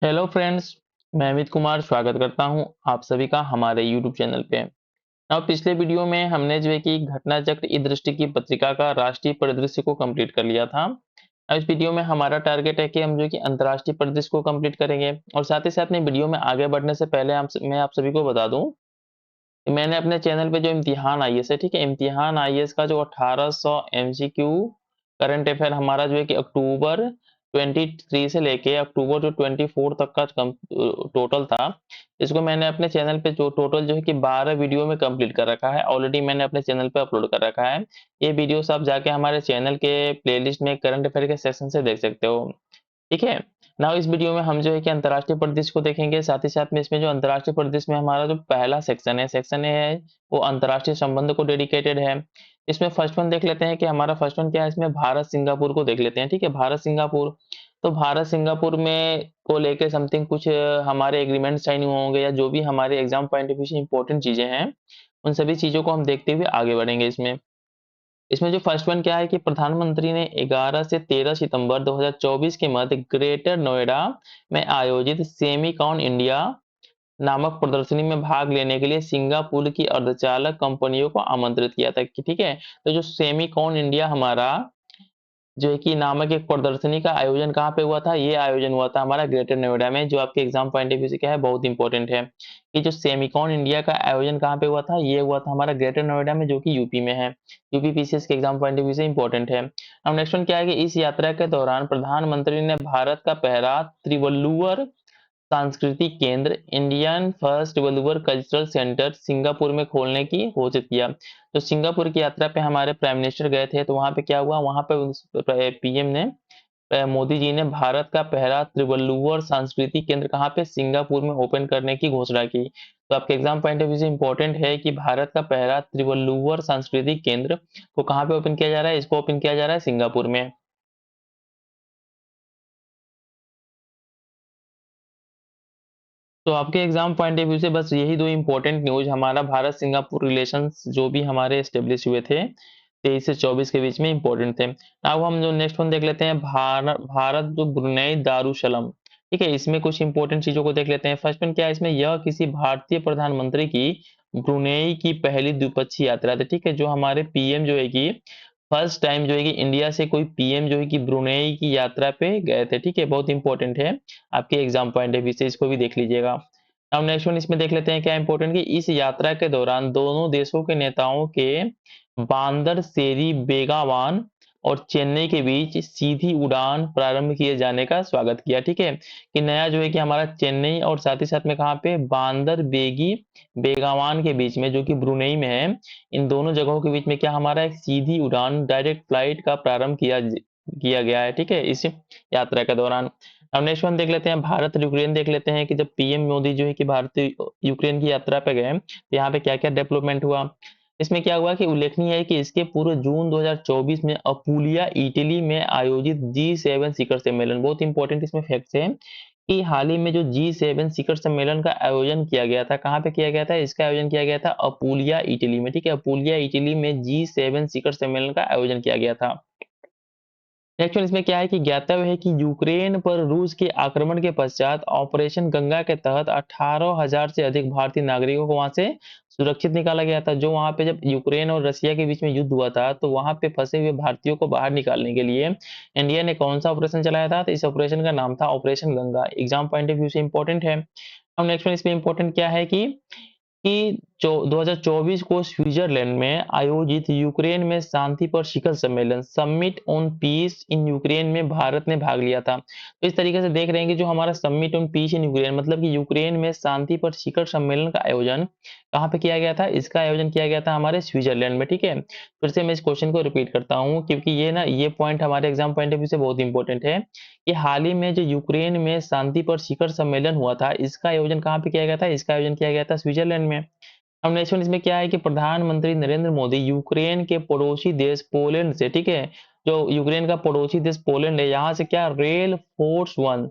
Hello friends. मैं अमित कुमार स्वागत करता हूं आप सभी का हमारे यूट्यूब चैनल पे। अब पिछले वीडियो में हमने जो है कि घटना चक्र ई दृष्टि की पत्रिका का राष्ट्रीय परिदृश्य को कंप्लीट कर लिया था। अब इस वीडियो में हमारा टारगेट है कि हम जो है कि अंतर्राष्ट्रीय परिदृश्य को कंप्लीट करेंगे और साथ ही साथ में वीडियो में आगे बढ़ने से पहले मैं आप सभी को बता दूं कि मैंने अपने चैनल पे जो इम्तिहान आईएएस है, ठीक है, इम्तिहान आईएएस का जो 1800 एमसीक्यू करंट अफेयर हमारा जो है कि अक्टूबर 23 से लेके अक्टूबर जो 24 तक का टोटल था, इसको मैंने अपने चैनल पे जो टोटल जो है कि 12 वीडियो में कंप्लीट कर रखा है। ऑलरेडी मैंने अपने चैनल पे अपलोड कर रखा है। ये वीडियोस आप जाके हमारे चैनल के प्लेलिस्ट में करंट अफेयर के सेक्शन से देख सकते हो, ठीक है। नाउ इस वीडियो में हम जो है कि अंतर्राष्ट्रीय परिदृश्य को देखेंगे। साथ ही साथ में इसमें जो अंतर्राष्ट्रीय परिदृश्य में हमारा जो पहला सेक्शन है, सेक्शन ए है, वो अंतर्राष्ट्रीय संबंध को डेडिकेटेड है। इसमें फर्स्ट वन देख लेते हैं कि हमारा फर्स्ट वन क्या है। इसमें भारत सिंगापुर को देख लेते हैं, ठीक है। भारत सिंगापुर, तो भारत सिंगापुर में को लेके समथिंग कुछ हमारे एग्रीमेंट साइन हुए होंगे या जो भी हमारे एग्जाम पॉइंट ऑफ व्यू से इंपॉर्टेंट चीजें हैं, उन सभी चीजों को हम देखते हुए आगे बढ़ेंगे। इसमें इसमें जो फर्स्ट वन क्या है कि प्रधानमंत्री ने 11 से 13 सितंबर 2024 के मध्य ग्रेटर नोएडा में आयोजित सेमीकॉन इंडिया नामक प्रदर्शनी में भाग लेने के लिए सिंगापुर की अर्धचालक कंपनियों को आमंत्रित किया था कि ठीक है। तो जो सेमीकॉन इंडिया हमारा जो है कि नामक एक प्रदर्शनी का आयोजन कहाँ पे हुआ था, ये आयोजन हुआ था हमारा ग्रेटर नोएडा में, जो आपके एग्जाम पॉइंट ऑफ व्यू से क्या है, बहुत इंपॉर्टेंट है कि जो सेमिकॉन इंडिया का आयोजन कहाँ पे हुआ था, ये हुआ था हमारा ग्रेटर नोएडा में, जो कि यूपी में है। यूपी पीसीएस के एग्जाम पॉइंट ऑफ व्यू से इंपॉर्टेंट है। अब नेक्स्ट वन क्या है कि इस यात्रा के दौरान प्रधानमंत्री ने भारत का पहला त्रिवल्लुवर सांस्कृतिक केंद्र Indian first Valluvar cultural centre Singapore में खोलने की घोषित किया। तो सिंगापुर की यात्रा पे हमारे प्राइम मिनिस्टर गए थे, तो वहां पे क्या हुआ, वहां पे पीएम ने मोदी जी ने भारत का पहला त्रिवल्लुवर सांस्कृतिक केंद्र कहाँ पे, सिंगापुर में ओपन करने की घोषणा की। तो आपके एग्जाम पॉइंट ऑफ व्यू से इंपॉर्टेंट है कि भारत का पहला त्रिवल्लुवर सांस्कृतिक केंद्र को कहाँ पे ओपन किया जा रहा है, इसको ओपन किया जा रहा है सिंगापुर में। तो आपके एग्जाम पॉइंट ऑफ व्यू से बस यही दो इंपॉर्टेंट न्यूज हमारा भारत सिंगापुर रिलेशंस जो भी हमारे एस्टेब्लिश हुए थे 23 से 24 के बीच में इंपॉर्टेंट थे। अब हम जो नेक्स्ट वन देख लेते हैं, भारत जो ब्रुनेई दारुसलम, ठीक है, इसमें कुछ इंपॉर्टेंट चीजों को देख लेते हैं। फर्स्ट वन क्या है, इसमें यह किसी भारतीय प्रधानमंत्री की ब्रुनेई की पहली द्विपक्षीय यात्रा थी, ठीक है। जो हमारे पीएम जो है कि फर्स्ट टाइम जो है कि इंडिया से कोई पीएम जो है कि ब्रुनेई की यात्रा पे गए थे, ठीक है, बहुत इंपॉर्टेंट है आपके एग्जाम पॉइंट ऑफ व्यू से, इसको भी देख लीजिएगा। अब नेक्स्ट वन इसमें देख लेते हैं क्या इंपॉर्टेंट कि इस यात्रा के दौरान दोनों देशों के नेताओं के बांदर सेरी बेगावान और चेन्नई के बीच सीधी उड़ान प्रारंभ किए जाने का स्वागत किया, ठीक है। कि नया जो है कि हमारा चेन्नई और साथ ही साथ में कहाँ पे बांदर बेगी बेगावान के बीच में, जो कि ब्रुनेई में है, इन दोनों जगहों के बीच में क्या हमारा एक सीधी उड़ान डायरेक्ट फ्लाइट का प्रारंभ किया गया है, ठीक है, इस यात्रा के दौरान। अब नेक्स्ट वन देख लेते हैं, भारत और यूक्रेन देख लेते हैं कि जब पीएम मोदी जो है कि भारत यूक्रेन की यात्रा पे गए, तो यहाँ पे क्या क्या डेवलपमेंट हुआ। इसमें क्या हुआ कि उल्लेखनीय है कि इसके पूर्व जून 2024 में अपूलिया इटली में आयोजित G7 शिखर सम्मेलन, बहुत इंपॉर्टेंट इसमें फैक्ट्स है कि हाल ही में जो G7 शिखर सम्मेलन का आयोजन किया गया था, कहाँ पे किया गया था, इसका आयोजन किया गया था अपूलिया इटली में, ठीक है। अपूलिया इटली में G7 शिखर सम्मेलन का आयोजन किया गया था। एक्चुअल इसमें क्या है कि ज्ञातव्य है कि यूक्रेन पर रूस के आक्रमण के पश्चात ऑपरेशन गंगा के तहत 18,000 से अधिक भारतीय नागरिकों को वहां से सुरक्षित निकाला गया था। जो वहां पे जब यूक्रेन और रशिया के बीच में युद्ध हुआ था, तो वहां पे फंसे हुए भारतीयों को बाहर निकालने के लिए इंडिया ने कौन सा ऑपरेशन चलाया था, तो इस ऑपरेशन का नाम था operation Ganga. Exam point of view से इंपॉर्टेंट है। अब नेक्स्ट वन इसमें इंपॉर्टेंट क्या है कि 2024 को स्विट्जरलैंड में आयोजित यूक्रेन में शांति पर शिखर सम्मेलन summit on peace in Ukraine में भारत ने भाग लिया था। तो इस तरीके से देख रहे हैं कि जो हमारा summit on peace in Ukraine, मतलब कि यूक्रेन में शांति पर शिखर सम्मेलन का आयोजन कहाँ पे किया गया था, इसका आयोजन किया गया था हमारे स्विट्जरलैंड में, ठीक है। फिर से मैं इस क्वेश्चन को रिपीट करता हूँ क्योंकि ये पॉइंट हमारे एग्जाम पॉइंट ऑफ व्यू से बहुत इंपॉर्टेंट है कि हाल ही में जो यूक्रेन में शांति पर शिखर सम्मेलन हुआ था, इसका आयोजन कहाँ पे किया गया था, इसका आयोजन किया गया था स्विट्जरलैंड में। अब नेक्स्ट वन इसमें क्या है कि प्रधानमंत्री नरेंद्र मोदी यूक्रेन के पड़ोसी देश पोलैंड से, ठीक है, जो यूक्रेन का पड़ोसी देश पोलैंड है, यहाँ से क्या रेल फोर्स वन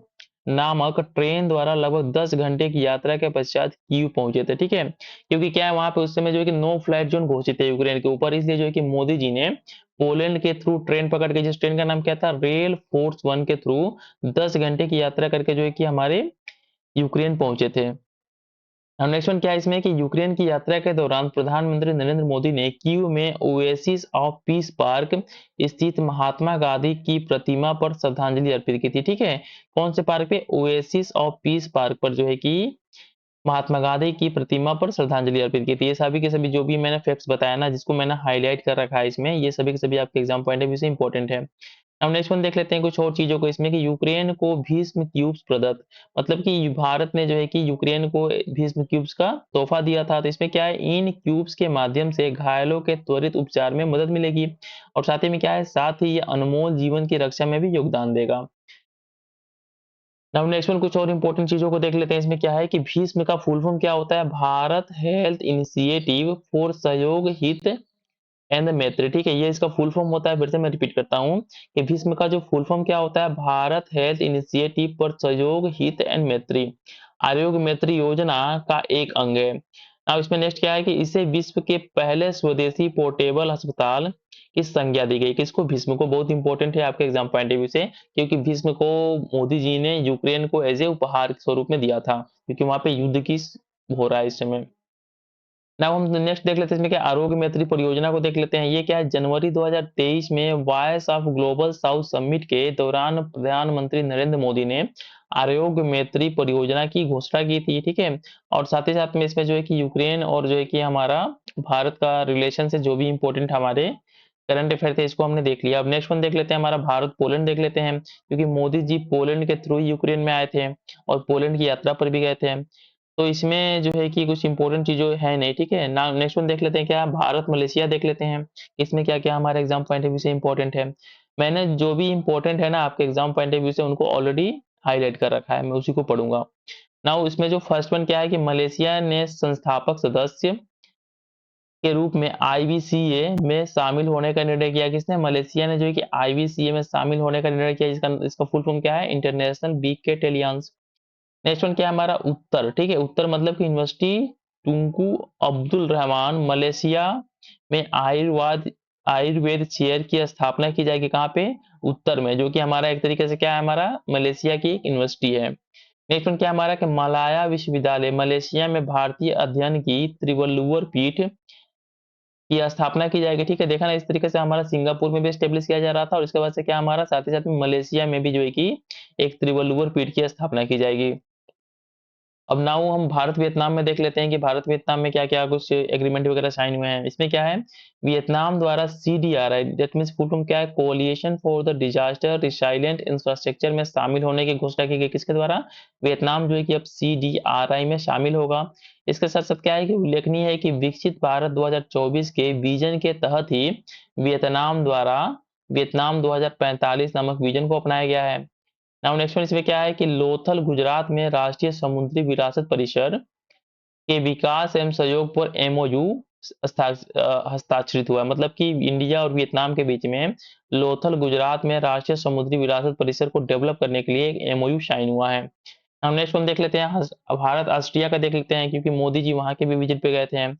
नामक ट्रेन द्वारा लगभग 10 घंटे की यात्रा के पश्चात कीव पहुंचे थे, ठीक है। क्योंकि क्या है वहां पे उस समय जो है कि नो फ्लाइट जोन घोषित है यूक्रेन के ऊपर, इसलिए जो है कि मोदी जी ने पोलैंड के थ्रू ट्रेन पकड़ के, जिस ट्रेन का नाम क्या था, रेल फोर्स 1 के थ्रू 10 घंटे की यात्रा करके जो है कि हमारे यूक्रेन पहुंचे थे। अब नेक्स्ट वन क्या है इसमें कि यूक्रेन की यात्रा के दौरान प्रधानमंत्री नरेंद्र मोदी ने कीव में ओएसिस ऑफ पीस पार्क स्थित महात्मा गांधी की प्रतिमा पर श्रद्धांजलि अर्पित की थी, ठीक है। कौन से पार्क पे? ओएसिस ऑफ पीस पार्क पर जो है कि महात्मा गांधी की प्रतिमा पर श्रद्धांजलि अर्पित की थी। ये सभी के सभी जो भी मैंने फैक्ट्स बताया ना, जिसको मैंने हाईलाइट कर रखा है इसमें, ये सभी के सभी आपके एग्जाम पॉइंट ऑफ व्यू से इंपॉर्टेंट है। अब नेक्स्ट वन देख लेते हैं कुछ और चीजों को इसमें कि यूक्रेन को भीष्म क्यूब्स प्रदत्त, मतलब कि भारत ने जो है कि यूक्रेन को भीष्म क्यूब्स का तोहफा दिया था। तो इसमें क्या है, इन क्यूब्स के माध्यम से घायलों के त्वरित उपचार में मदद मिलेगी, और साथ ही में क्या है, साथ ही ये अनमोल जीवन की रक्षा में भी योगदान देगा। नाउ नेक्स्ट वन कुछ और इंपॉर्टेंट चीजों को देख लेते हैं। इसमें क्या है कि भीष्म का फुल फॉर्म क्या होता है? भारत हेल्थ इनिशिएटिव फॉर सहयोग हित एंड मैत्री, ठीक है। ये इसका फुल फॉर्म होता है। फिर से मैं रिपीट करता हूँ कि भीष्म का जो फुल फॉर्म क्या होता है? भारत हेल्थ इनिशिएटिव फॉर सहयोग हित एंड मैत्री, आरोग्य मैत्री योजना का एक अंग है। अब इसमें नेक्स्ट क्या है कि इसे विश्व के पहले स्वदेशी पोर्टेबल अस्पताल की संज्ञा दी गई। किसको? भीष्म को। बहुत इंपॉर्टेंट है आपके एग्जाम पॉइंट ऑफ व्यू से, क्योंकि भीष्म को मोदी जी ने यूक्रेन को एज ए उपहार के स्वरूप में दिया था, क्योंकि वहां पे युद्ध की हो रहा है इस समय। नाउ हम नेक्स्ट देख लेते हैं इसमें क्या, आरोग्य मैत्री परियोजना को देख लेते हैं। ये क्या है, जनवरी 2023 में voice of global south summit के दौरान प्रधानमंत्री नरेंद्र मोदी ने आरोग्य मैत्री परियोजना की घोषणा की थी, ठीक है। और साथ ही साथ में इसमें जो है कि यूक्रेन और जो है कि हमारा भारत का रिलेशन से जो भी इंपॉर्टेंट हमारे करंट अफेयर थे, इसको हमने देख लिया। अब नेक्स्ट वन देख लेते हैं, हमारा भारत पोलैंड देख लेते हैं, क्योंकि मोदी जी पोलैंड के थ्रू यूक्रेन में आए थे और पोलैंड की यात्रा पर भी गए थे। तो इसमें जो है कि कुछ इंपॉर्टेंट चीज़ें है नहीं, ठीक है ना। नेक्स्ट वन देख लेते हैं क्या, भारत मलेशिया देख लेते हैं। इसमें क्या-क्या हमारे एग्जाम पॉइंट ऑफ व्यू से इंपॉर्टेंट है। मैंने जो भी इंपॉर्टेंट है ना आपके एग्जाम पॉइंट ऑफ व्यू से, उनको ऑलरेडी हाईलाइट कर रखा है, मैं उसी को पढ़ूंगा। नाउ इसमें जो फर्स्ट वन क्या है कि मलेशिया ने संस्थापक सदस्य के रूप में आईवीसीए में शामिल होने का निर्णय किया। किसने? मलेशिया ने जो है कि आईवीसीए में शामिल होने का निर्णय किया। इसका इसका फुल फॉर्म क्या है? International wicket aliens. Next one क्या है हमारा? उत्तर, ठीक है। उत्तर मतलब कि यूनिवर्सिटी टुंकू अब्दुल रहमान मलेशिया में आयुर्वेद चेयर की स्थापना की जाएगी। कहाँ पे? उत्तर में, जो कि हमारा एक तरीके से क्या है, हमारा मलेशिया की एक यूनिवर्सिटी है। नेक्स्ट वन क्या हमारा कि मलाया विश्वविद्यालय मलेशिया में भारतीय अध्ययन की त्रिवल्लुवर पीठ की स्थापना की जाएगी, ठीक है। देखा ना, इस तरीके से हमारा सिंगापुर में भी स्टेब्लिश किया जा रहा था, और इसके बाद से क्या हमारा साथ ही साथ में मलेशिया में भी जो है कि एक त्रिवल्लुवर पीठ की स्थापना की जाएगी। अब नाउ हम भारत वियतनाम में देख लेते हैं कि भारत वियतनाम में क्या-क्या कुछ एग्रीमेंट वगैरह साइन हुए हैं। इसमें क्या है, वियतनाम द्वारा CDRI that means full form क्या है, coalition for the disaster resilient infrastructure में शामिल होने की घोषणा की गई। किसके द्वारा? वियतनाम जो है कि अब सीडीआरआई में शामिल होगा। इसके साथ-साथ क्या है कि उल्लेखनीय है कि विकसित भारत 2024 के विजन के तहत ही वियतनाम द्वारा वियतनाम 2045 नामक विजन को अपनाया गया है। नाउ नेक्स्ट वन इसमें क्या है कि लोथल गुजरात में राष्ट्रीय समुद्री विरासत परिषद के विकास एवं सहयोग पर एमओयू हस्ताक्षरित हुआ है। मतलब कि इंडिया और वियतनाम के बीच में लोथल गुजरात में राष्ट्रीय समुद्री विरासत परिसर को डेवलप करने के लिए एक एमओयू साइन हुआ है। हम नेक्स्ट वन देख लेते हैं, भारत ऑस्ट्रिया का देख लेते हैं, क्योंकि मोदी जी वहां के भी विजिट पे गए थे।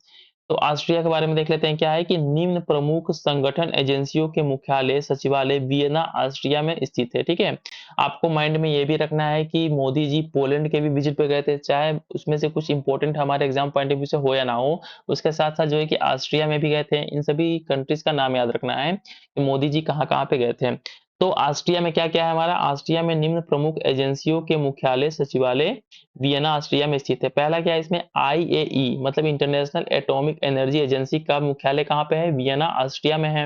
तो ऑस्ट्रिया के बारे में देख लेते हैं। क्या है कि निम्न प्रमुख संगठन एजेंसियों के मुख्यालय सचिवालय वियना ऑस्ट्रिया में स्थित है, ठीक है। आपको माइंड में ये भी रखना है कि मोदी जी पोलैंड के भी विजिट पे गए थे, चाहे उसमें से कुछ इंपॉर्टेंट हमारे एग्जाम पॉइंट ऑफ व्यू से हो या ना हो। उसके साथ साथ जो है कि ऑस्ट्रिया में भी गए थे। इन सभी कंट्रीज का नाम याद रखना है कि मोदी जी कहाँ कहाँ पे गए थे। तो ऑस्ट्रिया में क्या क्या है हमारा? ऑस्ट्रिया में निम्न प्रमुख एजेंसियों के मुख्यालय सचिवालय वियना ऑस्ट्रिया में स्थित है। पहला क्या है इसमें, आईएई मतलब इंटरनेशनल एटॉमिक एनर्जी एजेंसी का मुख्यालय कहाँ पे है? वियना ऑस्ट्रिया में है।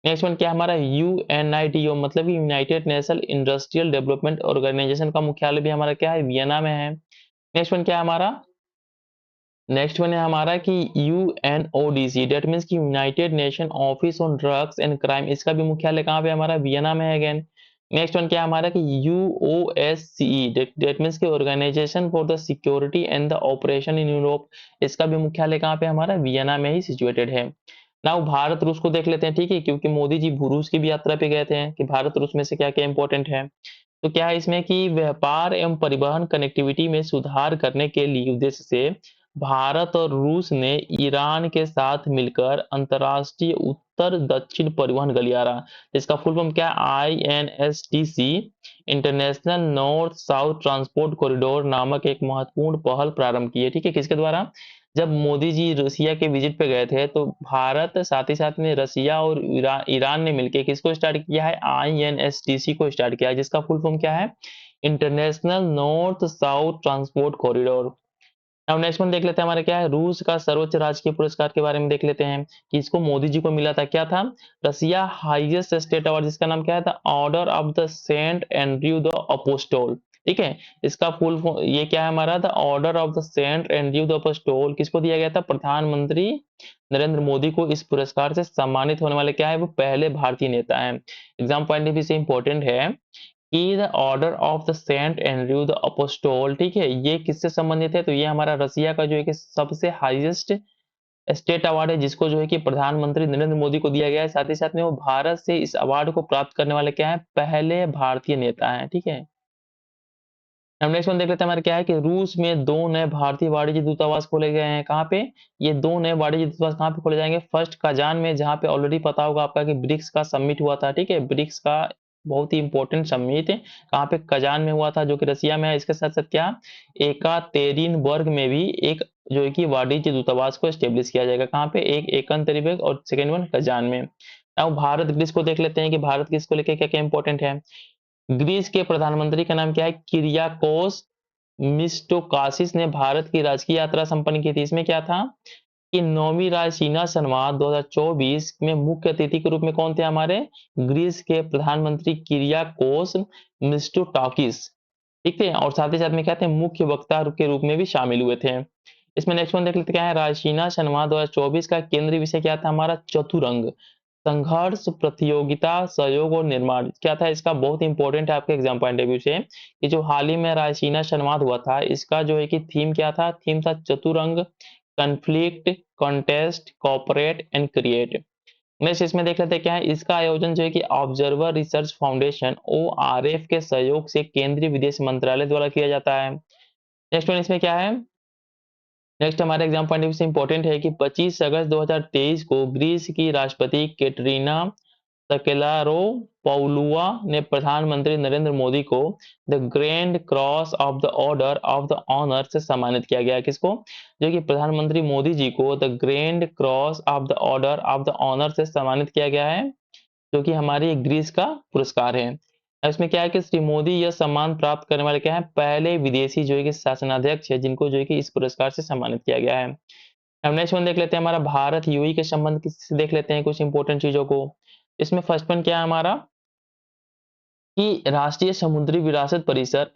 नेक्स्ट वन क्या है हमारा? यूएनआईटीओ मतलब कि united national industrial development organization का मुख्यालय भी हमारा क्या है? वियना में है। नेक्स्ट वन क्या है हमारा? नेक्स्ट वन है हमारा कि यूएनओडीसी डेट मीन्स की United nation office on drugs and crime, इसका भी मुख्यालय कहाँ पे हमारा? वियना में है अगेन। नेक्स्ट वन क्या है हमारा कि यूओएससीई डेट मीन्स की organization for the security and the operation in Europe, इसका भी मुख्यालय कहाँ पे हमारा? वियना में ही सिचुएटेड है। नाउ भारत रूस को देख लेते हैं, ठीक है, क्योंकि मोदी जी रूस की भी यात्रा पे गए थे कि भारत रूस में से क्या क्या इंपॉर्टेंट है। तो क्या है इसमें कि व्यापार एवं परिवहन कनेक्टिविटी में सुधार करने के लिए उद्देश्य से भारत और रूस ने ईरान के साथ मिलकर अंतर्राष्ट्रीय उत्तर दक्षिण परिवहन गलियारा, इसका फुल फॉर्म क्या है, INSTC, international north south transport corridor नामक एक महत्वपूर्ण पहल प्रारंभ की है। ठीक है, किसके द्वारा? जब मोदी जी रसिया के विजिट पे गए थे तो भारत साथ ही साथ में रसिया और ईरान ने मिलकर किसको स्टार्ट किया है, INSTC को स्टार्ट किया है, जिसका फुल फॉर्म क्या है, international north south transport corridor. अब नेक्स्ट वन देख लेते हैं हमारे क्या है, रूस का सर्वोच्च राजकीय पुरस्कार के बारे में देख लेते हैं कि इसको मोदी जी को मिला था, क्या था, रसिया हाईएस्ट स्टेट अवार्ड, जिसका नाम क्या था, order of the Saint Andrew the apostle. ठीक है, इसका ये क्या है हमारा, the order of the Saint Andrew the apostle किसको दिया गया था, प्रधानमंत्री नरेंद्र मोदी को इस पुरस्कार से सम्मानित होने वाले क्या है, वो पहले भारतीय नेता है। एग्जाम पॉइंट ऑफ व्यू से इंपॉर्टेंट है कि the order of the Saint Andrew the apostle, ठीक है, ये किससे संबंधित है, तो ये हमारा रसिया का जो है कि सबसे हाईएस्ट स्टेट अवार्ड है, जिसको जो है कि प्रधानमंत्री नरेंद्र मोदी को दिया गया है। साथ ही साथ में वो भारत से इस अवार्ड को प्राप्त करने वाले क्या है, पहले भारतीय नेता है। ठीक है, हम नेक्स्ट वन देख लेते हैं हमारे क्या है कि रूस में दो नए भारतीय वाणिज्य दूतावास खोले गए हैं। कहाँ पे? ये दो नए वाणिज्य दूतावास कहाँ पे खोले जाएंगे? फर्स्ट कजान में, जहाँ पे ऑलरेडी पता होगा आपका कि ब्रिक्स का समिट हुआ था। ठीक है, ब्रिक्स का बहुत ही इंपॉर्टेंट समिट कहाँ पे, कजान में हुआ था, जो कि रसिया में है। इसके साथ साथ क्या, एकातेरिनबर्ग में भी एक जो है कि वाणिज्य दूतावास को स्टेब्लिश किया जाएगा। कहाँ पे? एक एकंतरीबर्ग और सेकेंड वन कजान में। अब भारत ग्रीस को देख लेते हैं कि भारत ग्रीस को लेकर क्या क्या इंपॉर्टेंट है। ग्रीस के प्रधानमंत्री का नाम क्या है, किरियाकोस मिस्टोकासिस ने भारत की राजकीय यात्रा संपन्न की थी। इसमें क्या था कि नौवीं रायसीना संवाद 2024 में मुख्य अतिथि के रूप में कौन थे हमारे, ग्रीस के प्रधानमंत्री किरियाकोस मिस्टोटाकिस। ठीक है, और साथ ही साथ में क्या थे, मुख्य वक्ता के रूप में भी शामिल हुए थे। इसमें नेक्स्ट वन देख लेते क्या है, रायसीना संवाद 2024 का केंद्रीय विषय क्या था हमारा, चतुरंग संघर्ष, प्रतियोगिता, सहयोग और निर्माण। क्या था इसका, बहुत इंपॉर्टेंट है आपके एग्जाम पॉइंट ऑफ व्यू से कि जो हाल ही में रायसीना संवाद हुआ था, इसका जो है कि थीम क्या था, थीम था Chaturang, conflict, contest, cooperate and create. Next इसमें देख लेते हैं क्या है, इसका आयोजन जो है कि ऑब्जर्वर रिसर्च फाउंडेशन ORF के सहयोग से केंद्रीय विदेश मंत्रालय द्वारा किया जाता है। नेक्स्ट वन इसमें क्या है, नेक्स्ट हमारे एग्जाम पॉइंट ऑफ व्यू से इंपॉर्टेंट है कि 25 अगस्त 2023 को ग्रीस की राष्ट्रपति कैटरीना सकेलारोपौलुआ ने प्रधानमंत्री नरेंद्र मोदी को the grand cross of the order of the honour से सम्मानित किया गया। किसको? जो कि प्रधानमंत्री मोदी जी को the grand cross of the order of the honour से सम्मानित किया गया है, जो कि हमारी ग्रीस का पुरस्कार है। अब इसमें क्या है कि श्री मोदी यह सम्मान प्राप्त करने वाले क्या है, पहले विदेशी जो है कि शासनाध्यक्ष है, जिनको जो है कि इस पुरस्कार से सम्मानित किया गया है। अब नेक्स्ट वन देख लेते हैं हमारा भारत यूएई के संबंध किससे देख लेते हैं कुछ इंपॉर्टेंट चीजों को। इसमें फर्स्ट वन क्या है हमारा कि राष्ट्रीय समुद्री विरासत परिसर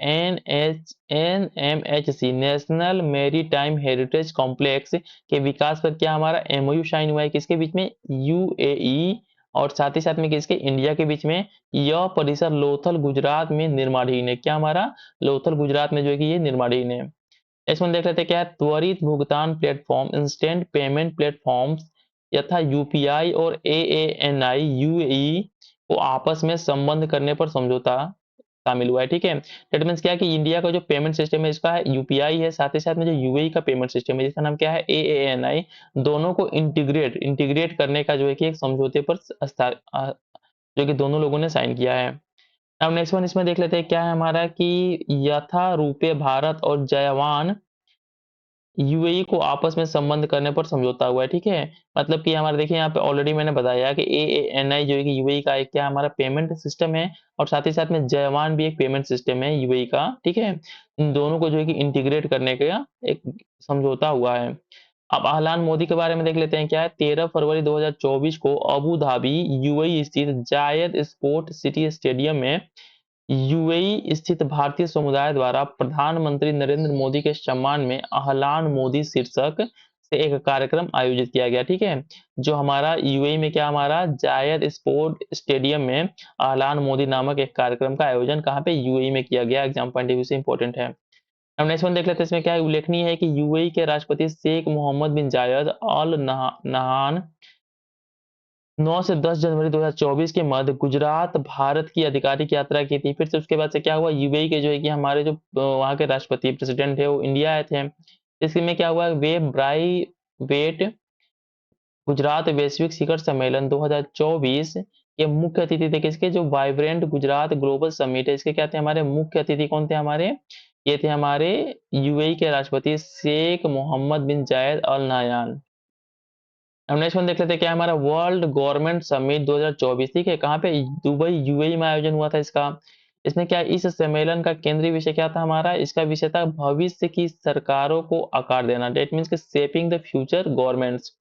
NMHC national maritime heritage complex के विकास पर क्या हमारा MOU साइन हुआ है, किसके बीच में, UAE और साथ ही साथ में किसके, इंडिया के बीच में। यह परिसर लोथल गुजरात में निर्माणधीन है। क्या हमारा, लोथल गुजरात में जो है कि ये निर्माणधीन है। नेक्स्ट वन देख लेते हैं क्या है, त्वरित भुगतान प्लेटफॉर्म इंस्टेंट पेमेंट प्लेटफॉर्म्स यथा यूपीआई और AANI यूएई को आपस में संबंध करने पर समझौता शामिल हुआ है। ठीक है, दैट मीन्स क्या है कि इंडिया का जो पेमेंट सिस्टम है इसका है यूपीआई है, साथ ही साथ में जो यूएई का पेमेंट सिस्टम है जिसका नाम क्या है AANI, दोनों को इंटीग्रेट करने का जो है कि एक समझौते पर जो कि दोनों लोगों ने साइन किया है। अब नेक्स्ट वन इसमें देख लेते हैं क्या है हमारा कि यथा रूपे भारत और जयवान यूएई को आपस में संबंध करने पर समझौता हुआ है। ठीक है, मतलब कि हमारे देखिए यहाँ पे ऑलरेडी मैंने बताया कि AANI जो है कि यूएई का एक क्या हमारा पेमेंट सिस्टम है, और साथ ही साथ में जयवान भी एक पेमेंट सिस्टम है यूएई का। ठीक है, इन दोनों को जो है कि इंटीग्रेट करने का एक समझौता हुआ है। अब अहलान मोदी के बारे में देख लेते हैं क्या है, 13 फरवरी 2024 को अबू धाबी यूएई स्थित जायद स्पोर्ट सिटी स्टेडियम में यूएई स्थित भारतीय समुदाय द्वारा प्रधानमंत्री नरेंद्र मोदी के सम्मान में अहलान मोदी शीर्षक से एक कार्यक्रम आयोजित किया गया। ठीक है, जो हमारा यूएई में क्या हमारा जायद स्पोर्ट स्टेडियम में अहलान मोदी नामक एक कार्यक्रम का आयोजन कहाँ पे, यूएई में किया गया। एग्जाम पॉइंट ऑफ व्यू से इंपॉर्टेंट है। अब नेक्स्ट वन देख लेते हैं, इसमें क्या है, उल्लेखनीय है कि यूएई के राष्ट्रपति शेख मोहम्मद बिन जायद अल नहान 9 से 10 जनवरी 2024 के मध्य गुजरात भारत की आधिकारिक यात्रा की थी। फिर से उसके बाद से क्या हुआ, यूएई के जो है कि हमारे जो वहाँ के राष्ट्रपति प्रेसिडेंट है वो इंडिया आए थे। इसमें क्या हुआ, वे ब्राई वेट गुजरात वैश्विक शिखर सम्मेलन 2024 के मुख्य अतिथि थे। किसके, जो वाइब्रेंट गुजरात ग्लोबल समिट है, इसके क्या थे, हमारे मुख्य अतिथि कौन थे हमारे, ये थे हमारे यूएई के राष्ट्रपति शेख मोहम्मद बिन जायद अल नायान। अब नेक्स्ट वन देख लेते हैं, क्या है हमारा वर्ल्ड गवर्नमेंट समिट 2024, ठीक है, कहाँ पे, दुबई यूएई में आयोजन हुआ था इसका। इसमें क्या, इस सम्मेलन का केंद्रीय विषय क्या था हमारा, इसका विषय था भविष्य की सरकारों को आकार देना, that means shaping the future governments.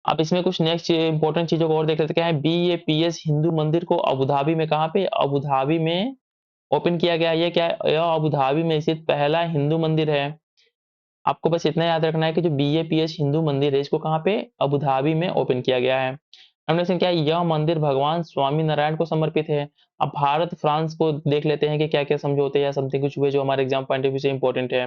अब इसमें कुछ नेक्स्ट इंपॉर्टेंट चीजों को और देख लेते हैं, क्या है, बीएपीएस हिंदू मंदिर को अबू धाबी में, कहाँ पे, अबू धाबी में ओपन किया गया। ये क्या है, यह अबू धाबी में स्थित पहला हिंदू मंदिर है। आपको बस इतना याद रखना है कि जो बीएपीएस हिंदू मंदिर है इसको कहाँ पे, अबू धाबी में ओपन किया गया है। हमने से क्या है, यह मंदिर भगवान स्वामी नारायण को समर्पित है। अब भारत फ्रांस को देख लेते हैं कि क्या क्या समझौते या समथिंग कुछ हुए जो हमारे एग्जाम पॉइंट ऑफ व्यू से इंपॉर्टेंट है।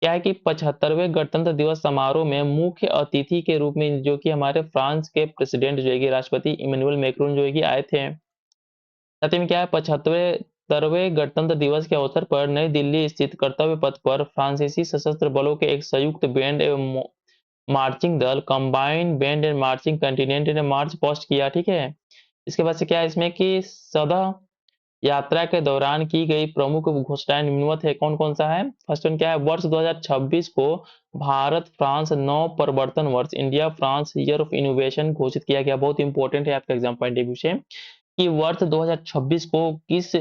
क्या है कि 75वें गणतंत्र दिवस समारोह में मुख्य अतिथि के रूप में जो कि हमारे फ्रांस के प्रेसिडेंट जो है कि राष्ट्रपति इमैनुअल मैक्रोन जो है कि आए थे। साथ ही में क्या है, 75वें गणतंत्र दिवस के अवसर पर नई दिल्ली स्थित कर्तव्य पथ पर फ्रांसीसी सशस्त्र बलों के एक संयुक्त बैंड एवं मार्चिंग दल combined band and marching continent ने मार्च पोस्ट किया, ठीक है। इसके बाद से क्या है इसमें कि सदा यात्रा के दौरान की गई प्रमुख घोषणाएं निम्नवत है, कौन कौन सा है। फर्स्ट वन क्या है, वर्ष 2026 को भारत फ्रांस नव प्रवर्तन वर्ष, India France year of innovation घोषित किया गया। बहुत इंपॉर्टेंट है आपका एग्जाम पॉइंट ऑफ व्यू से कि वर्ष 2026 को किस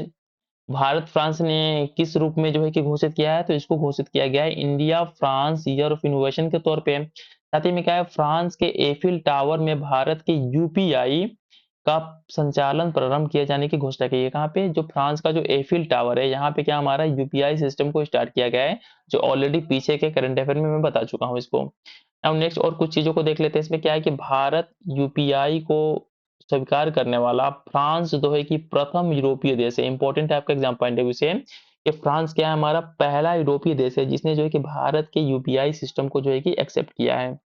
भारत फ्रांस ने किस रूप में जो है कि घोषित किया है, तो इसको घोषित किया गया है India France year of innovation के तौर पे। साथ ही में क्या है, फ्रांस के एफिल टावर में भारत के यूपीआई का संचालन प्रारंभ किए जाने की घोषणा की है। कहाँ पे, जो फ्रांस का जो एफिल टावर है यहाँ पे क्या हमारा यूपीआई सिस्टम को स्टार्ट किया गया है, जो ऑलरेडी पीछे के करंट अफेयर में मैं बता चुका हूँ इसको। अब नेक्स्ट और कुछ चीजों को देख लेते हैं। इसमें क्या है कि भारत यूपीआई को स्वीकार करने वाला फ्रांस जो है कि प्रथम यूरोपीय देश है। इंपॉर्टेंट है आपका एग्जाम पॉइंट ऑफ व्यू से कि फ्रांस क्या है, हमारा पहला यूरोपीय देश है जिसने जो है कि भारत के यूपीआई सिस्टम को जो है कि एक्सेप्ट किया है।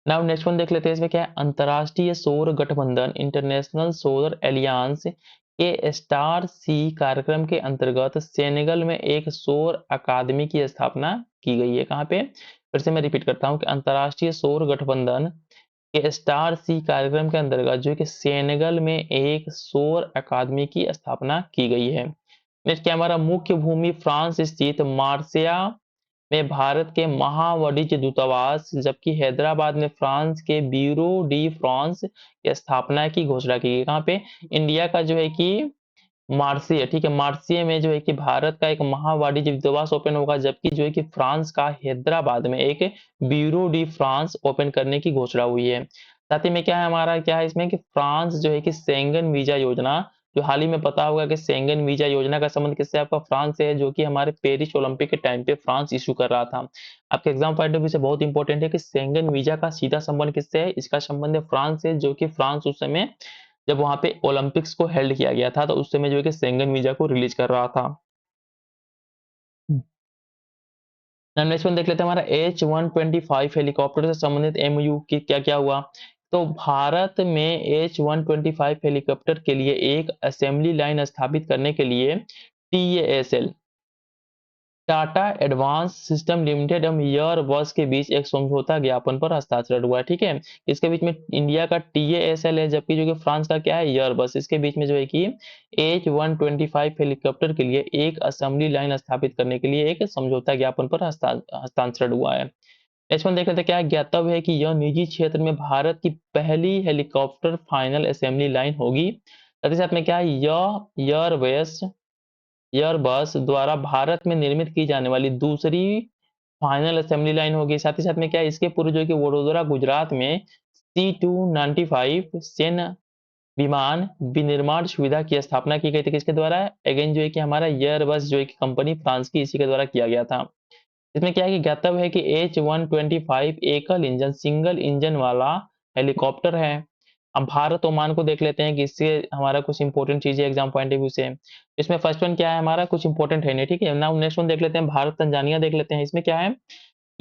नाउ नेक्स्ट वन देख लेते हैं। इसमें क्या है, अंतर्राष्ट्रीय सौर गठबंधन इंटरनेशनल सोलर एलियांस के स्टार सी कार्यक्रम के अंतर्गत सेनेगल में एक सौर अकादमी की स्थापना की गई है। कहाँ पे, फिर से मैं रिपीट करता हूँ कि अंतर्राष्ट्रीय सौर गठबंधन के स्टार सी कार्यक्रम के अंतर्गत जो कि सेनेगल में एक सौर अकादमी की स्थापना की गई है। नेक्स्ट क्या, हमारा मुख्य भूमि फ्रांस स्थित मार्सिया में भारत के महावाणिज्य दूतावास, जबकि हैदराबाद में फ्रांस के ब्यूरो डी फ्रांस की स्थापना की घोषणा की गई। कहाँ पे, इंडिया का जो है कि मार्सिया, ठीक है, मार्सिया में जो है कि भारत का एक महावाणिज्य दूतावास ओपन होगा, जबकि जो है कि फ्रांस का हैदराबाद में एक ब्यूरो डी फ्रांस ओपन करने की घोषणा हुई है। साथ ही में क्या है हमारा, क्या है इसमें कि फ्रांस जो है कि शेंगन वीजा योजना, जो हाल ही में पता होगा कि शेंगन वीजा योजना का संबंध किससे, आपका फ्रांस से है, जो कि हमारे पेरिस ओलंपिक के टाइम पे फ्रांस इशू कर रहा था। आपके एग्जाम पॉइंट ऑफ व्यू से बहुत इंपॉर्टेंट है कि शेंगन वीजा का सीधा संबंध किससे है, इसका संबंध है फ्रांस से, जो कि फ्रांस उस समय जब वहां पे ओलंपिक्स को हेल्ड किया गया था तो उस समय जो है कि शेंगन वीजा को रिलीज कर रहा था। नेक्स्ट वन देख लेते हैं, हमारा H-125 हेलीकॉप्टर से संबंधित एमओयू की क्या क्या हुआ। तो भारत में H-125 हेलीकॉप्टर के लिए एक असेंबली लाइन स्थापित करने के लिए TASL Tata advance system limited एवं एयरबस के बीच एक समझौता ज्ञापन पर हस्ताक्षर हुआ है, ठीक है। इसके बीच में इंडिया का TASL है, जबकि जो कि फ्रांस का क्या है, एयरबस। इसके बीच में जो है कि H-125 हेलीकॉप्टर के लिए एक असेंबली लाइन स्थापित करने के लिए एक समझौता ज्ञापन पर हस्ताक्षर हुआ है। नेक्स्ट वन देख लेते हैं, क्या ज्ञातव्य है कि यह निजी क्षेत्र में भारत की पहली हेलीकॉप्टर फाइनल असेंबली लाइन होगी। साथ ही साथ में क्या है, यह एयरबस एयरबस द्वारा भारत में निर्मित की जाने वाली दूसरी फाइनल असेंबली लाइन होगी। साथ ही साथ में क्या है, इसके पूर्व जो कि वडोदरा गुजरात में C-295 सेना विमान विनिर्माण सुविधा की स्थापना की गई थी, किसके द्वारा, अगेन जो है कि हमारा एयरबस जो है कि कंपनी फ्रांस की, इसी के द्वारा किया गया था। इसमें क्या है कि ज्ञातव्य है कि H-125 एकल इंजन सिंगल इंजन वाला हेलीकॉप्टर है। अब भारत ओमान को देख लेते हैं कि इससे हमारा कुछ इंपॉर्टेंट चीजें एग्जाम पॉइंट ऑफ व्यू से। इसमें फर्स्ट वन क्या है हमारा, कुछ इंपॉर्टेंट है नहीं, ठीक है। नाउ नेक्स्ट वन देख लेते हैं, भारत तंजानिया देख लेते हैं। इसमें क्या है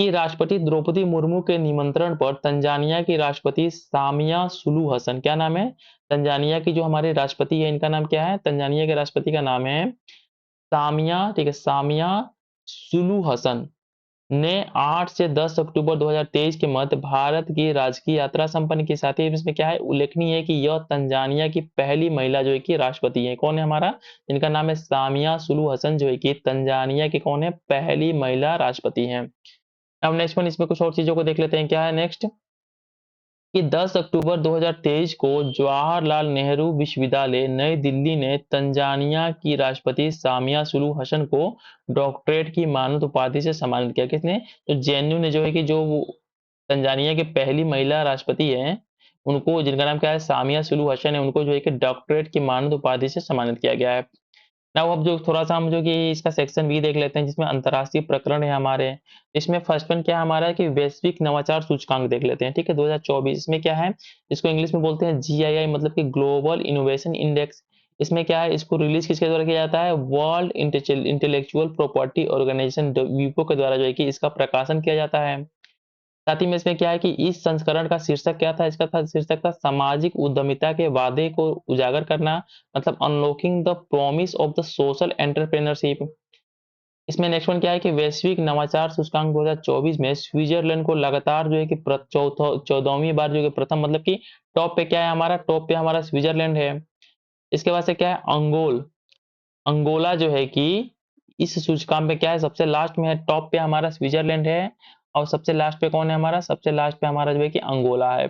कि राष्ट्रपति द्रौपदी मुर्मू के निमंत्रण पर तंजानिया की राष्ट्रपति सामिया सुलू हसन, क्या नाम है? तंजानिया की जो हमारे राष्ट्रपति है, इनका नाम क्या है? तंजानिया के राष्ट्रपति का नाम है सामिया, ठीक है, सामिया सुलू हसन ने 8 से 10 अक्टूबर 2023 के मध्य भारत की राजकीय यात्रा संपन्न की। साथ ही इसमें क्या है, उल्लेखनीय है कि यह तंजानिया की पहली महिला जो है कि राष्ट्रपति है। कौन है हमारा? इनका नाम है सामिया सुलू हसन, जो है कि तंजानिया की कौन है? पहली महिला राष्ट्रपति हैं। अब नेक्स्ट वन, इसमें कुछ और चीजों को देख लेते हैं। क्या है नेक्स्ट, कि 10 अक्टूबर 2023 को जवाहरलाल नेहरू विश्वविद्यालय नई दिल्ली ने तंजानिया की राष्ट्रपति सामिया सुलू हसन को डॉक्टरेट की मानद उपाधि से सम्मानित किया। किसने? तो जेएनयू ने जो है कि जो तंजानिया की पहली महिला राष्ट्रपति है, उनको, जिनका नाम क्या है, सामिया सुलू हसन है, उनको जो है कि डॉक्टरेट की मानद उपाधि से सम्मानित किया गया है। नाउ अब जो थोड़ा-सा हम जो कि इसका सेक्शन बी देख लेते हैं, जिसमें अंतर्राष्ट्रीय प्रकरण है हमारे। इसमें फर्स्ट वन क्या है हमारा, कि वैश्विक नवाचार सूचकांक देख लेते हैं, ठीक है, 2024। इसमें क्या है, इसको इंग्लिश में बोलते हैं जीआईआई, मतलब कि ग्लोबल इनोवेशन इंडेक्स। इसमें क्या है, इसको रिलीज किसके द्वारा किया जाता है? वर्ल्ड इंटेलेक्चुअल प्रॉपर्टी ऑर्गेनाइजेशन वीपो के द्वारा जो है कि इसका प्रकाशन किया जाता है। साथ ही में इसमें क्या है कि इस संस्करण का शीर्षक क्या था? इसका था शीर्षक था सामाजिक उद्यमिता के वादे को उजागर करना, मतलब unlocking the promise of the social entrepreneurship. इसमें नेक्स्ट वन क्या है, कि वैश्विक नवाचार सूचकांक 2024 में स्विट्जरलैंड को लगातार जो है कि 14वीं बार जो है प्रथम, मतलब कि टॉप पे क्या है हमारा? टॉप पे हमारा स्विट्जरलैंड है। इसके बाद से क्या है, अंगोला जो है कि इस सूचकांक में क्या है, सबसे लास्ट में है। टॉप पे हमारा स्विट्जरलैंड है, और सबसे लास्ट पे कौन है हमारा? सबसे लास्ट पे हमारा जो है कि अंगोला है।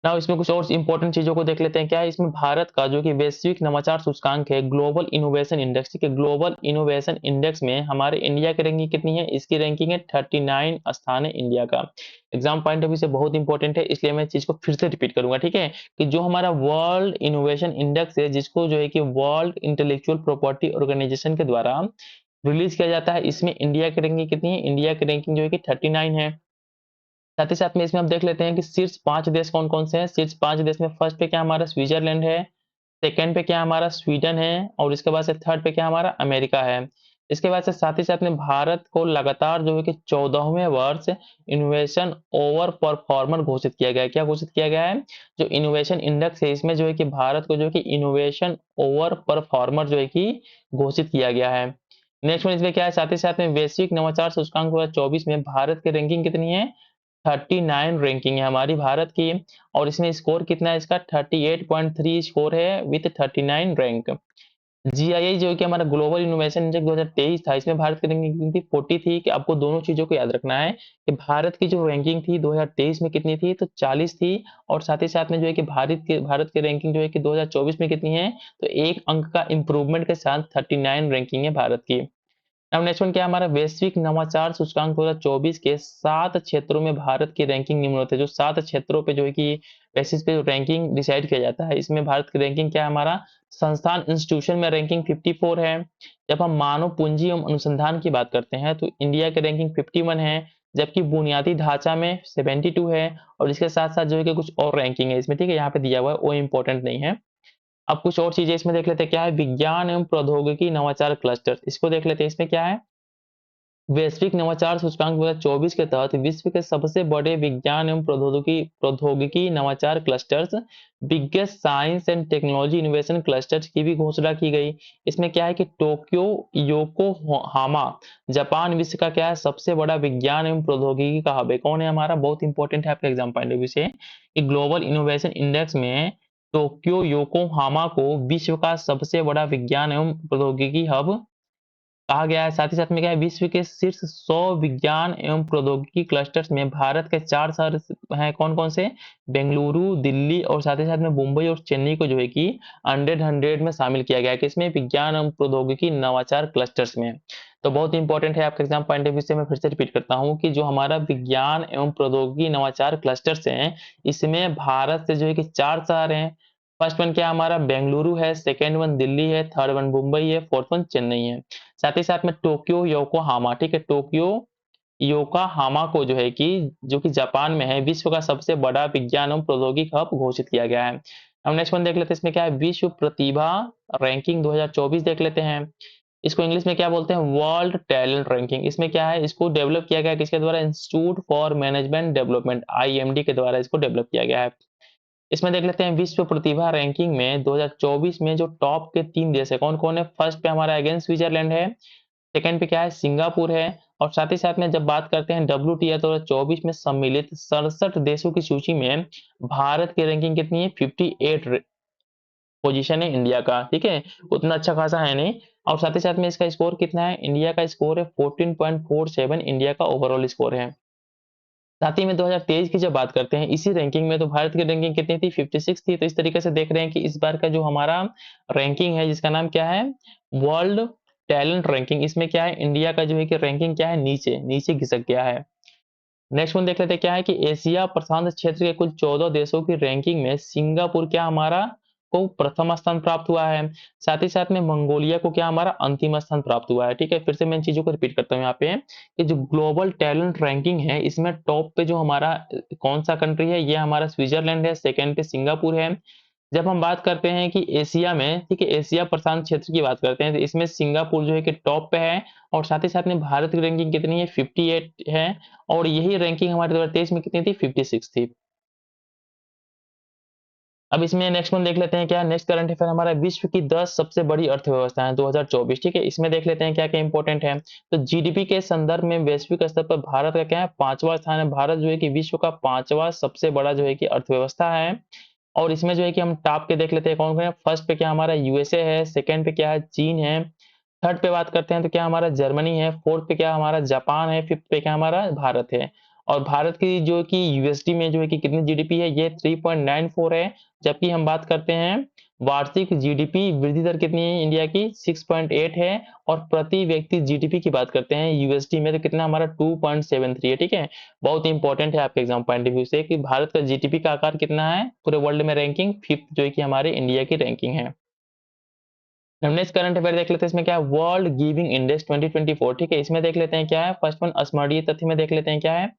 नाउ इसमें कुछ और इंपॉर्टेंट चीजों को देख लेते हैं। क्या है इसमें, भारत का जो कि वैश्विक नवाचार सूचकांक है, ग्लोबल इनोवेशन इंडेक्स, ठीक है, ग्लोबल इनोवेशन इंडेक्स में हमारे इंडिया की रैंकिंग कितनी है? इसकी रैंकिंग है 39 स्थान है इंडिया का। एग्जाम पॉइंट ऑफ व्यू से बहुत इंपॉर्टेंट है, इसलिए मैं चीज को फिर से रिपीट करूंगा, ठीक है, कि जो हमारा वर्ल्ड इनोवेशन इंडेक्स है, जिसको जो है कि वर्ल्ड इंटेलेक्चुअल प्रॉपर्टी ऑर्गेनाइजेशन के द्वारा रिलीज किया जाता है, इसमें इंडिया की रैंकिंग कितनी है? इंडिया की रैंकिंग जो है कि 39 है। साथ ही साथ में इसमें हम देख लेते हैं कि शीर्ष 5 देश कौन-कौन से हैं। शीर्ष 5 देश में फर्स्ट पे क्या हमारा स्विट्जरलैंड है, सेकंड पे क्या हमारा स्वीडन है, और इसके बाद से थर्ड पे क्या हमारा अमेरिका है। इसके बाद से साथ ही साथ में भारत को लगातार जो है कि 14वें वर्ष इनोवेशन ओवर परफॉर्मर घोषित किया गया है। क्या घोषित किया गया है? जो इनोवेशन इंडेक्स है, इसमें जो है कि भारत को जो है कि इनोवेशन ओवर परफॉर्मर जो है कि घोषित किया गया है। नेक्स्ट वन इसमें क्या है, साथ ही साथ में वैश्विक नवाचार सूचकांक 2024 में भारत की रैंकिंग कितनी है? 39 रैंकिंग है हमारी भारत की, और इसमें स्कोर कितना है इसका? 38.3 स्कोर है विथ 39 रैंक। जीआईआई जो कि हमारा ग्लोबल इनोवेशन इंडेक्स 2023 था, इसमें भारत की रैंकिंग कितनी थी? 40 थी। कि आपको दोनों चीजों को याद रखना है कि भारत की जो रैंकिंग थी 2023 में कितनी थी? तो 40 थी, और साथ ही साथ में जो है कि भारत की रैंकिंग जो है कि 2024 में कितनी है? तो एक अंक का इंप्रूवमेंट के साथ 39 रैंकिंग है भारत की। अब नेक्स्ट वन क्या है हमारा, वैश्विक नवाचार सूचकांक 2024 के 7 क्षेत्रों में भारत की रैंकिंग निम्नलिखित है। जो 7 क्षेत्रों पे जो है कि बेसिस पे रैंकिंग डिसाइड किया जाता है, इसमें भारत की रैंकिंग क्या है हमारा? संस्थान इंस्टीट्यूशन में रैंकिंग 54 है। जब हम मानव पूंजी एवं अनुसंधान की बात करते हैं, तो इंडिया की रैंकिंग 51 है, जबकि बुनियादी ढांचा में 72 है, और इसके साथ साथ जो है कि कुछ और रैंकिंग है इसमें, ठीक है, यहाँ पे दिया हुआ है, वो इंपॉर्टेंट नहीं है। अब कुछ और चीजें इसमें देख लेते हैं। क्या है, विज्ञान एवं प्रौद्योगिकी नवाचार क्लस्टर, इसको देख लेते हैं। इसमें क्या है, वैश्विक नवाचार सूचकांक 2024 के तहत विश्व के सबसे बड़े विज्ञान एवं प्रौद्योगिकी नवाचार clusters, biggest science and technology innovation clusters की भी घोषणा की गई। इसमें क्या है कि टोक्यो योकोहामा जापान विश्व का क्या है, सबसे बड़ा विज्ञान एवं प्रौद्योगिकी का हब है। कौन है हमारा? बहुत इंपॉर्टेंट है आपके एग्जाम पॉइंट ऑफ व्यू से, कि ग्लोबल इनोवेशन इंडेक्स में टोक्यो योकोहामा को विश्व का सबसे बड़ा विज्ञान एवं प्रौद्योगिकी हब कहा गया है। साथ ही साथ में क्या है, विश्व के शीर्ष 100 विज्ञान एवं प्रौद्योगिकी क्लस्टर्स में भारत के 4 शहर हैं। कौन-कौन से? बेंगलुरु, दिल्ली, और साथ ही साथ में मुंबई और चेन्नई को जो है कि अंडर 100 में शामिल किया गया है। किसमें? विज्ञान एवं प्रौद्योगिकी नवाचार क्लस्टर्स में। तो बहुत इंपॉर्टेंट है आपके एग्जाम पॉइंट ऑफ व्यू से। मैं फिर से रिपीट करता हूँ कि जो हमारा विज्ञान एवं प्रौद्योगिकी नवाचार क्लस्टर्स हैं, इसमें भारत से जो है कि 4 शहर हैं। फर्स्ट वन क्या हमारा? बेंगलुरु है, सेकंड वन दिल्ली है, थर्ड वन मुंबई है, फोर्थ वन चेन्नई है। साथ ही साथ में टोक्यो योकोहामा, ठीक है, टोक्यो योकोहामा को जो है कि जो कि जापान में है, विश्व का सबसे बड़ा विज्ञान एवं प्रौद्योगिकी हब घोषित किया गया है। अब नेक्स्ट वन देख लेते हैं, इसमें क्या है, विश्व प्रतिभा रैंकिंग 2024 देख लेते हैं। इसको इंग्लिश में क्या बोलते हैं, वर्ल्ड टैलेंट रैंकिंग। इसमें क्या है, इसको डेवलप किया गया है किसके द्वारा, institute for management development, IMD के द्वारा इसको डेवलप किया गया है। इसमें देख लेते हैं विश्व प्रतिभा रैंकिंग में 2024 में जो टॉप के 3 देश है कौन-कौन है। फर्स्ट पे हमारा अगेन स्विट्जरलैंड है, सेकंड पे क्या है, सिंगापुर है, और साथ ही साथ में जब बात करते हैं डब्ल्यूटीओ 2024 में सम्मिलित 67 देशों की सूची में भारत की रैंकिंग कितनी है, 58 पोजीशन है इंडिया का, ठीक है, उतना अच्छा खासा है नहीं। और साथ ही साथ में इसका स्कोर कितना है, इंडिया का स्कोर है 14.47, इंडिया का ओवरऑल स्कोर है। साथ ही में 2023 की जब बात करते हैं इसी रैंकिंग में, तो भारत की रैंकिंग कितनी थी, 56 थी। तो इस तरीके से देख रहे हैं कि इस बार का जो हमारा रैंकिंग है जिसका नाम क्या है, वर्ल्ड टैलेंट रैंकिंग, इसमें क्या है, इंडिया का जो है कि रैंकिंग क्या है, नीचे नीचे खिसक गया है। नेक्स्ट वन देख लेते हैं क्या है कि एशिया प्रशांत क्षेत्र के कुल 14 देशों की रैंकिंग में सिंगापुर क्या हमारा को प्रथम स्थान प्राप्त हुआ है। साथ ही साथ में मंगोलिया को क्या हमारा अंतिम स्थान प्राप्त हुआ है। ठीक है, फिर से मैं इन चीजों को रिपीट करता हूँ यहाँ पे कि जो ग्लोबल टैलेंट रैंकिंग है इसमें टॉप पे जो हमारा कौन सा कंट्री है, ये हमारा स्विट्जरलैंड है, सेकंड पे सिंगापुर है। जब हम बात करते हैं कि एशिया में, ठीक है, एशिया प्रशांत क्षेत्र की बात करते हैं तो इसमें सिंगापुर जो है कि टॉप पे है, और साथ ही साथ में भारत की रैंकिंग कितनी है, 58 है, और यही रैंकिंग हमारे 2023 में कितनी थी, 56 थी। अब इसमें नेक्स्ट वन देख लेते हैं क्या, नेक्स्ट करंट अफेयर हमारा विश्व की 10 सबसे बड़ी अर्थव्यवस्थाएं 2024। ठीक है, इसमें देख लेते हैं क्या क्या इंपॉर्टेंट है। तो जीडीपी के संदर्भ में वैश्विक स्तर पर भारत का क्या है, 5वां स्थान है। भारत जो है कि विश्व का 5वां सबसे बड़ा जो है कि अर्थव्यवस्था है। और इसमें जो है कि हम टॉप के देख लेते हैं कौन कौन है। फर्स्ट पे क्या हमारा यूएसए है, सेकंड पे क्या है, चीन है, थर्ड पे बात करते हैं तो क्या हमारा जर्मनी है, फोर्थ पे क्या हमारा जापान है, फिफ्थ पे क्या हमारा भारत है। और भारत की जो कि यूएसडी में जो है कि कितनी जीडीपी है, ये 3.94 है। जबकि हम बात करते हैं वार्षिक जीडीपी वृद्धि दर कितनी है इंडिया की, 6.8 है। और प्रति व्यक्ति जीडीपी की बात करते हैं यूएसडी में तो कितना हमारा 2.73 है। ठीक है, बहुत इंपॉर्टेंट है आपके एग्जाम पॉइंट ऑफ व्यू से कि भारत का जीडीपी का आकार कितना है पूरे वर्ल्ड में, रैंकिंग फिफ्थ जो है कि हमारे इंडिया की रैंकिंग है। नेक्स्ट करंट अफेयर देख लेते हैं, इसमें क्या है, वर्ल्ड गिविंग इंडेक्स 2024। ठीक है, इसमें देख लेते हैं क्या है, फर्स्ट वन स्मरणीय तथ्य में देख लेते हैं क्या है।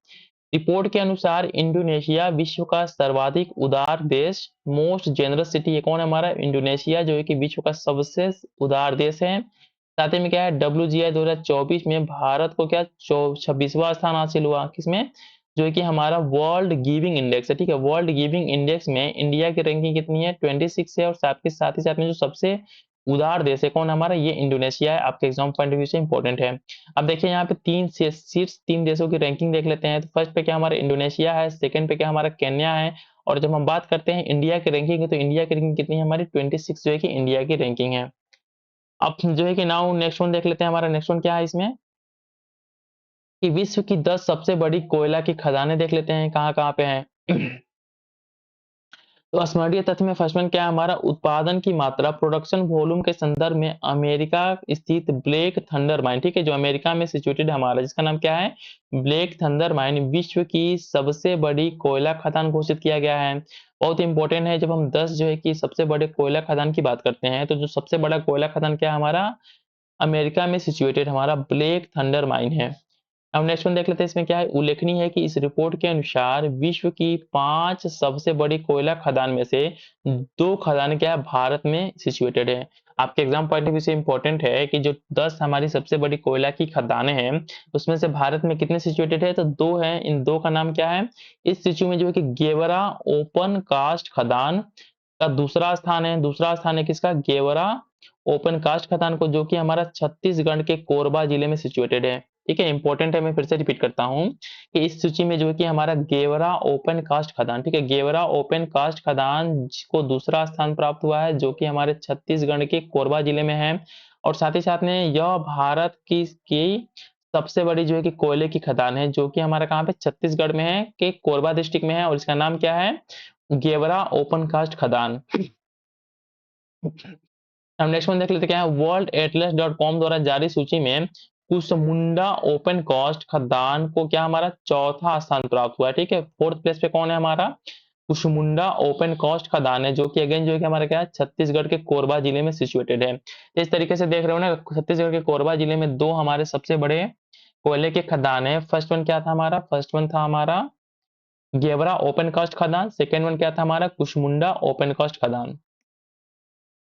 रिपोर्ट के अनुसार इंडोनेशिया विश्व का सर्वाधिक उदार देश, मोस्ट जेनरस सिटी, ये कौन है हमारा, इंडोनेशिया जो है कि विश्व का सबसे उदार देश है। साथ ही में क्या है, डब्ल्यूजीआई 2024 में भारत को क्या 26वां स्थान हासिल हुआ, किसमें, जो है कि हमारा वर्ल्ड गिविंग इंडेक्स है। ठीक है, वर्ल्ड गिविंग इंडेक्स में इंडिया की रैंकिंग कितनी है, 26 है। और साथ ही साथ में जो सबसे उदार देश है कौन हमारा, ये इंडोनेशिया है। आपके एग्जाम पॉइंट ऑफ व्यू से इंपॉर्टेंट है। अब देखिए यहाँ पे शीर्ष 3 देशों की रैंकिंग देख लेते हैं। तो फर्स्ट पे क्या हमारा इंडोनेशिया है, सेकंड पे क्या हमारा केन्या है, और जब हम बात करते हैं इंडिया की रैंकिंग है तो इंडिया की रैंकिंग कितनी है हमारी, 26 जो है कि इंडिया की रैंकिंग है। अब जो है कि नाउ नेक्स्ट वन देख लेते हैं, हमारा नेक्स्ट वन क्या है इसमें कि विश्व की 10 सबसे बड़ी कोयला की खदानें देख लेते हैं कहाँ कहाँ पे हैं। तो स्मरणीय तथ्य में फर्स्ट वन क्या है हमारा, उत्पादन की मात्रा, प्रोडक्शन वॉल्यूम के संदर्भ में अमेरिका स्थित ब्लैक थंडर माइन, ठीक है, जो अमेरिका में सिचुएटेड हमारा, जिसका नाम क्या है, ब्लैक थंडर माइन, विश्व की सबसे बड़ी कोयला खदान घोषित किया गया है। बहुत इंपॉर्टेंट है, जब हम 10 जो है कि सबसे बड़े कोयला खदान की बात करते हैं तो जो सबसे बड़ा कोयला खदान क्या है हमारा, अमेरिका में सिचुएटेड हमारा ब्लैक थंडर माइन है। अब नेक्स्ट वन देख लेते हैं, इसमें क्या है, उल्लेखनीय है कि इस रिपोर्ट के अनुसार विश्व की 5 सबसे बड़ी कोयला खदान में से 2 खदान क्या है भारत में सिचुएटेड है। आपके एग्जाम पॉइंट ऑफ व्यू से इंपॉर्टेंट है कि जो 10 हमारी सबसे बड़ी कोयला की खदानें हैं उसमें से भारत में कितने सिचुएटेड है, तो 2 हैं। इन 2 का नाम क्या है, इस सिचु में जो है कि गेवरा ओपन कास्ट खदान का दूसरा स्थान है। दूसरा स्थान है किसका, गेवरा ओपन कास्ट खदान को, जो कि हमारा छत्तीसगढ़ के कोरबा जिले में सिचुएटेड है। ठीक है, इंपॉर्टेंट है, मैं फिर से रिपीट करता हूं कि इस सूची में जो है कि हमारा गेवरा ओपन कास्ट खदान, ठीक है, गेवरा ओपन कास्ट खदान को दूसरा स्थान प्राप्त हुआ है जो कि हमारे छत्तीसगढ़ के कोरबा जिले में है। और साथ ही साथ में यह भारत की सबसे बड़ी जो है कि कोयले की खदान है जो कि हमारा कहाँ पे, छत्तीसगढ़ में है, के कोरबा डिस्ट्रिक्ट में है, और इसका नाम क्या है, गेवरा ओपन कास्ट खदान। हम नेक्स्ट वन देख लेते क्या है, वर्ल्ड एटलस डॉट कॉम द्वारा जारी सूची में कुसमुंडा ओपन कास्ट खदान को क्या हमारा चौथा स्थान प्राप्त हुआ है। ठीक है, फोर्थ प्लेस पे कौन है हमारा, कुसमुंडा ओपन कास्ट खदान है, जो कि अगेन जो है कि हमारा क्या है, छत्तीसगढ़ के कोरबा जिले में सिचुएटेड है। तो इस तरीके से देख रहे हो ना, छत्तीसगढ़ के कोरबा जिले में 2 हमारे सबसे बड़े कोयले के खदान है। फर्स्ट वन क्या था हमारा, फर्स्ट वन था हमारा गेवरा ओपन कास्ट खदान, सेकेंड वन क्या था हमारा, कुसमुंडा ओपन कास्ट खदान।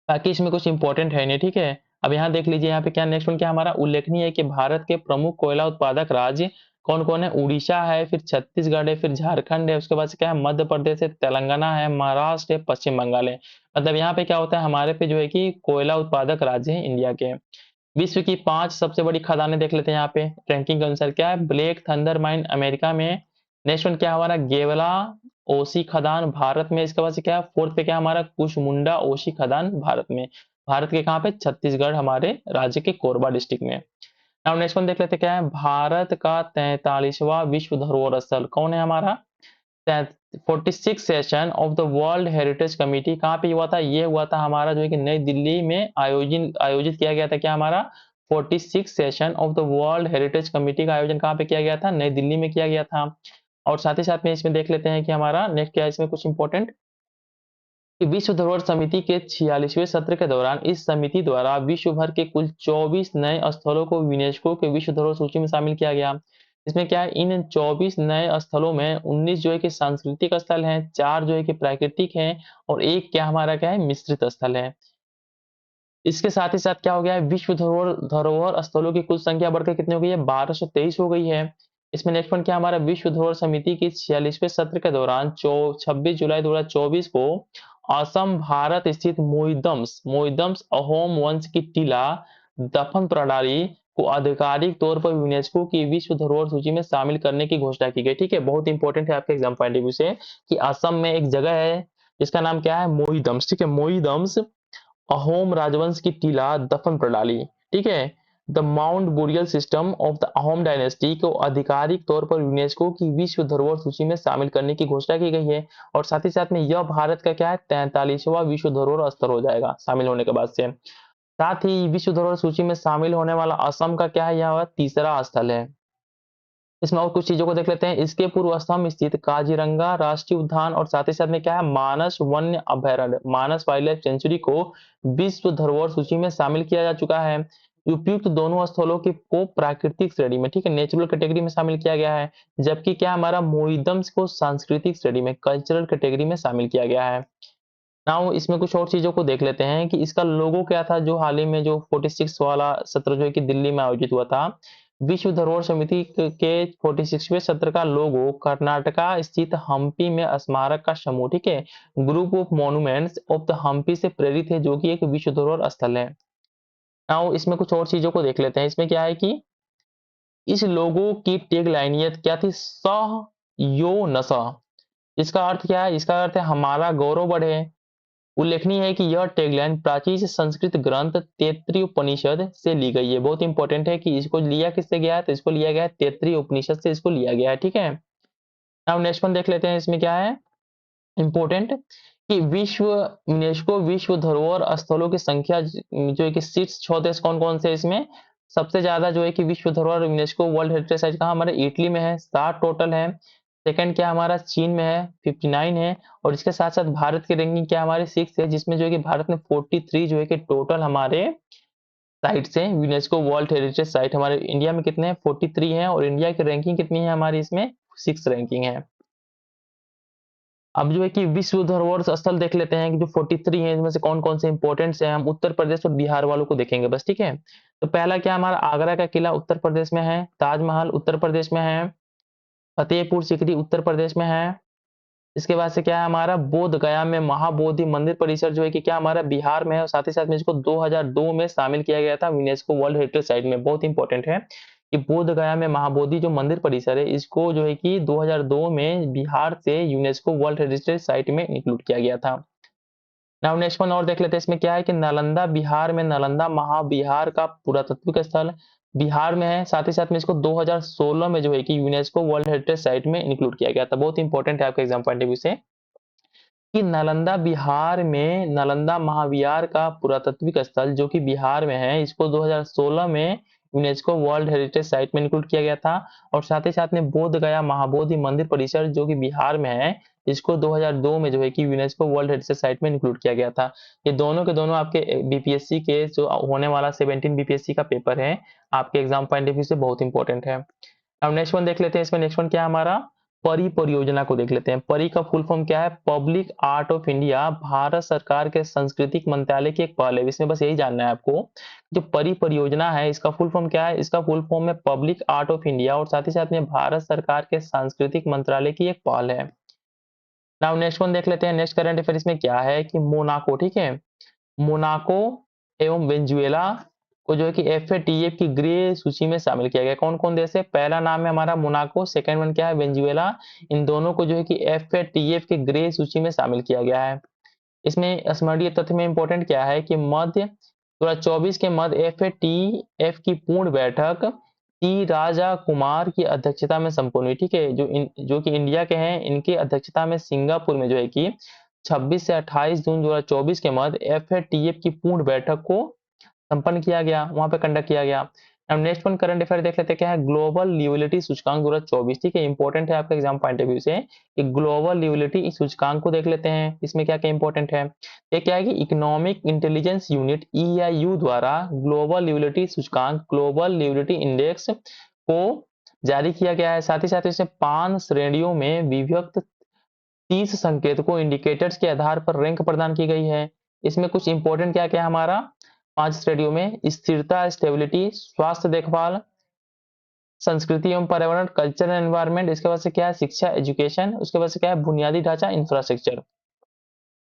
बाकी इसमें कुछ इंपॉर्टेंट है नहीं, ठीक है। अब यहाँ देख लीजिए, यहाँ पे क्या नेक्स्ट वन क्या हमारा उल्लेखनीय है कि भारत के प्रमुख कोयला उत्पादक राज्य कौन कौन है। उड़ीसा है, फिर छत्तीसगढ़ है, फिर झारखंड है, उसके बाद से क्या है मध्य प्रदेश है, तेलंगाना है, महाराष्ट्र है, पश्चिम बंगाल है। मतलब यहाँ पे क्या होता है हमारे पे जो है कि कोयला उत्पादक राज्य है इंडिया के। विश्व की 5 सबसे बड़ी खदानें देख लेते हैं यहाँ पे रैंकिंग के अनुसार। क्या है, ब्लैक थंडर माइन अमेरिका में। नेक्स्ट वन क्या हमारा गेवला ओसी खदान भारत में। इसके बाद से क्या है फोर्थ पे क्या हमारा कुशमुंडा ओसी खदान भारत में। भारत के कहाँ पे, छत्तीसगढ़ हमारे राज्य के कोरबा डिस्ट्रिक्ट में। नाउ नेक्स्ट वन देख लेते हैं क्या है, भारत का 43वां विश्व धरोहर स्थल कौन है हमारा। 46 session of the world heritage committee कहाँ पे हुआ था, ये हुआ था हमारा जो है कि नई दिल्ली में आयोजित आयोजित किया गया था। क्या हमारा 46 session of the world heritage committee का आयोजन कहाँ पे किया गया था, नई दिल्ली में किया गया था। और साथ ही साथ में इसमें देख लेते हैं कि हमारा नेक्स्ट क्या है इसमें कुछ इंपॉर्टेंट, कि विश्व धरोहर समिति के 46वें सत्र के दौरान इस समिति द्वारा विश्व भर के कुल 24 नए स्थलों को यूनेस्को के विश्व धरोहर सूची में शामिल किया गया। इसमें क्या है, इन 24 नए स्थलों में 19 जो है कि सांस्कृतिक स्थल हैं, 4 जो है कि प्राकृतिक हैं, और एक क्या हमारा क्या है मिश्रित स्थल है। इसके साथ ही साथ क्या हो गया है, विश्व धरोहर धरोहर स्थलों की कुल संख्या बढ़कर कितनी हो गई है, 1223 हो गई है। इसमें नेक्स्ट पॉइंट क्या हमारा, विश्व धरोहर समिति की 46वें सत्र के दौरान 26 जुलाई 2024 को असम भारत स्थित मोइदम्स अहोम वंश की टीला दफन प्रणाली को आधिकारिक तौर पर यूनेस्को की विश्व धरोहर सूची में शामिल करने की घोषणा की गई। ठीक है, बहुत इंपॉर्टेंट है आपके एग्जाम पॉइंट ऑफ व्यू से कि असम में एक जगह है जिसका नाम क्या है, मोइदम्स। ठीक है, मोइदम्स अहोम राजवंश की टीला दफन प्रणाली। ठीक है, the mount burial system of the Ahom dynasty को आधिकारिक तौर पर यूनेस्को की विश्व धरोहर सूची में शामिल करने की घोषणा की गई है। और साथ ही साथ में यह भारत का क्या है 43वां विश्व धरोहर स्थल हो जाएगा शामिल होने के बाद से। साथ ही विश्व धरोहर सूची में शामिल होने वाला असम का क्या है, यह तीसरा स्थल है। इसमें और कुछ चीजों को देख लेते हैं। इसके पूर्व असम स्थित काजीरंगा राष्ट्रीय उद्यान और साथ ही साथ में क्या है मानस वन्य अभयारण्य, मानस वाइल्ड लाइफ सेंचुरी को विश्व धरोहर सूची में शामिल किया जा चुका है। उपयुक्त दोनों स्थलों की को प्राकृतिक श्रेणी में, ठीक है, नेचुरल कैटेगरी में शामिल किया गया है, जबकि क्या हमारा मोइदम्स को सांस्कृतिक श्रेणी में, कल्चरल कैटेगरी में शामिल किया गया है। नाउ इसमें कुछ और चीजों को देख लेते हैं कि इसका लोगो क्या था, जो हाल ही में जो 46 वाला सत्र जो है कि दिल्ली में आयोजित हुआ था। विश्व धरोहर समिति के 46वें सत्र का लोगो कर्नाटका स्थित हम्पी में स्मारक का समूह, ठीक है, group of monuments of the Hampi से प्रेरित है, जो कि एक विश्व धरोहर स्थल है। नाउ इसमें कुछ और चीजों को देख लेते हैं। इसमें क्या है कि इस लोगो की टैग लाइन ये क्या थी, सह यो नसा। इसका अर्थ क्या है, इसका अर्थ है हमारा गौरव बढ़े। उल्लेखनीय है कि यह टैगलाइन प्राचीन संस्कृत ग्रंथ तैत्तिरीय उपनिषद से ली गई है। बहुत इंपॉर्टेंट है कि इसको लिया किससे गया है, तो इसको लिया गया है तैत्तिरीय उपनिषद से, इसको लिया गया है। ठीक है, अब नेक्स्ट वन देख लेते हैं। इसमें क्या है इंपॉर्टेंट, कि विश्व यूनेस्को विश्व धरोहर स्थलों की संख्या जो है कि शीर्ष 6 देश कौन कौन से, इसमें सबसे ज्यादा जो है कि विश्व धरोहर यूनेस्को वर्ल्ड हेरिटेज साइट कहाँ हमारे इटली में है, 7 टोटल है। सेकंड क्या हमारा चीन में है, 59 है। और इसके साथ साथ भारत की रैंकिंग क्या हमारे 6 है, जिसमें जो है कि भारत ने 43 जो है कि टोटल हमारे साइट से यूनेस्को वर्ल्ड हेरिटेज साइट हमारे इंडिया में कितने हैं, 43 है। और इंडिया की रैंकिंग कितनी है हमारी, इसमें 6 रैंकिंग है। अब जो है कि विश्व धरोहर स्थल देख लेते हैं कि जो 43 है इनमें से कौन कौन से इंपॉर्टेंट है। हम उत्तर प्रदेश और बिहार वालों को देखेंगे बस, ठीक है। तो पहला क्या हमारा आगरा का किला उत्तर प्रदेश में है, ताजमहल उत्तर प्रदेश में है, फतेहपुर सीकरी उत्तर प्रदेश में है। इसके बाद से क्या है हमारा बोध गया में महाबोधि मंदिर परिसर जो है कि क्या हमारा बिहार में है। और साथ ही साथ में इसको 2002 में शामिल किया गया था यूनेस्को वर्ल्ड हेरिटेज साइट में। बहुत इंपॉर्टेंट है कि बोध गया में महाबोधि जो मंदिर परिसर है, इसको जो है कि 2002 में बिहार से यूनेस्को वर्ल्ड हेरिटेज साइट में इंक्लूड किया गया था। नाउ नेक्स्ट वन और देख लेते हैं। इसमें क्या है कि नालंदा बिहार में, नालंदा महाविहार का पुरातात्विक स्थल बिहार में है। साथ ही साथ में इसको 2016 में जो है कि यूनेस्को वर्ल्ड हेरिटेज साइट में इंक्लूड किया गया था। बहुत इंपॉर्टेंट है आपके एग्जाम पॉइंट ऑफ व्यू से कि नालंदा बिहार में, नालंदा महाविहार का पुरातात्विक स्थल जो कि बिहार में है, इसको 2016 में यूनेस्को वर्ल्ड हेरिटेज साइट में इंक्लूड किया गया था। और साथ ही साथ में बोध गया महाबोधि मंदिर परिसर जो कि बिहार में है, इसको 2002 में जो है कि यूनेस्को वर्ल्ड हेरिटेज साइट में इंक्लूड किया गया था। ये दोनों के दोनों आपके बीपीएससी के जो होने वाला 17 बीपीएससी का पेपर है, आपके एग्जाम पॉइंट ऑफ व्यू से बहुत इंपॉर्टेंट है। अब नेक्स्ट वन देख लेते हैं। इसमें नेक्स्ट वन क्या है हमारा, परी परियोजना को देख लेते हैं। परी का फुल फॉर्म क्या है? Public art of India Bharat सरकार के सांस्कृतिक मंत्रालय की एक पहल है। इसमें बस यही जानना है आपको, जो परी परियोजना है इसका फुल फॉर्म क्या है? इसका फुल फॉर्म है पब्लिक आर्ट ऑफ इंडिया और साथ ही साथ में भारत सरकार के सांस्कृतिक मंत्रालय की एक पहल है। नाउ नेक्स्ट वन देख लेते हैं। नेक्स्ट करंट अफेयर इसमें क्या है कि मोनाको, ठीक है, मोनाको एवं वेनेजुएला को जो है कि एफएटीएफ की ग्रे सूची में शामिल किया गया। कौन कौन देश है? पहला नाम है हमारा मोनाको, सेकंड वन क्या है? वेनेजुएला। इन दोनों को जो है कि एफएटीएफ के ग्रे सूची में शामिल किया गया है। इसमें स्मरणीय तथ्य में इंपॉर्टेंट क्या है कि मध्य 2024 के मध्य एफएटीएफ की पूर्ण बैठक टी राजा कुमार की अध्यक्षता में संपन्न हुई, ठीक है, जो कि इंडिया के हैं, इनकी अध्यक्षता में सिंगापुर में जो है कि 26 से 28 जून 2024 के मध्य एफएटीएफ की पूर्ण बैठक को संपन्न किया गया, वहां पे कंडक्ट किया गया। अब नेक्स्ट वन करंट अफेयर देख लेते हैं क्या है? ग्लोबल लिवलिटी सूचकांक 2024, ठीक है, इंपॉर्टेंट है आपके एग्जाम पॉइंट ऑफ व्यू से कि ग्लोबल लिवलिटी सूचकांक को देख लेते हैं। इसमें क्या क्या इंपॉर्टेंट है? ये क्या है कि इकोनॉमिक इंटेलिजेंस यूनिट ईआईयू द्वारा ग्लोबल लिवलिटी सूचकांक, ग्लोबल लिवलिटी इंडेक्स को जारी किया गया है। साथ ही साथ इसमें 5 श्रेणियों में विभक्त 30 संकेतकों इंडिकेटर्स के आधार पर रैंक प्रदान की गई है। इसमें कुछ इंपॉर्टेंट क्या क्या है हमारा 5 श्रेणियों में? स्थिरता स्टेबिलिटी, स्वास्थ्य देखभाल, संस्कृति एवं पर्यावरण कल्चर एंड एनवायरनमेंट, इसके बाद से क्या है? शिक्षा एजुकेशन, उसके बाद से क्या है? बुनियादी ढांचा इंफ्रास्ट्रक्चर।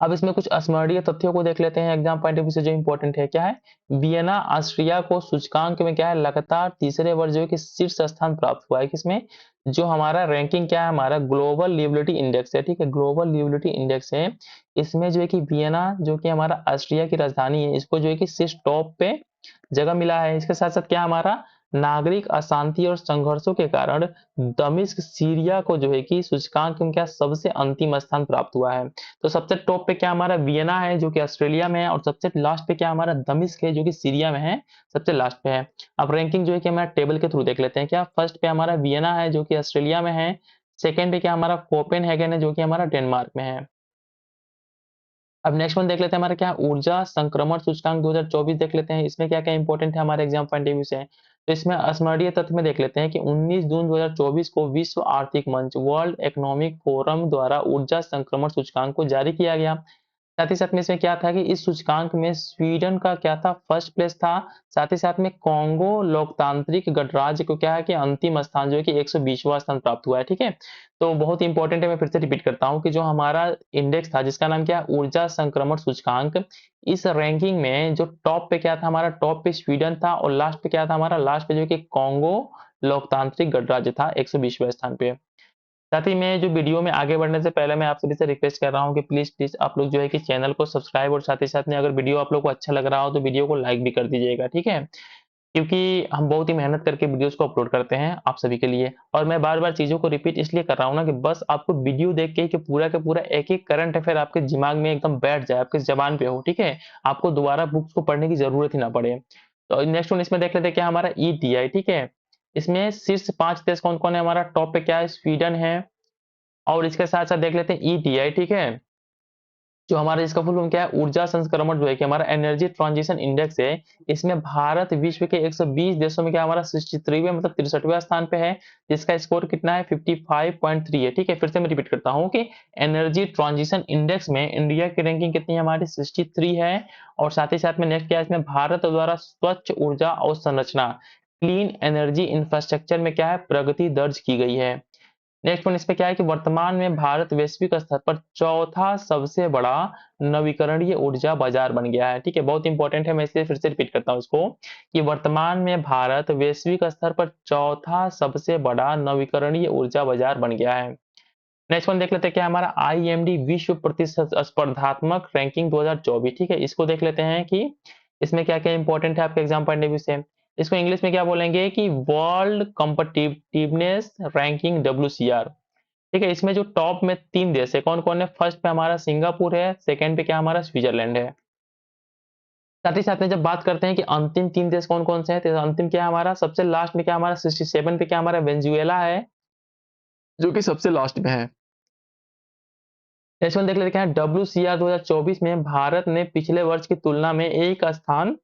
अब इसमें कुछ स्मरणीय तथ्यों को देख लेते हैं एग्जाम पॉइंट ऑफ व्यू से जो इंपॉर्टेंट है। क्या है? वियना ऑस्ट्रिया को सूचकांक में क्या है? लगातार तीसरे वर्ष जो है कि शीर्ष स्थान प्राप्त हुआ है। किसमें? जो हमारा रैंकिंग क्या है? हमारा ग्लोबल लिवलिटी इंडेक्स है, ठीक है, ग्लोबल लिवलिटी इंडेक्स है। इसमें जो है कि वियना जो कि हमारा ऑस्ट्रिया की राजधानी है, इसको जो है कि शीर्ष टॉप पे जगह मिला है। इसके साथ साथ क्या हमारा नागरिक अशांति और संघर्षों के कारण दमिश्क सीरिया को जो है कि सूचकांक में क्या सबसे अंतिम स्थान प्राप्त हुआ है। तो सबसे टॉप पे क्या हमारा वियना है जो कि ऑस्ट्रेलिया में है और सबसे लास्ट पे क्या हमारा दमिश्क है जो कि सीरिया में है, सबसे लास्ट पे है। अब रैंकिंग जो है कि हमारा टेबल के थ्रू देख लेते हैं। क्या फर्स्ट पे हमारा वियना है जो कि ऑस्ट्रेलिया में है, सेकंड पे क्या हमारा कोपेनहेगन है जो कि हमारा डेनमार्क में है। अब नेक्स्ट वन देख लेते हैं हमारा क्या ऊर्जा संक्रमण सूचकांक 2024 देख लेते हैं। इसमें क्या क्या इंपॉर्टेंट है हमारे एग्जाम पॉइंट ऑफ व्यू से? तो इसमें स्मरणीय तथ्य में देख लेते हैं कि 19 जून 2024 को विश्व आर्थिक मंच वर्ल्ड इकोनॉमिक फोरम द्वारा ऊर्जा संक्रमण सूचकांक को जारी किया गया। साथ ही साथ में इसमें क्या था कि इस सूचकांक में स्वीडन का क्या था? फर्स्ट प्लेस था। साथ ही साथ में कॉन्गो लोकतांत्रिक गणराज्य को क्या है कि अंतिम स्थान जो है कि 120वां स्थान प्राप्त हुआ है, ठीक है। तो बहुत इंपॉर्टेंट है, मैं फिर से रिपीट करता हूं कि जो हमारा इंडेक्स था जिसका नाम क्या है? ऊर्जा संक्रमण सूचकांक, इस रैंकिंग में जो टॉप पे क्या था? हमारा टॉप पे स्वीडन था और लास्ट पे क्या था? हमारा लास्ट पे जो कि कॉन्गो लोकतांत्रिक गणराज्य था 120वें स्थान पे। साथ ही मैं जो वीडियो में आगे बढ़ने से पहले मैं आप सभी से रिक्वेस्ट कर रहा हूँ कि प्लीज प्लीज आप लोग जो है कि चैनल को सब्सक्राइब और साथ ही साथ में अगर वीडियो आप लोग को अच्छा लग रहा हो तो वीडियो को लाइक भी कर दीजिएगा, ठीक है, क्योंकि हम बहुत ही मेहनत करके वीडियोस को अपलोड करते हैं आप सभी के लिए। और मैं बार बार चीजों को रिपीट इसलिए कर रहा हूँ ना कि बस आपको वीडियो देख के कि पूरा का पूरा एक एक करंट अफेयर आपके दिमाग में एकदम बैठ जाए, आपके जबान पे हो, ठीक है, आपको दोबारा बुक्स को पढ़ने की जरूरत ही ना पड़े। तो नेक्स्ट वन इसमें देख लेते हैं क्या हमारा ईटीआई, ठीक है। इसमें शीर्ष 5 देश कौन कौन है? हमारा टॉप पे क्या है? स्वीडन है। और इसके साथ-साथ देख लेते हैं ईटीआई, ठीक है? जो हमारा इसका फुल फॉर्म क्या है? ऊर्जा संस्करण जो है कि हमारा एनर्जी ट्रांजिशन इंडेक्स है। इसमें भारत विश्व के 120 देशों में क्या हमारा 63वें मतलब 63वें स्थान पे है, जिसका स्कोर कितना है? 55.3 है, ठीक है? फिर से मैं रिपीट करता हूँ कि एनर्जी ट्रांजिशन इंडेक्स में इंडिया की रैंकिंग कितनी है? हमारी 63 है। और साथ ही साथ में नेक्स्ट क्या है? इसमें भारत द्वारा स्वच्छ ऊर्जा अवसंरचना, क्लीन एनर्जी इंफ्रास्ट्रक्चर में क्या है? प्रगति दर्ज की गई है। नेक्स्ट वन इसमें क्या है कि वर्तमान में भारत वैश्विक स्तर पर चौथा सबसे बड़ा नवीकरणीय ऊर्जा बाजार बन गया है, ठीक है, बहुत इंपॉर्टेंट है, मैं इसलिए फिर से रिपीट करता हूं इसको कि वर्तमान में भारत वैश्विक स्तर पर चौथा सबसे बड़ा नवीकरणीय ऊर्जा बाजार बन गया है। नेक्स्ट वन देख लेते हैं क्या हमारा आईएमडी विश्व प्रतिस्पर्धात्मक रैंकिंग 2024, ठीक है, इसको देख लेते हैं कि इसमें क्या क्या इंपॉर्टेंट है आपके एग्जाम पॉइंट ऑफ व्यू से। इसको इंग्लिश में क्या बोलेंगे कि वर्ल्ड कॉम्पिटिटिवनेस रैंकिंग WCR, ठीक है। इसमें जो टॉप में 3 देश है कौन कौन है? फर्स्ट पे हमारा सिंगापुर है, सेकंड पे क्या हमारा स्विट्जरलैंड है। साथ ही साथ में जब बात करते हैं कि अंतिम 3 देश कौन कौन से हैं, तो अंतिम क्या है हमारा? सबसे लास्ट में क्या हमारा 67 पे क्या हमारा? वेनेजुएला है, जो कि सबसे लास्ट में है। नेक्स्ट वन देख लेते हैं WCR 2024 में भारत ने पिछले वर्ष की तुलना में एक स्थान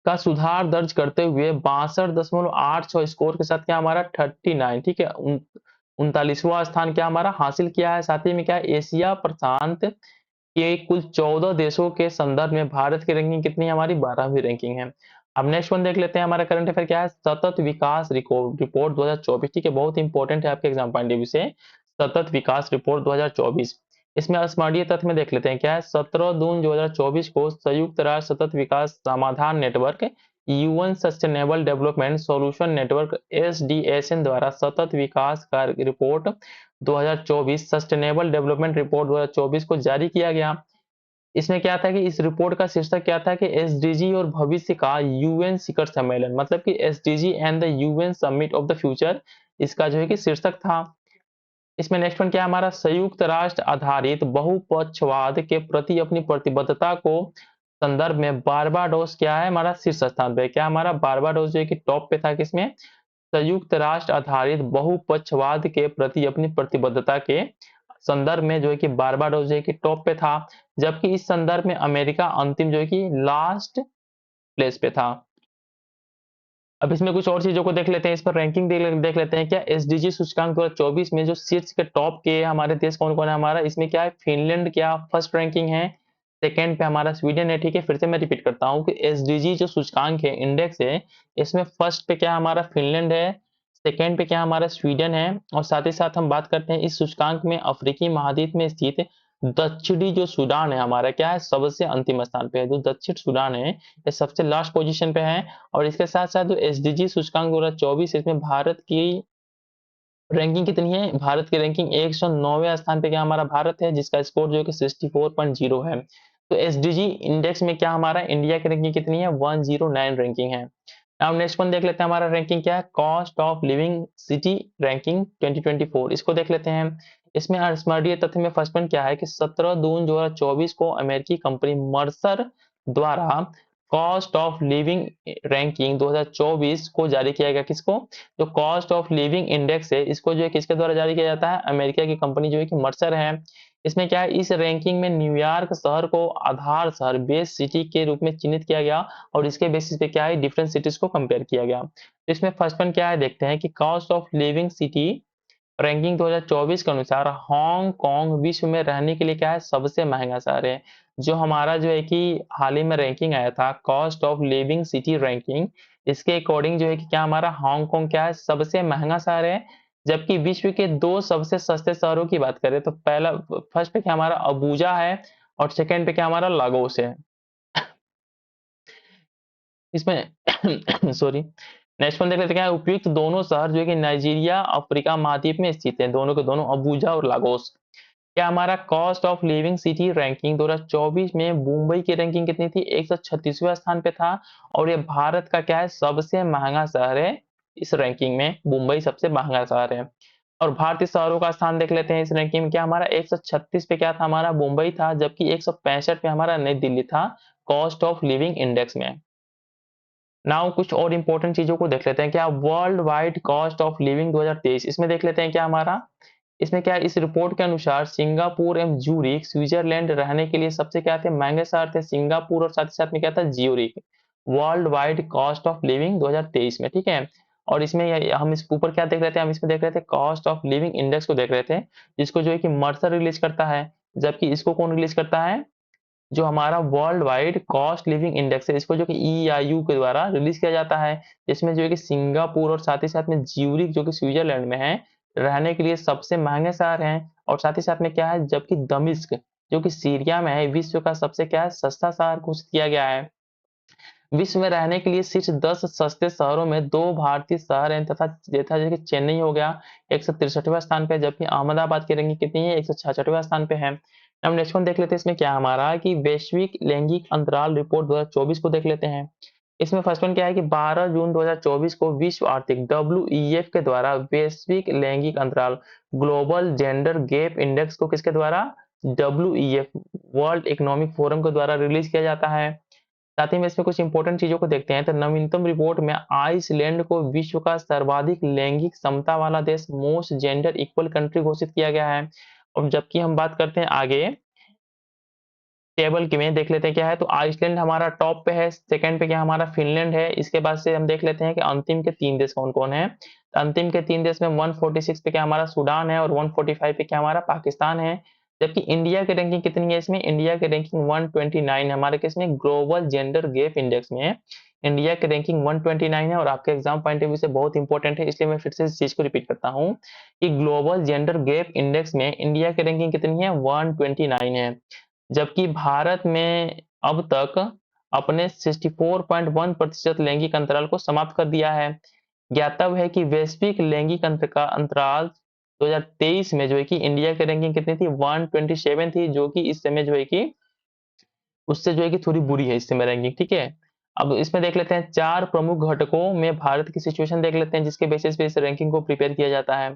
का सुधार दर्ज करते हुए 62.86 स्कोर के साथ क्या हमारा 39, ठीक है, 39वां स्थान क्या हमारा हासिल किया है। साथ ही में क्या है, एशिया प्रशांत के कुल 14 देशों के संदर्भ में भारत की रैंकिंग कितनी है, हमारी 12वीं रैंकिंग है। अब नेक्स्ट वन देख लेते हैं, हमारा करंट अफेयर क्या है, सतत विकास रिपोर्ट 2024, ठीक है, बहुत इंपॉर्टेंट है आपके एग्जाम पॉइंट ऑफ व्यू से। सतत विकास रिपोर्ट 2024, इसमें स्मरणीय तथ्य में देख लेते हैं क्या है, 17 जून 2024 को संयुक्त राष्ट्र सतत विकास समाधान network UN sustainable development solution network SDSN द्वारा सतत विकास कार्य रिपोर्ट 2024 सस्टेनेबल डेवलपमेंट रिपोर्ट 2024 को जारी किया गया। इसमें क्या था कि इस रिपोर्ट का शीर्षक क्या था कि एसडीजी और भविष्य का यूएन शिखर सम्मेलन, मतलब कि SDG and the UN summit of the future, इसका जो है कि शीर्षक था। इसमें नेक्स्ट वन क्या है हमारा, संयुक्त राष्ट्र आधारित बहुपक्षवाद के प्रति अपनी प्रतिबद्धता को संदर्भ में बारबाडोस क्या है हमारा शीर्ष स्थान पे, क्या हमारा बारबाडोस जो है कि टॉप पे था, किसमें, संयुक्त राष्ट्र आधारित बहुपक्षवाद के प्रति अपनी प्रतिबद्धता के संदर्भ में जो है कि बारबाडोस जो है कि टॉप पे था, जबकि इस संदर्भ में अमेरिका अंतिम जो है कि लास्ट प्लेस पे था। अब इसमें कुछ और चीजों को देख लेते हैं, इस पर रैंकिंग देख लेते हैं क्या, एसडीजी सूचकांक 2024 में जो शीर्ष के टॉप के हमारे देश कौन कौन है हमारा, इसमें क्या है, फिनलैंड क्या फर्स्ट रैंकिंग है, सेकेंड पे हमारा स्वीडन है, ठीक है। फिर से मैं रिपीट करता हूँ कि एसडीजी जो सूचकांक है, इंडेक्स है, इसमें फर्स्ट पे क्या हमारा फिनलैंड है, सेकेंड पे क्या हमारा स्वीडन है, और साथ ही साथ हम बात करते हैं इस सूचकांक में अफ्रीकी महाद्वीप में स्थित दक्षिणी जो सूडान है हमारा क्या है, सबसे अंतिम स्थान पे है। जो दक्षिण सूडान है ये सबसे लास्ट पोजीशन पे है। और इसके साथ साथ जो एसडीजी सूचकांक 2024, इसमें भारत की रैंकिंग कितनी है, भारत की रैंकिंग 109वें स्थान पे क्या हमारा भारत है, जिसका स्कोर जो है कि 64.0 है। तो एसडीजी इंडेक्स में क्या हमारा इंडिया की रैंकिंग कितनी है, 109 रैंकिंग है। अब नेक्स्ट वन देख लेते हैं, हमारा रैंकिंग क्या है, cost of living city ranking 2024, इसको देख लेते हैं। इसमें स्मरणीय तथ्य में फर्स्ट वन क्या है कि 17 जून 2024 को अमेरिकी कंपनी मर्सर द्वारा कॉस्ट ऑफ लिविंग रैंकिंग 2024 को जारी किया गया। किसको, जो कॉस्ट ऑफ लिविंग इंडेक्स है, इसको जो है किसके द्वारा जारी किया जाता है, अमेरिका की कंपनी जो है कि मर्सर है। इसमें क्या है, इस रैंकिंग में न्यूयॉर्क शहर को आधार शहर बेस सिटी के रूप में चिन्हित किया गया, और इसके बेसिस पे क्या है, डिफरेंट सिटीज को कंपेयर किया गया। तो इसमें फर्स्ट वन क्या है, देखते हैं कि cost of living city ranking 2024 के अनुसार हांगकांग विश्व में रहने के लिए क्या है, सबसे महंगा शहर है। जो हमारा जो है कि हाल ही में रैंकिंग आया था cost of living city ranking, इसके अकॉर्डिंग जो है कि क्या हमारा हांगकांग क्या है, सबसे महंगा शहर है। जबकि विश्व के दो सबसे सस्ते शहरों की बात करें तो पहला, फर्स्ट पे क्या हमारा अबूजा है, और सेकंड पे क्या हमारा लागोस है। इसमें सॉरी, नेक्स्ट वन देख लेते हैं, क्या है उपयुक्त दोनों शहर जो है कि नाइजीरिया अफ्रीका महाद्वीप में स्थित हैं, दोनों के दोनों अबूजा और लागोस। क्या हमारा cost of living city ranking 2024 में मुंबई की रैंकिंग कितनी थी, 136वें स्थान पे था, और ये भारत का क्या है, सबसे महंगा शहर है। इस रैंकिंग में मुंबई सबसे महंगा शहर है। और भारतीय शहरों का स्थान देख लेते हैं इस रैंकिंग में, क्या हमारा 136 पे क्या था हमारा मुंबई था, जबकि 165 पे हमारा नई दिल्ली था कॉस्ट ऑफ लिविंग इंडेक्स में। नाउ कुछ और इंपॉर्टेंट चीजों को देख लेते हैं, क्या world wide cost of living 2023, इसमें देख लेते हैं क्या हमारा, इसमें क्या है, इस रिपोर्ट के अनुसार सिंगापुर एवं ज्यूरिख स्विट्जरलैंड रहने के लिए सबसे क्या थे, महंगे शहर थे सिंगापुर, और साथ ही साथ में क्या था, Zurich, world wide cost of living 2023 में, ठीक है। और इसमें हम इस ऊपर क्या देख रहे थे, हम इसमें देख रहे थे कॉस्ट ऑफ लिविंग इंडेक्स को देख रहे थे, जिसको जो है कि मर्सर रिलीज करता है, जबकि इसको कौन रिलीज करता है, जो हमारा world wide cost living index है, इसको जो कि ईआईयू के द्वारा रिलीज किया जाता है, जिसमें जो है कि सिंगापुर और साथ ही साथ में ज्यूरिख जो कि स्विट्जरलैंड में है, रहने के लिए सबसे महंगे शहर हैं। और साथ ही साथ में क्या है, जबकि दमिश्क जो कि सीरिया में है, विश्व का सबसे क्या है, सस्ता शहर घोषित किया गया है। विश्व में रहने के लिए शीर्ष 10 सस्ते शहरों में दो भारतीय शहर हैं, तथा जैसा जैसे चेन्नई हो गया 163वां स्थान पे, जबकि अहमदाबाद की रैंकिंग कितनी है, 166वां स्थान पे है। अब नेक्स्ट वन देख लेते हैं, इसमें क्या हमारा कि वैश्विक लैंगिक अंतराल रिपोर्ट 2024 को देख लेते हैं। इसमें फर्स्ट वन क्या है कि 12 जून 2024 को विश्व आर्थिक डब्ल्यूईएफ के द्वारा वैश्विक लैंगिक अंतराल ग्लोबल जेंडर गैप इंडेक्स को किसके द्वारा, डब्ल्यूईएफ वर्ल्ड इकोनॉमिक फोरम के द्वारा रिलीज किया जाता है। साथ ही में इसमें कुछ इंपॉर्टेंट चीजों को देखते हैं, तो नवीनतम रिपोर्ट में आइसलैंड को विश्व का सर्वाधिक लैंगिक समता वाला देश, मोस्ट जेंडर इक्वल कंट्री घोषित किया गया है। और जबकि हम बात करते हैं आगे टेबल के में देख लेते हैं क्या है, तो आइसलैंड हमारा टॉप पे है, सेकंड पे क्या हमारा फिनलैंड है, इसके बाद से हम देख लेते हैं कि अंतिम के 3 देश कौन-कौन हैं। तो अंतिम के 3 देश में 146 पे क्या हमारा सूडान है और 145 पे क्या हमारा पाकिस्तान है। जबकि इंडिया की रैंकिंग कितनी है इसमें, इंडिया की रैंकिंग 129 है हमारे किसमें, ग्लोबल जेंडर गैप इंडेक्स में इंडिया की रैंकिंग 129 है और आपके एग्जाम पॉइंट ऑफ व्यू से बहुत इंपॉर्टेंट है, इसलिए मैं फिर से इस चीज को रिपीट करता हूँ कि ग्लोबल जेंडर गैप इंडेक्स में इंडिया की रैंकिंग कितनी है, 129 है। जबकि भारत में अब तक अपने 64.1% लैंगिक अंतराल को समाप्त कर दिया है। ज्ञातव्य है कि वैश्विक लैंगिक अंतर का अंतराल 2023 में जो है कि इंडिया की रैंकिंग कितनी थी, 127 थी, जो कि इस समय जो है कि उससे जो है कि थोड़ी बुरी है इस समय रैंकिंग, ठीक है। अब इसमें देख लेते हैं 4 प्रमुख घटकों में भारत की सिचुएशन देख लेते हैं जिसके बेसिस पे इस रैंकिंग को प्रिपेयर किया जाता है।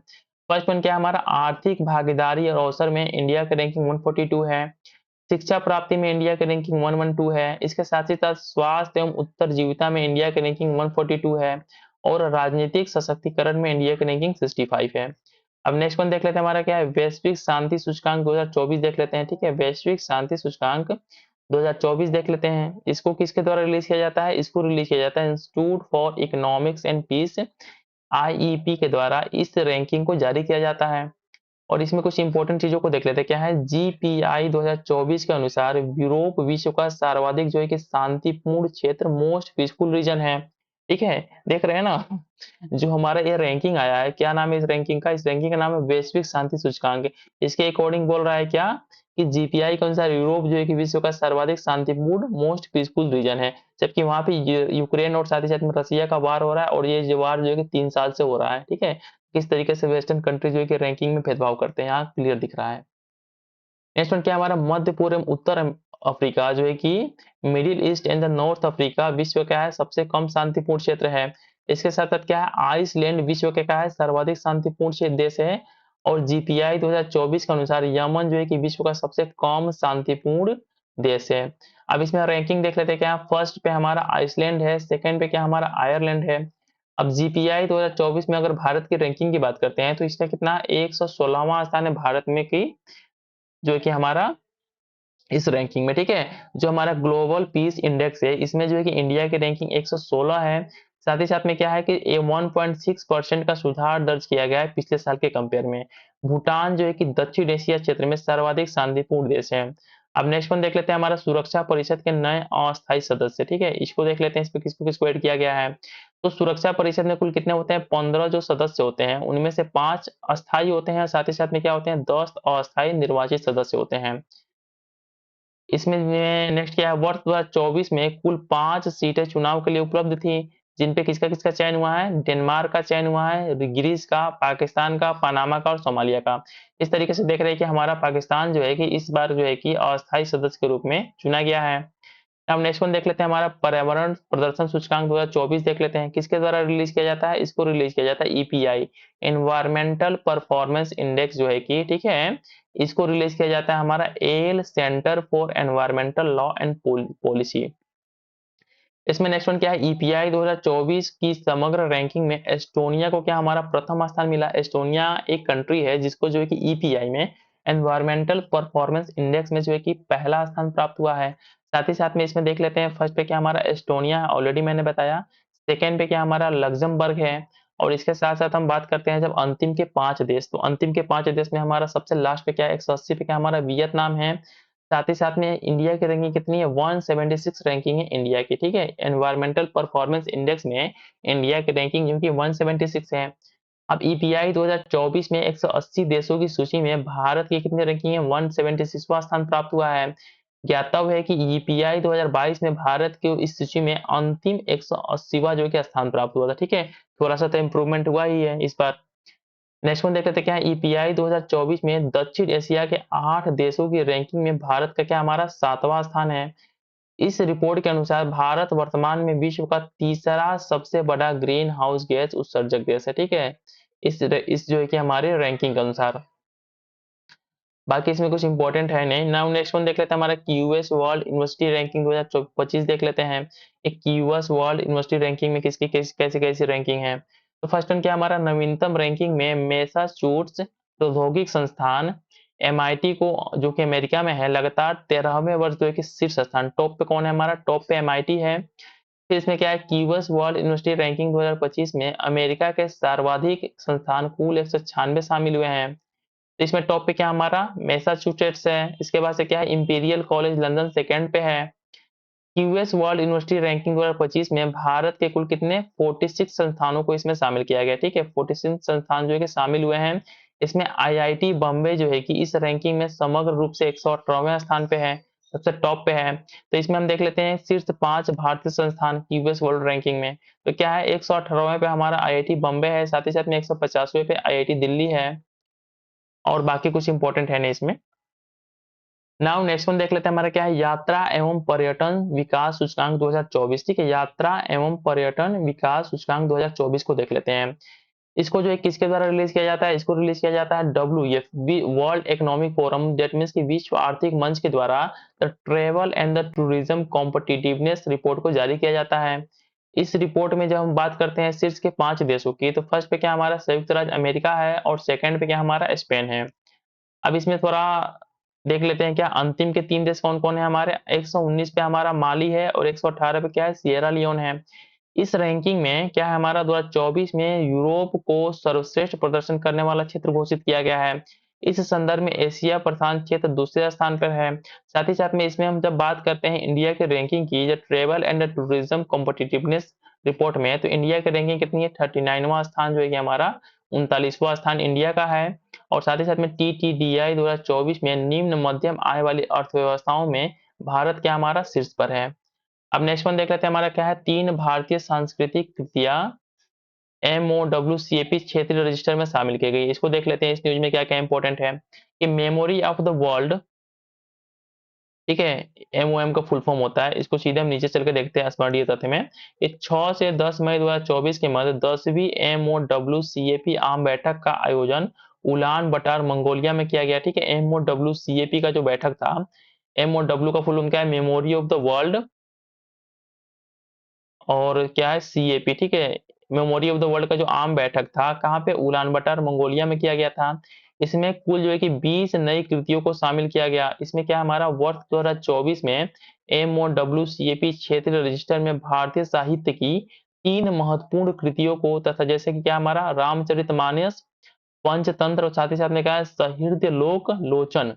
फर्स्ट वन क्या है हमारा, आर्थिक भागीदारी और अवसर में इंडिया की रैंकिंग 142 है। शिक्षा प्राप्ति में इंडिया की रैंकिंग 112 है। इसके साथ ही साथ स्वास्थ्य एवं उत्तरजीविता में इंडिया की रैंकिंग 142 है और राजनीतिक सशक्तिकरण में इंडिया की रैंकिंग 65 है। अब नेक्स्ट वन देख लेते हैं हमारा क्या है, वैश्विक शांति सूचकांक 2024 देख लेते हैं, ठीक है। वैश्विक शांति सूचकांक 2024 देख लेते हैं, इसको किसके द्वारा रिलीज किया जाता है, इसको रिलीज किया जाता है institute for economics and peace, IEP के द्वारा इस रैंकिंग को जारी किया जाता है। और इसमें कुछ इंपॉर्टेंट चीजों को देख लेते हैं क्या है, जीपीआई 2024 के अनुसार यूरोप विश्व का सर्वाधिक जो है कि शांतिपूर्ण क्षेत्र, मोस्ट पीसफुल रीजन है, ठीक है। देख रहे हैं ना जो हमारा ये रैंकिंग आया है, क्या नाम है इस रैंकिंग का, इस रैंकिंग का नाम है वैश्विक शांति सूचकांक। इसके अकॉर्डिंग बोल रहा है क्या कि जीपीआई के अनुसार यूरोप जो है कि विश्व का सर्वाधिक शांतिपूर्ण मोस्ट पीसफुल रीजन है। जबकि वहां पे यूक्रेन और साथ ही साथ में रसिया का वार हो रहा है और ये जो वार जो है कि 3 साल से हो रहा है, ठीक है। किस तरीके से वेस्टर्न कंट्री जो है कि रैंकिंग में भेदभाव करते हैं, यहाँ क्लियर दिख रहा है। नेक्स्ट वन क्या हमारा, मध्य पूर्व एवं उत्तर अफ्रीका जो है कि middle east and the north Africa विश्व का है सबसे कम शांतिपूर्ण क्षेत्र है। इसके साथ साथ क्या है, आइसलैंड विश्व के का है सर्वाधिक शांतिपूर्ण देश है। और जीपीआई 2024 के अनुसार यमन जो है कि विश्व का सबसे कम शांतिपूर्ण देश है। अब इसमें रैंकिंग देख लेते हैं क्या, फर्स्ट पे हमारा आइसलैंड है, सेकंड पे क्या हमारा आयरलैंड है। अब जीपीआई 2024 में अगर भारत की रैंकिंग की बात करते हैं तो इसका कितना 116वां स्थान है भारत में की, जो कि हमारा इस रैंकिंग में, ठीक है। जो हमारा ग्लोबल पीस इंडेक्स है इसमें जो है कि इंडिया की रैंकिंग 116 है। साथ ही साथ में क्या है कि 1.6% का सुधार दर्ज किया गया है पिछले साल के कंपेयर में। भूटान जो है कि दक्षिण एशिया क्षेत्र में सर्वाधिक शांतिपूर्ण देश है। अब नेक्स्ट वन देख लेते हैं हमारा सुरक्षा परिषद के नए अस्थायी सदस्य, ठीक है। इसको देख लेते हैं, इस पे किसको किसको ऐड किया गया है। तो सुरक्षा परिषद में कुल कितने होते हैं, 15 जो सदस्य होते हैं उनमें से 5 अस्थायी होते हैं, साथ ही साथ में क्या होते हैं 10 अस्थायी निर्वाचित सदस्य होते हैं। इसमें नेक्स्ट क्या है, वर्ष 2024 में कुल 5 सीटें चुनाव के लिए उपलब्ध थी, जिन पे किसका किसका चयन हुआ है, डेनमार्क का चयन हुआ है, ग्रीस का, पाकिस्तान का, पनामा का और सोमालिया का। इस तरीके से देख रहे हैं कि हमारा पाकिस्तान जो है कि इस बार जो है कि अस्थायी सदस्य के रूप में चुना गया है। अब नेक्स्ट वन देख लेते हैं हमारा पर्यावरण प्रदर्शन सूचकांक 2024 देख लेते हैं, किसके द्वारा रिलीज किया जाता है, इसको रिलीज किया जाता है ईपीआई, एनवायरमेंटल परफॉर्मेंस इंडेक्स जो है कि, ठीक है। इसको रिलीज किया जाता है हमारा L centre for environmental law and policy. इसमें नेक्स्ट वन क्या है, ईपीआई 2024 की समग्र रैंकिंग में एस्टोनिया को क्या हमारा प्रथम स्थान मिला। एस्टोनिया एक कंट्री है जिसको जो है कि ईपीआई में एनवायरमेंटल परफॉर्मेंस इंडेक्स में जो है कि पहला स्थान प्राप्त हुआ है। साथ ही साथ में इसमें देख लेते हैं, फर्स्ट पे क्या हमारा एस्टोनिया है, ऑलरेडी मैंने बताया। सेकेंड पे क्या हमारा लग्जमबर्ग है। और इसके साथ साथ हम बात करते हैं जब अंतिम के 5 देश, तो अंतिम के 5 देश में हमारा सबसे लास्ट पे क्या है, 180 पे क्या हमारा वियतनाम है। साथ ही साथ में इंडिया की रैंकिंग कितनी है, 176 रैंकिंग है इंडिया की, ठीक है। एनवायरमेंटल परफॉर्मेंस इंडेक्स में इंडिया की रैंकिंग जो कि 176 है। अब ईपीआई 2024 में 180 देशों की सूची में भारत की कितनी रैंकिंग है, 176वां स्थान प्राप्त हुआ है। ज्ञातव्य है कि ईपीआई 2022 में भारत की इस सूची में अंतिम 180वां जो कि स्थान प्राप्त हुआ था, ठीक है। थोड़ा सा तो इंप्रूवमेंट हुआ ही है इस बार। नेक्स्ट वन देख लेते हैं क्या है, ईपीआई 2024 में दक्षिण एशिया के 8 देशों की रैंकिंग में भारत का क्या हमारा 7वां स्थान है। इस रिपोर्ट के अनुसार भारत वर्तमान में विश्व का तीसरा सबसे बड़ा ग्रीन हाउस गैस उत्सर्जक देश है, ठीक है। इस जो है कि हमारे रैंकिंग के अनुसार, बाकी इसमें कुछ इंपॉर्टेंट है नहीं। नाउ नेक्स्ट वन देख लेते हैं हमारा क्यूएस वर्ल्ड यूनिवर्सिटी रैंकिंग 2025 देख लेते हैं। एक क्यूएस वर्ल्ड यूनिवर्सिटी रैंकिंग में किसकी कैसी कैसी रैंकिंग है। तो फर्स्ट वन क्या हमारा, नवीनतम रैंकिंग में मैसाचुसेट्स प्रौद्योगिक संस्थान एमआईटी को, जो कि अमेरिका में है, लगातार 13वें वर्ष जो है कि शीर्ष स्थान, टॉप पे कौन है हमारा, टॉप पे एमआईटी है। फिर इसमें क्या है, क्यूएस वर्ल्ड यूनिवर्सिटी रैंकिंग 2025 में अमेरिका के सर्वाधिक संस्थान कुल 196 शामिल हुए हैं। तो इसमें टॉप पे क्या हमारा मैसाचुसेट्स है। इसके बाद से क्या है, इंपीरियल कॉलेज लंदन सेकंड पे है। यूएस वर्ल्ड यूनिवर्सिटी रैंकिंग 2025 में भारत के कुल कितने 46 संस्थानों को इसमें शामिल किया गया। ठीक है, 46 संस्थान जो है कि शामिल हुए हैं। इसमें आईआईटी बॉम्बे जो है कि इस रैंकिंग में समग्र रूप से 118वें स्थान पे है, सबसे टॉप पे है। तो इसमें हम देख लेते हैं शीर्ष 5 भारतीय संस्थान यूएस वर्ल्ड रैंकिंग में। तो क्या है, 118वें पे हमारा आईआईटी बॉम्बे है, साथ ही साथ में 150वें पे आईआईटी दिल्ली है, और बाकी कुछ इंपॉर्टेंट है नहीं इसमें। नाउ नेक्स्ट वन देख लेते हैं, हमारा क्या है, यात्रा एवं पर्यटन विकास सूचकांक 2024। ठीक है, यात्रा एवं पर्यटन विकास सूचकांक 2024 को देख लेते हैं। इसको जो है किसके द्वारा रिलीज किया जाता है, इसको रिलीज किया जाता है WEF, world economic forum, that means कि विश्व आर्थिक मंच के द्वारा the travel and the tourism competitiveness report को जारी किया जाता है। इस रिपोर्ट में जब हम बात करते हैं शीर्ष के 5 देशों की, तो फर्स्ट पे क्या हमारा संयुक्त राज्य अमेरिका है, और सेकंड पे क्या हमारा स्पेन है। अब इसमें थोड़ा देख लेते हैं, क्या अंतिम के 3 देश कौन-कौन है हमारे। 119 पे हमारा माली है, और 118 पे क्या है, सिएरा लियोन है। इस रैंकिंग में क्या है हमारा, 2024 में यूरोप को सर्वश्रेष्ठ प्रदर्शन करने वाला क्षेत्र घोषित किया गया है। इस संदर्भ में एशिया प्रशांत क्षेत्र दूसरे स्थान पर है। साथ ही साथ में इसमें हम जब बात करते हैं इंडिया के रैंकिंग की, जो travel and tourism competitiveness report में, तो इंडिया की रैंकिंग कितनी है, 39वां स्थान जो है कि हमारा 39वां स्थान इंडिया का है। और साथ ही साथ में टीटीडीआई 2024 में निम्न मध्यम आय वाली अर्थव्यवस्थाओं में भारत क्या हमारा शीर्ष पर है। अब नेक्स्ट वन देख लेते हैं, हमारा क्या है, 3 भारतीय सांस्कृतिक कृतियां एमओडब्ल्यूसीएपी क्षेत्रीय रजिस्टर में शामिल की गई। इसको देख लेते हैं, इस न्यूज में क्या क्या इंपॉर्टेंट है, कि मेमोरी ऑफ द वर्ल्ड, ठीक है, एमओएम का फुल फॉर्म होता है। इसको सीधे हम नीचे चल के देखते हैं स्मरणीय तथ्य में। ये 6 से 10 मई 2024 के मध्य 10वीं एमओडब्ल्यूसीएपी आम बैठक का आयोजन उलान बटार मंगोलिया में किया गया। ठीक है, एमओडब्ल्यूसीएपी का जो बैठक था, एमओडब्ल्यू का फुल फॉर्म क्या है, मेमोरी ऑफ द वर्ल्ड, और क्या है सीएपी। ठीक है, मेमोरी ऑफ द वर्ल्ड का जो आम बैठक था, कहाँ पे, उलान बटार मंगोलिया में किया गया था। इसमें कुल जो है कि 20 नई कृतियों को शामिल किया गया। इसमें क्या हमारा वर्ष 2024 में एमओडब्ल्यूसीएपी क्षेत्रीय रजिस्टर में भारतीय साहित्य की 3 महत्वपूर्ण कृतियों को, तथा जैसे कि क्या हमारा रामचरितमानस, पंचतंत्र, और साथ ही साथ में क्या है, सहृदय लोक लोचन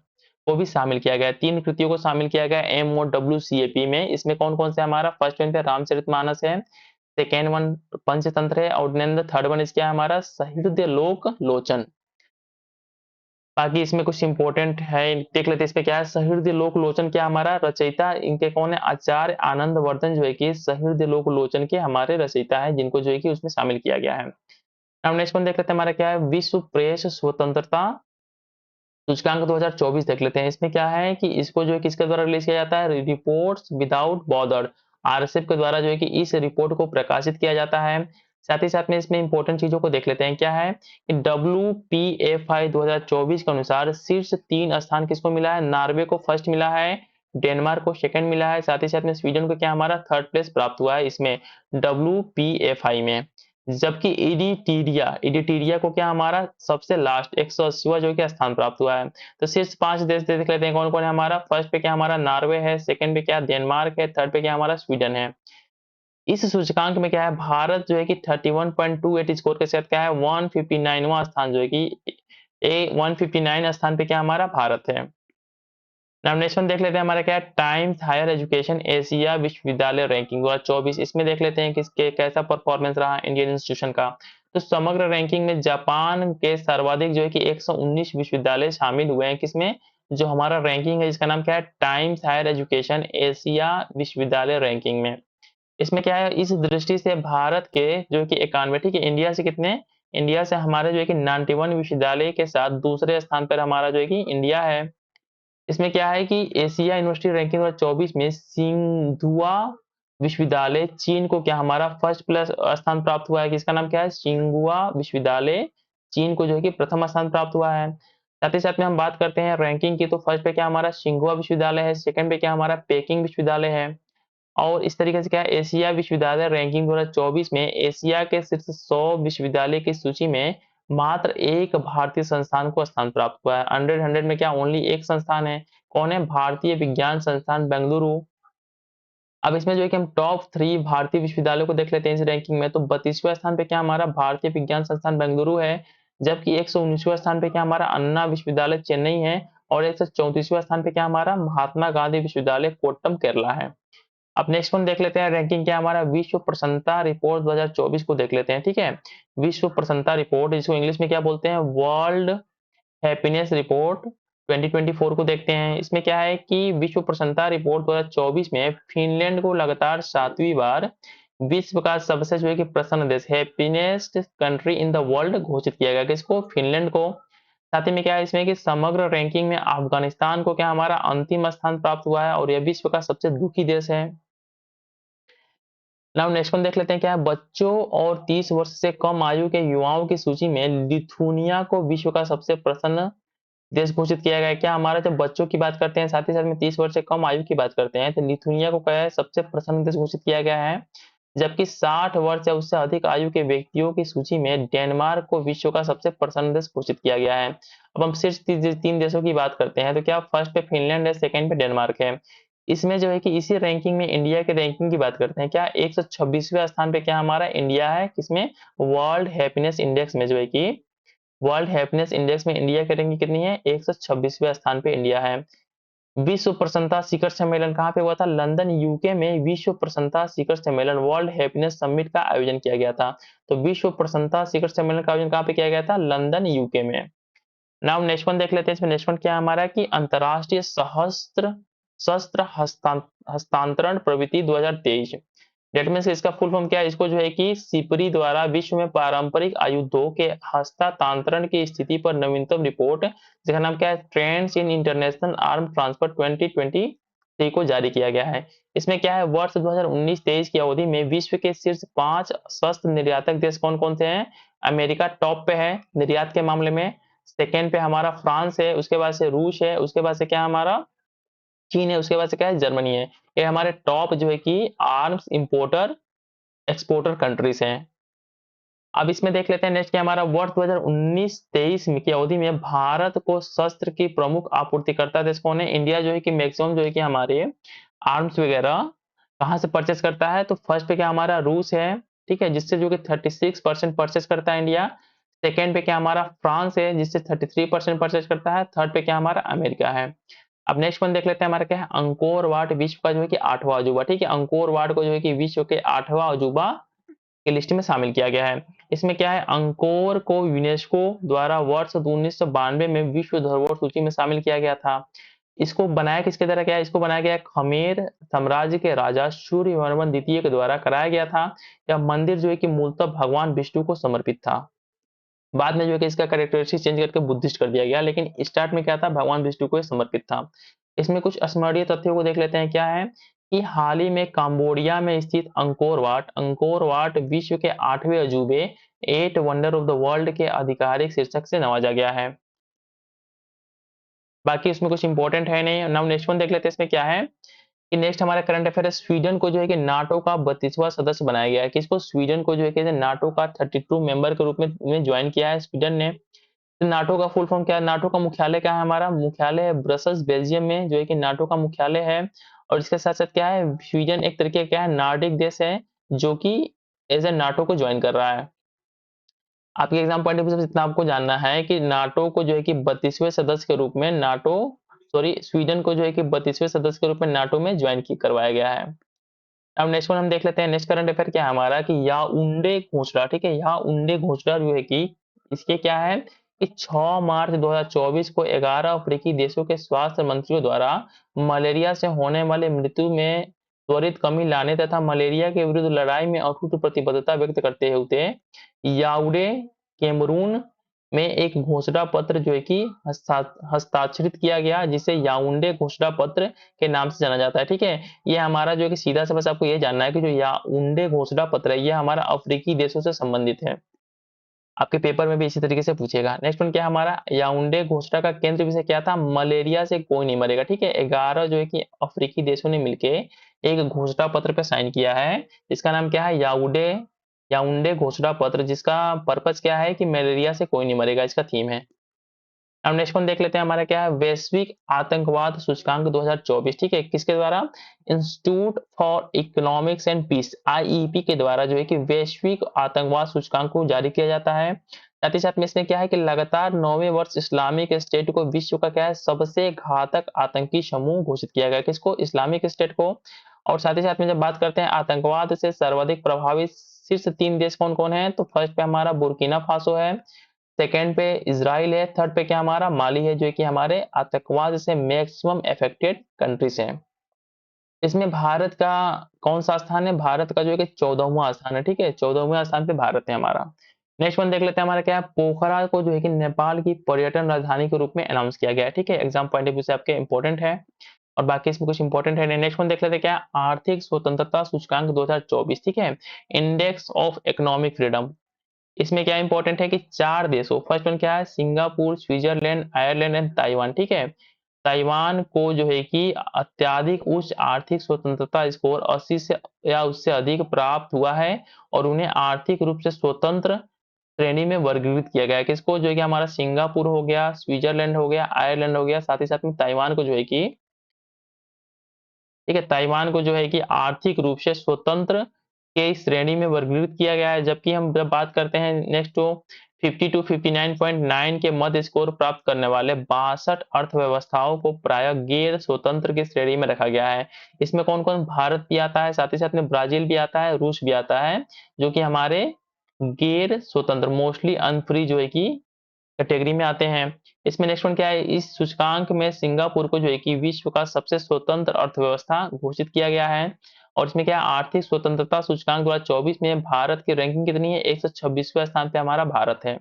को भी शामिल किया गया है। 3 कृतियों को शामिल किया गया है एमओडब्ल्यूसीएपी में। इसमें कौन-कौन से हमारा, फर्स्ट वन पे रामचरितमानस है, सेकेंड वन पंचतंत्र है, और then the third one is क्या है हमारा, सहृदय लोक लोचन। बाकी इसमें कुछ इंपॉर्टेंट है, देख लेते हैं इसमें क्या है, सहृदय लोक लोचन क्या हमारा रचयिता इनके कौन है, आचार्य आनंद वर्धन जो है कि सहृदय लोक लोचन के हमारे रचयिता है, जिनको जो है कि उसमें शामिल किया गया है। अब नेक्स्ट वन देख लेते हैं, हमारा क्या है, विश्व प्रेस स्वतंत्रता सूचकांक 2024 देख लेते हैं। इसमें क्या है कि इसको जो है किसके द्वारा रिलीज किया जाता है, रिपोर्ट्स विदाउट बॉर्डर, आरएसएफ के द्वारा जो है कि इस रिपोर्ट को प्रकाशित किया जाता है। साथ ही साथ में इसमें इंपॉर्टेंट चीजों को देख लेते हैं, क्या है कि WPFI 2024 के अनुसार शीर्ष 3 स्थान किसको मिला है, नॉर्वे को फर्स्ट मिला है, डेनमार्क को सेकंड मिला है, साथ ही साथ में स्वीडन को क्या हमारा थर्ड प्लेस प्राप्त हुआ है इसमें WPFI में। जबकि इडिटीरिया को क्या हमारा सबसे लास्ट 180वां जो क्या स्थान प्राप्त हुआ है। तो शीर्ष 5 देश देख लेते हैं कौन कौन है हमारा। फर्स्ट पे क्या हमारा नॉर्वे है, सेकंड पे क्या डेनमार्क है, थर्ड पे क्या हमारा स्वीडन है। इस सूचकांक में क्या है, भारत जो है कि 31.28 स्कोर के साथ क्या है 159वां स्थान जो है कि 159 स्थान पे क्या हमारा भारत है। नॉमिनेशन देख लेते हैं, हमारा क्या है, टाइम्स हायर एजुकेशन एशिया विश्वविद्यालय रैंकिंग 2024। इसमें देख लेते हैं किसके कैसा परफॉर्मेंस रहा इंडियन इंस्टीट्यूशन का। तो समग्र रैंकिंग में जापान के सर्वाधिक जो है कि 119 विश्वविद्यालय शामिल हुए हैं किसमें, जो हमारा रैंकिंग है जिसका नाम क्या है, टाइम्स हायर एजुकेशन एशिया विश्वविद्यालय रैंकिंग में। इसमें क्या है, इस दृष्टि से भारत के जो कि 91, ठीक है, इंडिया से कितने, इंडिया से हमारे जो है कि 91 विश्वविद्यालय के साथ दूसरे स्थान पर हमारा जो है कि इंडिया है। इसमें क्या है कि एशिया यूनिवर्सिटी रैंकिंग 2024 में सिंघुआ विश्वविद्यालय चीन को क्या हमारा फर्स्ट प्लस स्थान प्राप्त हुआ है, किसका नाम क्या है, सिंघुआ विश्वविद्यालय चीन को जो है कि प्रथम स्थान प्राप्त हुआ है। साथ ही साथ में हम बात करते हैं रैंकिंग की, तो फर्स्ट पे क्या हमारा सिंघुआ विश्वविद्यालय है, सेकंड पे क्या हमारा पेकिंग विश्वविद्यालय है। और इस तरीके से क्या है, एशिया विश्वविद्यालय रैंकिंग 2024 में एशिया के शीर्ष 100 विश्वविद्यालय की सूची में मात्र एक भारतीय संस्थान को स्थान प्राप्त हुआ है। 100 में क्या ओनली एक संस्थान है? कौन है? भारतीय विज्ञान संस्थान बेंगलुरु। अब इसमें जो है कि हम टॉप 3 भारतीय विश्वविद्यालयों को देख लेते हैं इस रैंकिंग में। तो 32वें स्थान पे क्या हमारा भारतीय विज्ञान संस्थान बेंगलुरु है, जबकि 119वें स्थान पे क्या हमारा अन्ना विश्वविद्यालय चेन्नई है, और 134वें स्थान पे क्या हमारा महात्मा गांधी विश्वविद्यालय कोट्टम केरला है। अब नेक्स्ट वन देख लेते हैं रैंकिंग क्या हमारा विश्व प्रसन्नता रिपोर्ट 2024 को देख लेते हैं। ठीक है, विश्व प्रसन्नता रिपोर्ट, जिसको इंग्लिश में क्या बोलते हैं? वर्ल्ड हैप्पीनेस रिपोर्ट 2024 को देखते हैं। इसमें क्या है कि विश्व प्रसन्नता रिपोर्ट 2024 में फिनलैंड को लगातार 7वीं बार विश्व का सबसे जो है कि प्रसन्न देश, happiness country in the world घोषित किया गया। किसको? फिनलैंड को। साथ ही में क्या है इसमें कि समग्र रैंकिंग में अफगानिस्तान को क्या हमारा अंतिम स्थान प्राप्त हुआ है, और यह विश्व का सबसे दुखी देश है। नाउ नेक्स्ट वन देख लेते हैं क्या है, बच्चों और 30 वर्ष से कम आयु के युवाओं की सूची में लिथुनिया को विश्व का सबसे प्रसन्न देश घोषित किया गया है। क्या हमारा जब बच्चों की बात करते हैं, साथ ही साथ में 30 वर्ष से कम आयु की बात करते हैं, तो लिथुनिया को क्या है सबसे प्रसन्न देश घोषित किया गया है। जबकि 60 वर्ष या उससे अधिक आयु के व्यक्तियों की सूची में डेनमार्क को विश्व का सबसे प्रसन्न देश घोषित किया गया है। अब हम सिर्फ 3 देशों की बात करते हैं, तो क्या फर्स्ट पे फिनलैंड है, सेकंड पे डेनमार्क है। इसमें जो है कि इसी रैंकिंग में इंडिया के रैंकिंग की बात करते हैं, क्या 126वें स्थान पे क्या हमारा इंडिया है, किसमें? वर्ल्ड हैप्पीनेस इंडेक्स में जो है कि वर्ल्ड हैप्पीनेस इंडेक्स में इंडिया की रैंकिंग कितनी है? 126वें स्थान पे इंडिया है। विश्व प्रसन्नता शिखर सम्मेलन कहाँ पे हुआ था? लंदन यूके में विश्व प्रसन्नता शिखर सम्मेलन वर्ल्ड हैप्पीनेस समिट का आयोजन किया गया था। तो विश्व प्रसन्नता शिखर सम्मेलन का आयोजन कहाँ पे किया गया था? लंदन यूके में। नाउ नेक्स्ट वन देख लेते हैं। इसमें नेक्स्ट वन क्या है हमारा कि अंतरराष्ट्रीय सहस्त्र शस्त्र हस्तांतरण प्रवृत्ति 2023। डेट मीन्स इसका फुल फॉर्म क्या है? इसको जो है कि सिपरी द्वारा विश्व में पारंपरिक आयुधों के हस्तांतरण की स्थिति पर नवीनतम रिपोर्ट, जिसका नाम क्या है? Trends in international arm transfer 2023 को जारी किया गया है। इसमें क्या है? वर्ष 2019-23 की अवधि में विश्व के शीर्ष 5 शस्त्र निर्यातक देश कौन कौन से हैं? अमेरिका टॉप पे है निर्यात के मामले में, सेकेंड पे हमारा फ्रांस है, उसके बाद से रूस है, उसके बाद से क्या हमारा चीन है, उसके बाद से क्या है? जर्मनी है। ये हमारे टॉप जो है कि आर्म्स इंपोर्टर एक्सपोर्टर कंट्रीज हैं। अब इसमें देख लेते हैं नेक्स्ट क्या हमारा वर्ष 2019-23 की अवधि में भारत को शस्त्र की प्रमुख आपूर्तिकर्ता देश कौन है? इंडिया जो है कि मैक्सिमम जो है कि हमारे आर्म्स वगैरह कहाँ से परचेस करता है? तो फर्स्ट पे क्या हमारा रूस है, ठीक है, जिससे जो कि 36% परचेस करता है इंडिया। सेकेंड पे क्या हमारा फ्रांस है, जिससे 33% परचेस करता है। थर्ड पे क्या हमारा अमेरिका है। अब नेक्स्ट वन देख लेते हैं हमारा क्या है, अंकोर वाट विश्व का जो है कि 8वां अजूबा। ठीक है, अंकोर वाट को जो है कि विश्व के 8वां अजूबा की लिस्ट में शामिल किया गया है। इसमें क्या है, अंकोर को यूनेस्को द्वारा वर्ष 1992 में विश्व धरोहर सूची में शामिल किया गया था। इसको बनाया किसके द्वारा गया? इसको बनाया गया खमेर साम्राज्य के राजा सूर्यवर्मन द्वितीय के द्वारा कराया गया था। यह मंदिर जो है कि मूलतः भगवान विष्णु को समर्पित था। बाद में जो है कि इसका कैरेक्टरिस्टिक चेंज करके बुद्धिस्ट कर दिया गया, लेकिन स्टार्ट में क्या था? भगवान विष्णु को समर्पित था। इसमें कुछ स्मरणीय तथ्यों को देख लेते हैं। क्या है कि हाल ही में कंबोडिया में स्थित अंकोर वाट विश्व के 8वें अजूबे 8 वंडर ऑफ द वर्ल्ड के आधिकारिक शीर्षक से नवाजा गया है। बाकी इसमें कुछ इंपॉर्टेंट है नहीं। नाउ नेक्स्ट वन देख लेते हैं। इसमें क्या है कि नेक्स्ट हमारा करंट अफेयर है, स्वीडन को जो है कि नाटो का 32वां सदस्य बनाया गया है। किसको? स्वीडन को जो है कि नाटो का 32 मेंबर के रूप में ज्वाइन किया है स्वीडन ने। तो नाटो का फुल फॉर्म क्या है? नाटो का मुख्यालय क्या है? हमारा मुख्यालय है ब्रसल्स बेल्जियम में, जो है कि नाटो का मुख्यालय है। और इसके साथ साथ क्या है, स्वीडन एक तरीके का क्या है, नॉर्डिक देश है, जो कि एज ए नाटो को ज्वाइन कर रहा है। आपके एग्जाम पॉइंट ऑफ व्यू से इतना आपको जानना है कि नाटो को जो है कि 32वें सदस्य के रूप में स्वीडन को जो है कि 32वें सदस्य के रूप में नाटो में ज्वाइन करवाया गया है। अब नेक्स्ट वन हम देख लेते हैं। नेक्स्ट करंट अफेयर क्या है हमारा कि याओउंडे घोषणा। ठीक है, याओउंडे घोषणा जो है कि इसके क्या है कि 6 मार्च 2024 को 11 अफ्रीकी देशों के स्वास्थ्य मंत्रियों द्वारा मलेरिया से होने वाले मृत्यु में त्वरित कमी लाने तथा मलेरिया के विरुद्ध लड़ाई में अटूट प्रतिबद्धता व्यक्त करते हुए याउडे कैमरून में एक घोषणा पत्र जो है कि हस्ताक्षरित किया गया, जिसे याउंडे घोषणा पत्र के नाम से जाना जाता है। ठीक है, ये हमारा जो है कि सीधा से बस आपको ये जानना है कि जो याउंडे घोषणा पत्र है, ये हमारा अफ्रीकी देशों से संबंधित है। आपके पेपर में भी इसी तरीके से पूछेगा। नेक्स्ट वन क्या है हमारा, याउंडे घोषणा का केंद्र विषय क्या था? मलेरिया से कोई नहीं मरेगा। ठीक है, 11 जो है कि अफ्रीकी देशों ने मिलकर एक घोषणा पत्र पे साइन किया है, इसका नाम क्या है? याउडे याओंडे घोषणा पत्र, जिसका पर्पज क्या है कि मलेरिया से कोई नहीं मरेगा, इसका थीम है। अब नेक्स्ट वन देख लेते हैं, हमारा क्या है, वैश्विक आतंकवाद सूचकांक 2024, ठीक है, किसके द्वारा, institute for economics and peace, IEP के द्वारा जो है कि वैश्विक आतंकवाद सूचकांक को जारी किया जाता है। साथ ही साथ में इसमें क्या है कि लगातार 9वें वर्ष इस्लामिक स्टेट को विश्व का क्या है, सबसे घातक आतंकी समूह घोषित किया गया, किसको, इस्लामिक स्टेट को। और साथ ही साथ में जब बात करते हैं आतंकवाद से सर्वाधिक प्रभावित शीर्ष 3 देश कौन कौन है, तो फर्स्ट पे हमारा बुर्किना फासो है, सेकेंड पे इजराइल है, थर्ड पे क्या हमारा माली है, जो कि हमारे आतंकवाद से मैक्सिमम अफेक्टेड कंट्रीज हैं। इसमें भारत का कौन सा स्थान है, भारत का जो है कि 14वां स्थान है, ठीक है, 14वें स्थान पे भारत है हमारा। नेक्स्ट वन देख लेते हैं, हमारा क्या है, पोखरा को जो है कि नेपाल की पर्यटन राजधानी के रूप में अनाउंस किया गया है, ठीक है, एग्जाम पॉइंट ऑफ व्यू से आपके इंपॉर्टेंट है। और बाकी इसमें कुछ इंपॉर्टेंट है। नेक्स्ट वन देख लेते हैं, क्या आर्थिक स्वतंत्रता सूचकांक 2024, ठीक है, इंडेक्स ऑफ इकोनॉमिक फ्रीडम। इसमें क्या इंपॉर्टेंट है कि 4 देशों, फर्स्ट वन क्या है, Singapore, Switzerland, Ireland and Taiwan, ठीक है, ताइवान को जो है कि अत्यधिक उच्च आर्थिक स्वतंत्रता स्कोर 80 से या उससे अधिक प्राप्त हुआ है, और उन्हें आर्थिक रूप से स्वतंत्र श्रेणी में वर्गीकृत किया गया है, किसको, जो है कि हमारा सिंगापुर हो गया, स्विट्जरलैंड हो गया, आयरलैंड हो गया, साथ ही साथ में ताइवान को जो है कि, ठीक है, ताइवान को जो है कि आर्थिक रूप से स्वतंत्र के श्रेणी में वर्गीकृत किया गया है। जबकि हम जब बात करते हैं नेक्स्ट टू 50 टू 59.9 के मध्य स्कोर प्राप्त करने वाले 62 अर्थव्यवस्थाओं को प्राय गैर स्वतंत्र की श्रेणी में रखा गया है। इसमें कौन कौन, भारत भी आता है, साथ ही साथ में ब्राजील भी आता है, रूस भी आता है, जो कि हमारे गैर स्वतंत्र, मोस्टली अनफ्री जो है कि कैटेगरी में आते हैं। इसमें नेक्स्ट वन क्या है, इस सूचकांक में सिंगापुर को जो है कि विश्व का सबसे स्वतंत्र अर्थव्यवस्था घोषित किया गया है। और इसमें क्या है, आर्थिक स्वतंत्रता सूचकांक 2024 में भारत की रैंकिंग कितनी है, 126वें स्थान पे हमारा भारत है।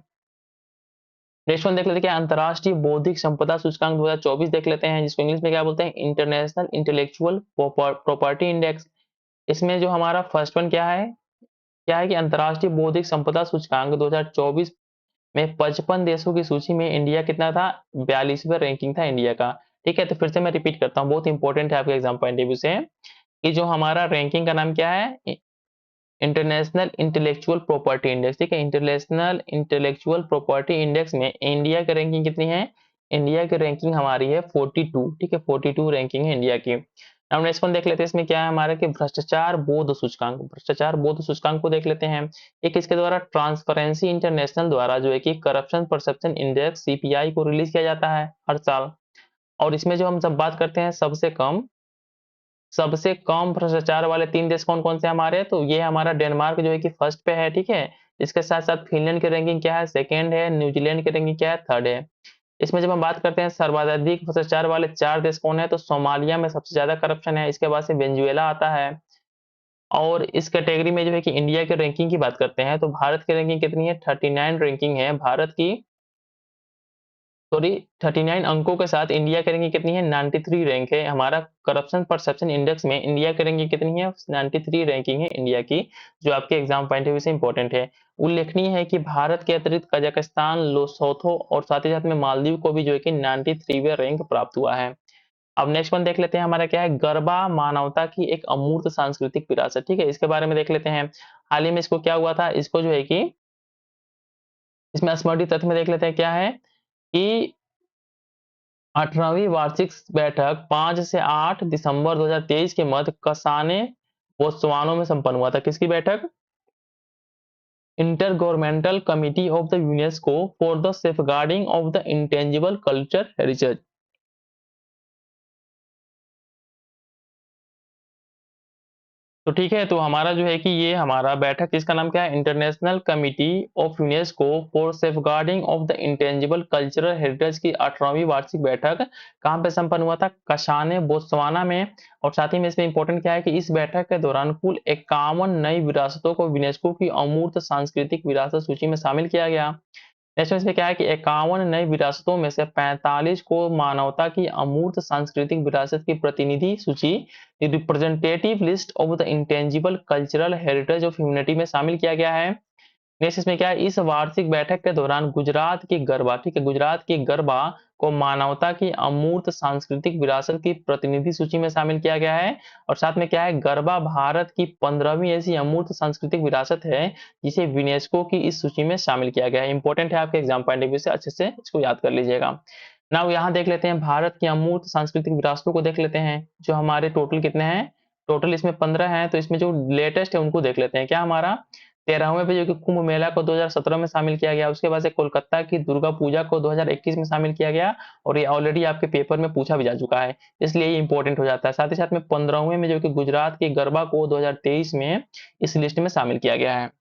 नेक्स्ट वन देख लेते हैं, क्या अंतरराष्ट्रीय बौद्धिक संपदा सूचकांक 2024 देख लेते हैं, जिसको इंग्लिश में क्या बोलते हैं, इंटरनेशनल इंटेलेक्चुअल प्रॉपर्टी इंडेक्स। इसमें जो हमारा फर्स्ट वन क्या है कि अंतरराष्ट्रीय बौद्धिक संपदा सूचकांक 2024 में 55 देशों की सूची में इंडिया कितना था, 42वां रैंकिंग था इंडिया का। ठीक है, तो फिर से मैं रिपीट करता हूँ, बहुत इंपॉर्टेंट है आपके एग्जाम पॉइंट ऑफ व्यू से, कि जो हमारा रैंकिंग का नाम क्या है, इंटरनेशनल इंटेलेक्चुअल प्रॉपर्टी इंडेक्स, ठीक है, इंटरनेशनल इंटेलेक्चुअल प्रॉपर्टी इंडेक्स में इंडिया की रैंकिंग कितनी है, इंडिया की रैंकिंग हमारी है 42, ठीक है, 42 रैंकिंग है इंडिया की। अब नेक्स्ट वन देख लेते हैं, इसमें क्या है हमारा कि भ्रष्टाचार बोध सूचकांक, भ्रष्टाचार बोध सूचकांक को देख लेते हैं। एक इसके द्वारा ट्रांसपेरेंसी इंटरनेशनल द्वारा जो है कि करप्शन परसेप्शन इंडेक्स सीपीआई को रिलीज किया जाता है हर साल। और इसमें जो हम जब बात करते हैं सबसे कम भ्रष्टाचार वाले 3 देश कौन कौन से हमारे, तो ये हमारा डेनमार्क जो है कि फर्स्ट पे है, ठीक है, इसके साथ साथ फिनलैंड की रैंकिंग क्या है, सेकंड है, न्यूजीलैंड की रैंकिंग क्या है, थर्ड है। इसमें जब हम बात करते हैं सर्वाधिक भ्रष्टाचार वाले 4 देश कौन है, तो सोमालिया में सबसे ज्यादा करप्शन है, इसके बाद से वेनेजुएला आता है। और इस कैटेगरी में जो है कि इंडिया की रैंकिंग की बात करते हैं, तो भारत की रैंकिंग कितनी है, 39 रैंकिंग है भारत की, सॉरी 39 अंकों के साथ इंडिया की रैंकिंग कितनी है, 93 रैंक है हमारा। करप्शन परसेप्शन इंडेक्स में इंडिया की रैंकिंग कितनी है, 93 रैंकिंग है इंडिया की, जो आपके एग्जाम पॉइंट ऑफ व्यू से इंपॉर्टेंट है। उल्लेखनीय है कि भारत के अतिरिक्त कजाकिस्तान, लोसोथो और साथ ही साथ में मालदीव को भी जो है कि 93वें रैंक प्राप्त हुआ है। अब नेक्स्ट वन देख लेते हैं, हमारा क्या है, गरबा मानवता की एक अमूर्त सांस्कृतिक विरासत, ठीक है, इसके बारे में देख लेते हैं। हाल ही में इसको क्या हुआ था, इसको जो है कि इसमें स्मृति तथ्य में देख लेते हैं, क्या है कि 18वीं वार्षिक बैठक 5 से 8 दिसंबर 2023 के मध्य कसाने, बोत्सवाना में संपन्न हुआ था, किसकी बैठक, inter governmental committee of the UNESCO for the safeguarding of the intangible culture heritage. तो ठीक है, तो हमारा जो है कि ये हमारा बैठक, इसका नाम क्या है, international committee of UNESCO for safeguarding of the intangible cultural heritage की 18वीं वार्षिक बैठक कहाँ पे संपन्न हुआ था, कसाने, बोत्सवाना में। और साथ ही में इसमें इंपॉर्टेंट क्या है कि इस बैठक के दौरान कुल 51 नई विरासतों को यूनेस्को की अमूर्त सांस्कृतिक विरासत सूची में शामिल किया गया। नेक्स्ट इसमें क्या है कि 51 नई विरासतों में से 45 को मानवता की अमूर्त सांस्कृतिक विरासत की प्रतिनिधि सूची, representative list of the intangible cultural heritage of humanity में शामिल किया गया है। नेक्स्ट इसमें क्या है, इस वार्षिक बैठक के दौरान गुजरात की गरबा, ठीक है, गुजरात की गरबा को मानवता की अमूर्त सांस्कृतिक विरासत की प्रतिनिधि सूची में शामिल किया गया है। और साथ में क्या है, गरबा भारत की 15वीं ऐसी अमूर्त सांस्कृतिक विरासत है जिसे यूनेस्को की इस सूची में शामिल किया गया है। इंपॉर्टेंट है आपके एग्जाम पॉइंट ऑफ व्यू से, अच्छे से इसको याद कर लीजिएगा। नाउ यहाँ देख लेते हैं भारत की अमूर्त सांस्कृतिक विरासतों को देख लेते हैं, जो हमारे टोटल कितने हैं, टोटल इसमें 15 हैं। तो इसमें जो लेटेस्ट है उनको देख लेते हैं। क्या हमारा 13वें पे जो कि कुंभ मेला को 2017 में शामिल किया गया, उसके बाद से कोलकाता की दुर्गा पूजा को 2021 में शामिल किया गया, और ये ऑलरेडी आपके पेपर में पूछा भी जा चुका है, इसलिए ये इंपॉर्टेंट हो जाता है। साथ ही साथ में 15वें में जो कि गुजरात की गरबा को 2023 में इस लिस्ट में शामिल किया गया है।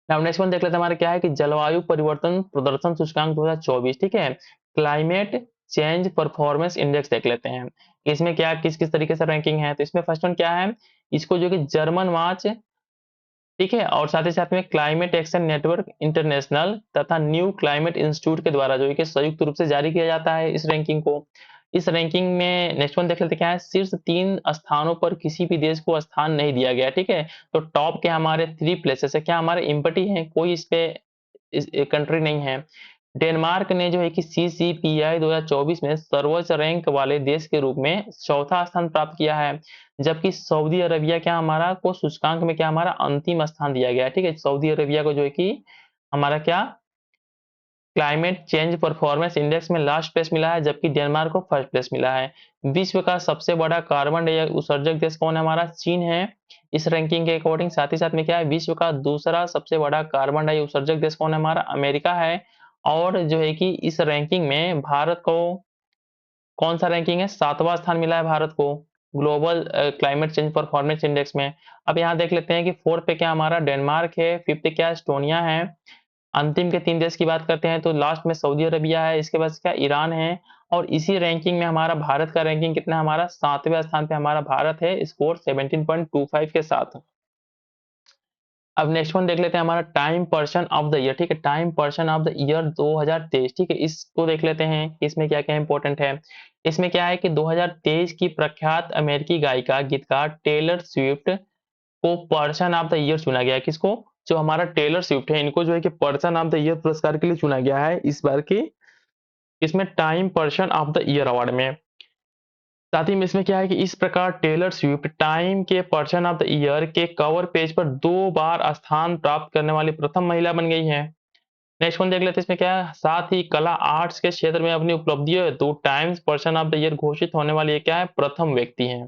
नाउ नेक्स्ट वन देख लेते हैं, हमारा क्या है कि जलवायु परिवर्तन प्रदर्शन सूचकांक 2024, ठीक है, क्लाइमेट चेंज परफॉर्मेंस इंडेक्स देख लेते हैं। इसमें क्या किस किस तरीके से रैंकिंग है, तो इसमें फर्स्ट वन क्या है, इसको जो कि जर्मन वाच, ठीक है, और साथ ही साथ में क्लाइमेट एक्शन नेटवर्क इंटरनेशनल तथा न्यू क्लाइमेट इंस्टीट्यूट के द्वारा जो है कि संयुक्त रूप से जारी किया जाता है इस रैंकिंग को। इस रैंकिंग में नेक्स्ट वन देख लेते हैं, क्या है, शीर्ष 3 स्थानों पर किसी भी देश को स्थान नहीं दिया गया, ठीक है। तो टॉप के हमारे 3 प्लेसेस है, क्या हमारे एम्पटी है, कोई इस पे इस कंट्री नहीं है। डेनमार्क ने जो है कि CCPI 2024 में सर्वोच्च रैंक वाले देश के रूप में चौथा स्थान प्राप्त किया है, जबकि सऊदी अरबिया क्या हमारा को सूचकांक में क्या हमारा अंतिम स्थान दिया गया है, ठीक है। सऊदी अरबिया को जो है कि हमारा क्या क्लाइमेट चेंज परफॉर्मेंस इंडेक्स में लास्ट प्लेस मिला है, जबकि डेनमार्क को फर्स्ट प्लेस मिला है। विश्व का सबसे बड़ा कार्बन डाइऑक्साइड उत्सर्जक देश कौन है, हमारा चीन है इस रैंकिंग के अकॉर्डिंग। साथ ही साथ में क्या है, विश्व का दूसरा सबसे बड़ा कार्बन डाइऑक्साइड उत्सर्जक देश कौन है, हमारा अमेरिका है। और जो है कि इस रैंकिंग में भारत को कौन सा रैंकिंग है, 7वां स्थान मिला है भारत को global climate change performance index में। अब यहाँ देख लेते हैं कि फोर्थ पे क्या हमारा डेनमार्क है, फिफ्थ पे क्या एस्टोनिया है। अंतिम के 3 देश की बात करते हैं तो लास्ट में सऊदी अरबिया है, इसके बाद क्या ईरान है। और इसी रैंकिंग में हमारा भारत का रैंकिंग कितना है, हमारा 7वें स्थान पे हमारा भारत है, स्कोर 17.25 के साथ। अब नेक्स्ट वन देख लेते हैं, हमारा time person of the year, ठीक है, time person of the year 2023, ठीक है, इसको देख लेते हैं इसमें क्या क्या इंपॉर्टेंट है। इसमें क्या है कि 2023 की प्रख्यात अमेरिकी गायिका गीतकार टेलर स्विफ्ट को पर्सन ऑफ द ईयर चुना गया है। किसको, जो हमारा टेलर स्विफ्ट है, इनको जो है कि पर्सन ऑफ द ईयर पुरस्कार के लिए चुना गया है इस बार के इसमें time person of the year award में। साथ ही में इसमें क्या है कि इस प्रकार टेलर स्विफ्ट टाइम के पर्सन ऑफ द ईयर के कवर पेज पर 2 बार स्थान प्राप्त करने वाली प्रथम महिला बन गई है। नेक्स्ट वन देख लेते हैं, इसमें क्या है, साथ ही कला आर्ट्स के क्षेत्र में अपनी उपलब्धियों हेतु times person of the year घोषित होने वाली ये क्या है, प्रथम व्यक्ति है।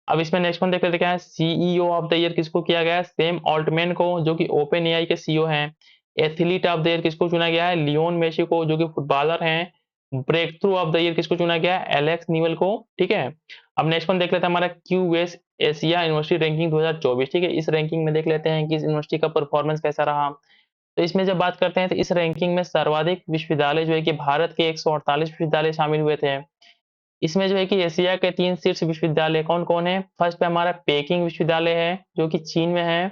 अब इसमें नेक्स्ट वन देख लेते हैं, क्या है, सीईओ ऑफ द ईयर किसको किया गया है, सैम ऑल्टमैन को, जो कि ओपन एआई के सीईओ हैं। एथलीट ऑफ द ईयर किसको चुना गया है, लियोन मेसी को, जो कि फुटबॉलर हैं। Breakthrough of the year किसको चुना गया है, एलेक्स न्यूएल को, ठीक है। अब नेक्स्ट वन देख लेते हैं, हमारा क्यूएस एशिया यूनिवर्सिटी रैंकिंग 2024, ठीक है। इस रैंकिंग में देख लेते हैं कि इस यूनिवर्सिटी का परफॉर्मेंस कैसा रहा। तो इसमें जब बात करते हैं तो इस रैंकिंग में सर्वाधिक विश्वविद्यालय जो है कि भारत के 148 विश्वविद्यालय शामिल हुए थे। इसमें जो है कि एशिया के 3 शीर्ष विश्वविद्यालय कौन-कौन है? फर्स्ट पे हमारा पेकिंग विश्वविद्यालय है, जो कि चीन में है।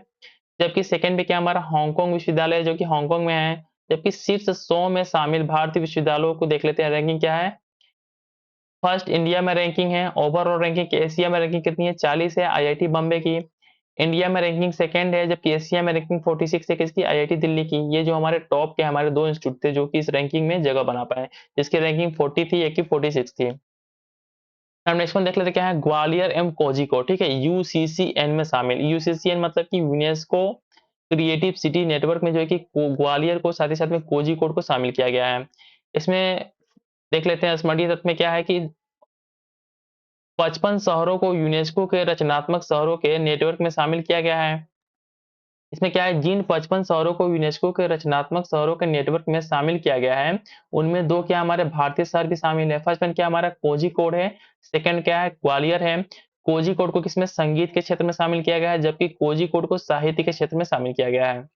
जबकि सेकंड पे क्या हमारा हांगकांग विश्वविद्यालय है, जो कि हांगकांग में है। जबकि शीर्ष 100 में शामिल भारतीय विश्वविद्यालयों को देख लेते हैं, रैंकिंग क्या है। फर्स्ट इंडिया में रैंकिंग है, ओवरऑल रैंकिंग एशिया में रैंकिंग कितनी है, 40 है, आईआईटी बॉम्बे की। इंडिया में रैंकिंग सेकंड है, जबकि एशिया में रैंकिंग 46 है, किसकी, आईआईटी दिल्ली की। ये जो हमारे टॉप के हमारे 2 इंस्टीट्यूट थे, जो कि इस रैंकिंग में जगह बना पाए, जिसकी रैंकिंग 40 थी, एक की 46 थी। अब नेक्स्ट वन देख लेते हैं, क्या है, ग्वालियर एवं कोझिकोड, ठीक है, यूसीसीएन में शामिल। यूसीसीएन मतलब कि यूनेस्को क्रिएटिव सिटी नेटवर्क में जो है कि ग्वालियर को साथ ही साथ में कोझिकोड को शामिल किया गया है। इसमें देख लेते हैं स्मृति तत्व में क्या है कि 55 शहरों को यूनेस्को के रचनात्मक शहरों के नेटवर्क में शामिल किया गया है। इसमें क्या है, जिन 55 शहरों को यूनेस्को के रचनात्मक शहरों के नेटवर्क में शामिल किया गया है, उनमें 2 क्या हमारे भारतीय शहर भी शामिल है। फर्स्ट वन क्या हमारा कोझिकोड है, सेकंड क्या है, ग्वालियर है। कोझिकोड को किसमें, संगीत के क्षेत्र में शामिल किया गया है, जबकि कोझिकोड को साहित्य के क्षेत्र में शामिल किया गया है।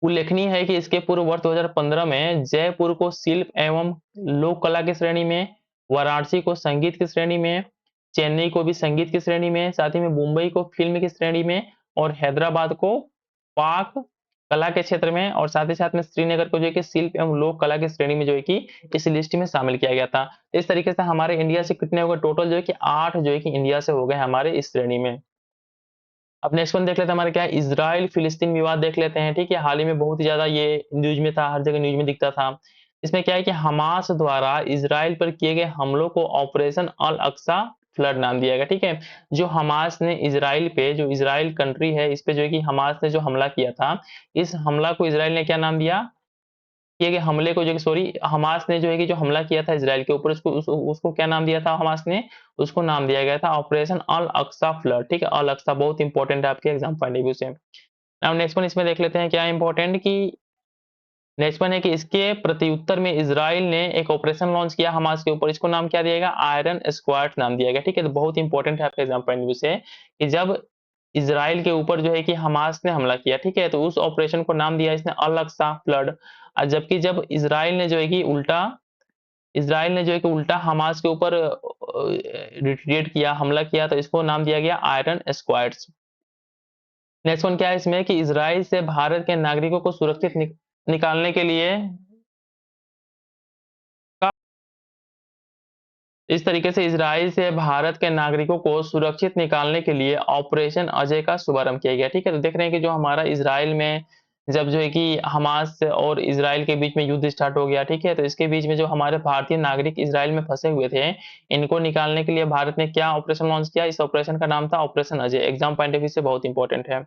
उल्लेखनीय है कि इसके पूर्व वर्ष 2015 में जयपुर को शिल्प एवं लोक कला की श्रेणी में, वाराणसी को संगीत की श्रेणी में, चेन्नई को भी संगीत की श्रेणी में, साथ ही में मुंबई को फिल्म की श्रेणी में, और हैदराबाद को पाक कला के क्षेत्र में, और साथ ही साथ में श्रीनगर को जो है कि शिल्प एवं लोक कला की श्रेणी में जो है कि इस लिस्ट में शामिल किया गया था। इस तरीके से हमारे इंडिया से कितने हो गए टोटल, जो है कि 8 जो है कि इंडिया से हो गए हमारे इस श्रेणी में। अब नेक्स्ट वन देख लेते हैं हमारा क्या है, इजराइल फिलिस्तीन विवाद देख लेते हैं। ठीक है, हाल ही में बहुत ही ज्यादा ये न्यूज में था, हर जगह न्यूज में दिखता था। इसमें क्या है कि हमास द्वारा इजराइल पर किए गए हमलों को ऑपरेशन अल अक्सा फ्लड नाम दिया गया। ठीक है, जो हमास ने इजराइल पे, जो इजराइल कंट्री है, इस पे जो है कि हमास ने जो हमला किया था, इस हमला को इजराइल ने क्या नाम दिया, किए गए हमले को, जो कि सॉरी, हमास ने जो है कि जो हमला किया था इजराइल के ऊपर, उसको क्या नाम दिया था हमास ने, उसको नाम दिया गया था ऑपरेशन अल अक्सा फ्लड। ठीक है, अल अक्सा बहुत इंपॉर्टेंट है आपके एग्जाम पॉइंट ऑफ व्यू से। अब नेक्स्ट वन इसमें देख लेते हैं क्या इंपॉर्टेंट कि, नेक्स्ट वन है कि इसके प्रत्युत्तर में इजराइल ने एक ऑपरेशन लॉन्च किया हमास के ऊपर, इसको नाम क्या दिया गया, आयरन स्क्वाड नाम दिया गया। ठीक है, तो बहुत इंपॉर्टेंट है आपके एग्जाम पॉइंट ऑफ व्यू से कि जब इजराइल के ऊपर जो है कि हमास ने हमला किया, ठीक है, तो उस ऑपरेशन को नाम दिया इसने अल अक्सा फ्लड। जबकि जब इजराइल ने जो है कि उल्टा, इजराइल ने जो है कि उल्टा हमास के ऊपर रिट्रीट किया, हमला किया, तो इसको नाम दिया गया आयरन स्क्वाड्स। नेक्स्ट वन क्या है इसमें कि इजराइल से भारत के नागरिकों को सुरक्षित निकालने के लिए, इस तरीके से इजराइल से भारत के नागरिकों को सुरक्षित निकालने के लिए ऑपरेशन अजय का शुभारंभ किया गया। ठीक है, तो देख रहे हैं कि जो हमारा इजराइल में जब जो है कि हमास और इजराइल के बीच में युद्ध स्टार्ट हो गया, ठीक है, तो इसके बीच में जो हमारे भारतीय नागरिक इजराइल में फंसे हुए थे, इनको निकालने के लिए भारत ने क्या ऑपरेशन लॉन्च किया, इस ऑपरेशन का नाम था operation Ajay. Exam point of view से बहुत इंपॉर्टेंट है।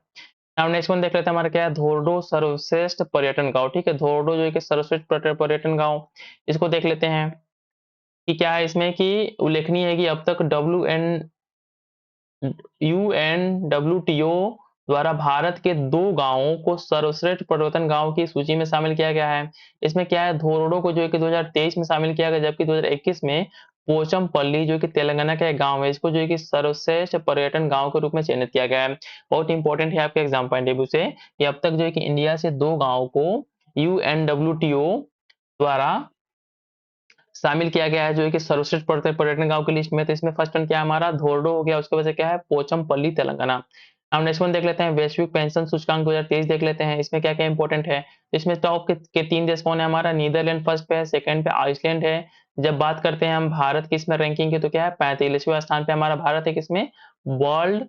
अब नेक्स्ट वन देख लेते हैं हमारा क्या है, धोर्डो सर्वश्रेष्ठ पर्यटन गांव। ठीक है, धोर्डो जो है कि सर्वश्रेष्ठ पर्यटन गांव, इसको देख लेते हैं कि क्या है इसमें कि उल्लेखनीय है कि अब तक यूएनडब्ल्यूटीओ द्वारा भारत के 2 गांवों को सर्वश्रेष्ठ पर्यटन गांव की सूची में शामिल किया गया है। इसमें क्या है, धोरडो को जो है कि 2023 में शामिल किया गया, जबकि 2021 में पोचमपल्ली जो कि तेलंगाना का एक गांव है, इसको जो है कि सर्वश्रेष्ठ पर्यटन गांव के रूप में चयनित किया गया है। बहुत इंपॉर्टेंट है आपके एग्जाम पॉइंट ऑफ व्यू से कि अब तक जो है कि इंडिया से 2 गांवों को यूएनडब्ल्यूटीओ द्वारा शामिल किया गया है जो है कि सर्वश्रेष्ठ पर्यटन गांव की लिस्ट में। तो इसमें फर्स्ट वन क्या है हमारा, धोर्डो हो गया, उसके वजह से क्या है, पोचमपल्ली तेलंगाना। अब नेक्स्ट वन देख लेते हैं, वैश्विक पेंशन सूचकांक 2023 देख लेते हैं, इसमें क्या क्या इंपॉर्टेंट है। इसमें टॉप के 3 देश कौन है हमारा, नीदरलैंड फर्स्ट पे है, सेकंड पे आइसलैंड है। जब बात करते हैं हम भारत की इसमें रैंकिंग की, तो क्या है, 45वें स्थान पे हमारा भारत है, किसमें, वर्ल्ड,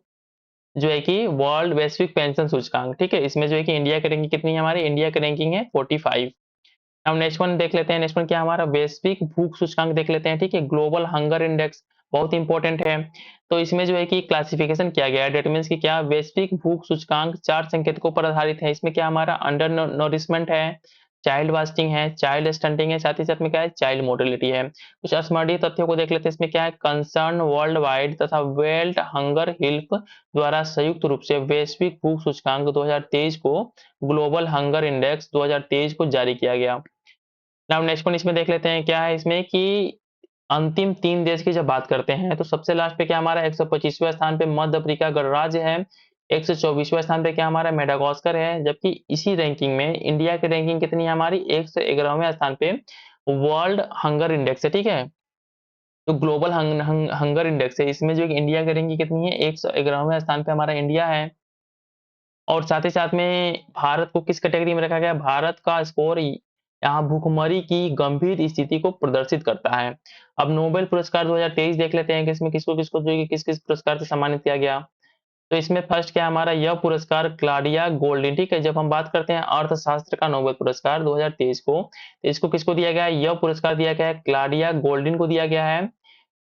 जो है कि वर्ल्ड वैश्विक पेंशन सूचकांक। ठीक है, इसमें जो है कि इंडिया की रैंकिंग कितनी है, हमारी इंडिया की रैंकिंग है 45। अब नेक्स्ट वन देख लेते हैं, नेक्स्ट वन क्या हमारा, वैश्विक भूख सूचकांक देख लेते हैं। ठीक है, ग्लोबल हंगर इंडेक्स बहुत इंपॉर्टेंट है। तो इसमें जो है कि क्लासिफिकेशन किया गया है, डेट मीन्स कि क्या, वैश्विक भूख सूचकांक 4 संकेतकों पर आधारित है। इसमें क्या हमारा, अंडर नोरिशमेंट है, चाइल्ड वास्टिंग है, चाइल्ड स्टंटिंग है, साथ ही साथ में क्या है, चाइल्ड मोर्टेलिटी है। कुछ स्मरणीय तथ्यों को देख लेते हैं, इसमें क्या है, कंसर्न वर्ल्ड वाइड तथा वर्ल्ड हंगर हेल्प द्वारा संयुक्त रूप से वैश्विक भूख सूचकांक 2023 को, ग्लोबल हंगर इंडेक्स 2023 को जारी किया गया। नाउ नेक्स्ट वन इसमें देख लेते हैं क्या है इसमें कि अंतिम 3 देश की जब बात करते हैं, तो सबसे लास्ट पे क्या हमारा, 125वें स्थान पे मध्य अफ्रीका गणराज्य है, 124वें स्थान पे क्या हमारा, मेडागास्कर है। जबकि इसी रैंकिंग में इंडिया की रैंकिंग कितनी है हमारी, 111वें स्थान पे वर्ल्ड हंगर इंडेक्स है। ठीक है, तो ग्लोबल हंगर इंडेक्स है, इसमें जो इंडिया की रैंकिंग कितनी है, 111वें स्थान पे हमारा इंडिया है। और साथ ही साथ में भारत को किस कैटेगरी में रखा गया, भारत का स्कोर यहाँ भूखमरी की गंभीर स्थिति को प्रदर्शित करता है। अब नोबेल पुरस्कार 2023 देख लेते हैं कि इसमें किसको किसको जो है कि किस किस पुरस्कार से सम्मानित किया गया। तो इसमें फर्स्ट क्या हमारा, यह पुरस्कार क्लाडिया गोल्डिन, ठीक है, जब हम बात करते हैं अर्थशास्त्र का नोबेल पुरस्कार 2023 को, तो इसको किसको दिया गया है, यह पुरस्कार दिया गया है क्लाडिया गोल्डिन को दिया गया है।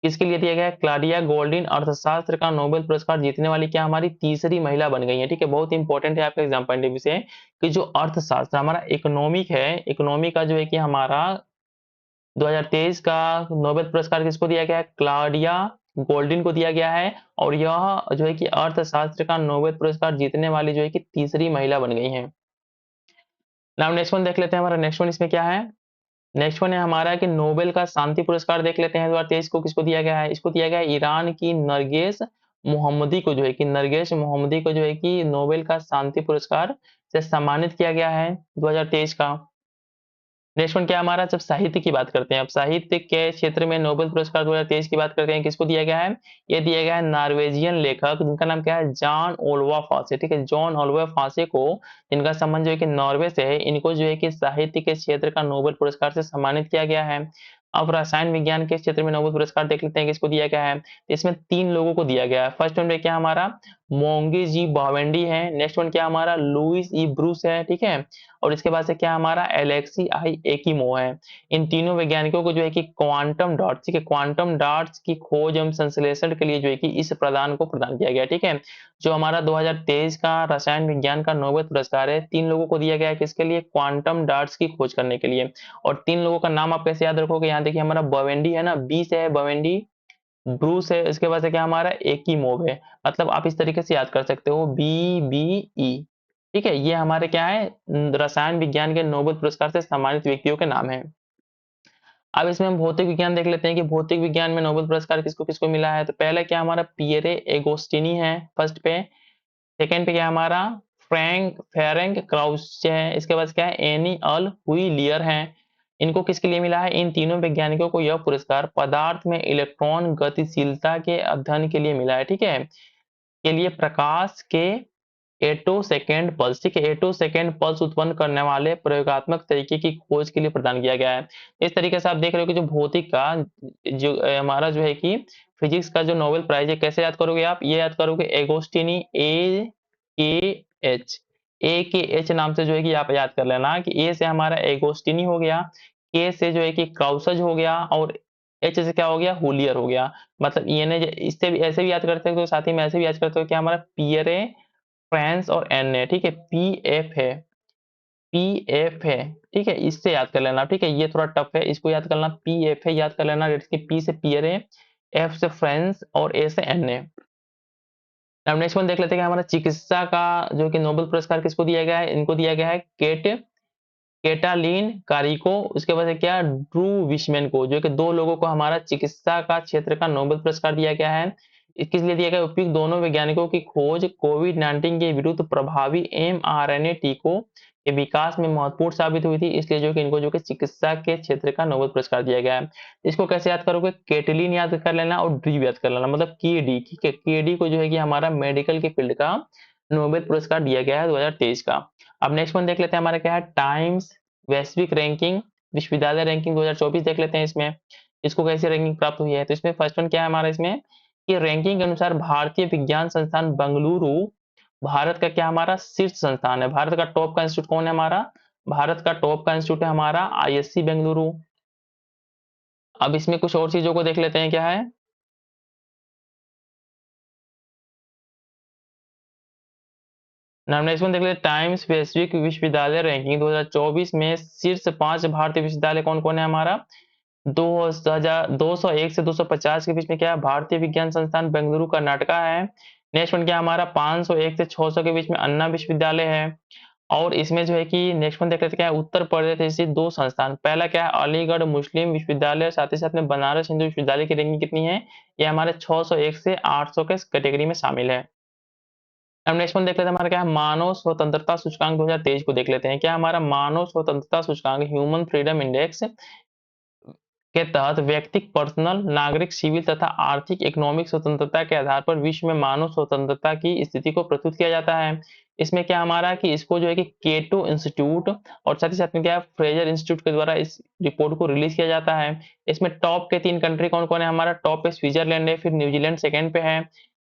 किसके लिए दिया गया है, क्लाडिया गोल्डिन अर्थशास्त्र का नोबेल पुरस्कार जीतने वाली क्या हमारी तीसरी महिला बन गई है। ठीक है, बहुत इंपॉर्टेंट है आपके एग्जाम पॉइंट ऑफ व्यू से कि जो अर्थशास्त्र हमारा इकोनॉमिक है, इकोनॉमी का जो है कि हमारा 2023 का नोबेल पुरस्कार किसको दिया गया है, क्लाडिया गोल्डिन को दिया गया है। और यह जो है कि अर्थशास्त्र का नोबेल पुरस्कार जीतने वाली जो है कि तीसरी महिला बन गई है। नाउ नेक्स्ट वन देख लेते हैं, हमारा नेक्स्ट वन इसमें क्या है, नेक्स्ट वन है हमारा कि नोबेल का शांति पुरस्कार देख लेते हैं 2023 को, किसको दिया गया है, इसको दिया गया है ईरान की नरगेस मोहम्मदी को, जो है कि नरगेस मोहम्मदी को जो है कि नोबेल का शांति पुरस्कार से सम्मानित किया गया है 2023 का। नेक्स्ट वन क्या हमारा, जब साहित्य की बात करते हैं, अब साहित्य के क्षेत्र में नोबेल पुरस्कार 2023 की बात करते हैं, किसको दिया गया है, ये दिया गया है नॉर्वेजियन लेखक जिनका नाम क्या है, जॉन ओल्वा फासे। ठीक है, जॉन ओल्वा फासे को, जिनका संबंध जो है कि नॉर्वे से है, इनको जो है कि साहित्य के क्षेत्र का नोबेल पुरस्कार से सम्मानित किया गया है। अब रसायन विज्ञान के क्षेत्र में नोबेल पुरस्कार देख लेते हैं किसको दिया गया है। तो इसमें 3 लोगों को दिया गया है। फर्स्ट वन पे क्या हमारा मोंगी जी बावेंडी है, नेक्स्ट वन क्या हमारा लुइस ई ब्रूस है, ठीक है, और इसके बाद से क्या हमारा एलेक्सी आई एकिमो है। इन तीनों वैज्ञानिकों को जो है कि क्वांटम डॉट्स, ठीक है, क्वांटम डॉट्स की खोज एवं संश्लेषण के लिए जो है कि इस प्रदान को प्रदान किया गया, ठीक है। जो हमारा 2023 का रसायन विज्ञान का नोबेल पुरस्कार है 3 लोगों को दिया गया है, किसके लिए, क्वांटम डॉट्स की खोज करने के लिए। और 3 लोगों का नाम आप कैसे याद रखोगे, यहाँ देखिए हमारा बावेंडी है ना, बी से है बावेंडी, ब्रूस है, इसके बाद से क्या हमारा एकिमोव है। मतलब आप इस तरीके से याद कर सकते हो बी बी ई, ठीक है। ये हमारे क्या है रसायन विज्ञान के नोबेल पुरस्कार से सम्मानित व्यक्तियों के नाम है। अब इसमें हम भौतिक विज्ञान देख लेते हैं कि भौतिक विज्ञान में नोबेल पुरस्कार किसको किसको मिला है। तो पहले क्या हमारा पियरे एगोस्टिनी है फर्स्ट पे, सेकंड पे क्या हमारा फ्रैंक फेरेंक क्राउच है, इसके बाद क्या है एनी अल हुइलियर है। इनको किसके लिए मिला है, इन तीनों वैज्ञानिकों को यह पुरस्कार पदार्थ में इलेक्ट्रॉन गतिशीलता के अध्ययन के लिए मिला है, ठीक है, के लिए प्रकाश के एटो सेकेंड पल्स, ठीक है, एटो सेकेंड पल्स उत्पन्न करने वाले प्रयोगात्मक तरीके की खोज के लिए प्रदान किया गया है। इस तरीके से आप देख रहे हो कि जो भौतिक का जो हमारा जो है कि फिजिक्स का जो नोबेल प्राइज है कैसे याद करोगे आप, ये याद करोगे एगोस्टिनी ए के एच, ए के एच नाम से जो है कि आप याद कर लेना कि ए से हमारा एगोस्टिनी हो गया, के से जो है कि क्राउसज हो गया, और एच से क्या हो गया हुलियर हो गया। मतलब ये इससे भी ऐसे भी याद करते हो, साथ ही में ऐसे भी याद करते हो कि हमारा पियरे फ्रांस और एन है, ठीक है, पी एफ है, पी एफ है, ठीक है, इससे याद कर लेना, ठीक है, ये थोड़ा टफ है, इसको याद करना, पी एफ है याद कर लेना, जैसे पी से पियर है, एफ से फ्रांस और ए से एन है। अब नेक्स्ट वन देख लेते हैं कि हमारा चिकित्सा का जो कि नोबेल पुरस्कार किसको दिया गया है, इनको दिया गया है केटालीन कारिको, उसके बाद से क्या ड्रू विशमैन को, जो कि 2 लोगों को हमारा चिकित्सा का क्षेत्र का नोबेल पुरस्कार दिया गया है। किस लिए दिया गया, उपयुक्त दोनों वैज्ञानिकों की खोज कोविड-19 के विरुद्ध प्रभावी एमआरएनए टीकों के विकास में महत्वपूर्ण साबित हुई थी, इसलिए जो कि इनको जो कि चिकित्सा के क्षेत्र का नोबेल पुरस्कार दिया गया है। इसको कैसे याद करोगे, केटलिन याद कर लेना और ड्रू याद कर लेना, मतलब केडी, ठीक है, केडी को जो है कि हमारा मेडिकल के फील्ड का नोबेल पुरस्कार दिया गया है 2023 का। अब नेक्स्ट वन देख लेते हैं हमारा क्या है टाइम्स वैश्विक रैंकिंग विश्वविद्यालय रैंकिंग 2024 देख लेते हैं इसमें इसको कैसे रैंकिंग प्राप्त हुई है। तो इसमें फर्स्ट वन क्या है हमारा इसमें कि रैंकिंग के अनुसार भारतीय विज्ञान संस्थान बेंगलुरु भारत का क्या हमारा शीर्ष संस्थान है। भारत का टॉप का इंस्टीट्यूट कौन है हमारा, भारत का टॉप का इंस्टीट्यूट है हमारा आईएससी बेंगलुरु। अब इसमें कुछ और चीजों को देख लेते हैं क्या है। नेक्स्ट वन देख लेते हैं टाइम्स वैश्विक विश्वविद्यालय रैंकिंग 2024 में शीर्ष 5 भारतीय विश्वविद्यालय कौन कौन है हमारा, 201 से 250 के बीच में क्या है भारतीय विज्ञान संस्थान बेंगलुरु कर्नाटका है। नेक्स्ट वन क्या हमारा 501 से 600 के बीच में अन्ना विश्वविद्यालय है। और इसमें जो है कि नेक्स्ट वन देख लेते क्या है उत्तर प्रदेश स्थित 2 संस्थान, पहला क्या है अलीगढ़ मुस्लिम विश्वविद्यालय, साथ ही साथ में बनारस हिंदू विश्वविद्यालय की रैंकिंग कितनी है, ये हमारे 601 से 800 के कैटेगरी में शामिल है। अब नेक्स्ट वन देख लेते हैं हमारा क्या है मानव स्वतंत्रता सूचकांक 2023 को देख लेते हैं। क्या हमारा मानव स्वतंत्रता सूचकांक ह्यूमन फ्रीडम इंडेक्स के तहत व्यक्तिक पर्सनल नागरिक सिविल तथा आर्थिक इकोनॉमिक स्वतंत्रता के आधार पर विश्व में मानव स्वतंत्रता की स्थिति को प्रस्तुत किया जाता है। इसमें क्या हमारा कि इसको जो है कि केटो इंस्टीट्यूट और साथ ही साथ में क्या है फ्रेजर इंस्टीट्यूट के द्वारा इस रिपोर्ट को रिलीज किया जाता है। इसमें टॉप के 3 कंट्री कौन कौन है हमारा, टॉप पे स्विट्जरलैंड है, फिर न्यूजीलैंड सेकंड पे है।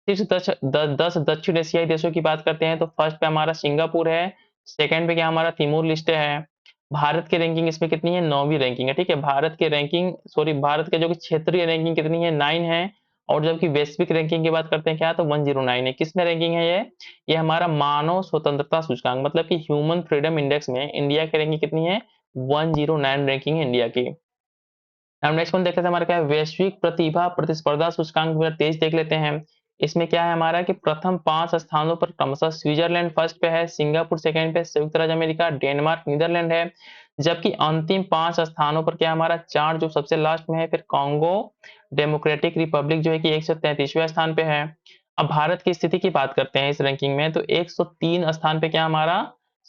शीर्ष 10 दक्षिण एशियाई देशों की बात करते हैं तो फर्स्ट पे हमारा सिंगापुर है, सेकंड पे क्या हमारा तिमोर लिस्ट है। भारत की रैंकिंग इसमें कितनी है, 9वीं रैंकिंग है, ठीक है, भारत की रैंकिंग सॉरी भारत के जो कि क्षेत्रीय रैंकिंग कितनी है 9 है। और जबकि वैश्विक रैंकिंग की बात करते हैं क्या तो 109 है। किसमें रैंकिंग है ये हमारा मानव स्वतंत्रता सूचकांक मतलब कि ह्यूमन फ्रीडम इंडेक्स में इंडिया की रैंकिंग कितनी है 109 रैंकिंग है इंडिया की। अब नेक्स्ट वन देखते हैं हमारा क्या है वैश्विक प्रतिभा प्रतिस्पर्धा सूचकांक 2023 देख लेते हैं। इसमें क्या है हमारा कि प्रथम 5 स्थानों पर क्रमशः स्विट्जरलैंड फर्स्ट पे है, सिंगापुर सेकंड पे, संयुक्त राज्य अमेरिका, डेनमार्क, नीदरलैंड है। जबकि अंतिम 5 स्थानों पर क्या हमारा 4 जो सबसे लास्ट में है, फिर कांगो डेमोक्रेटिक रिपब्लिक जो है कि 133वें स्थान पे है। अब भारत की स्थिति की बात करते हैं इस रैंकिंग में तो 103 स्थान पे क्या हमारा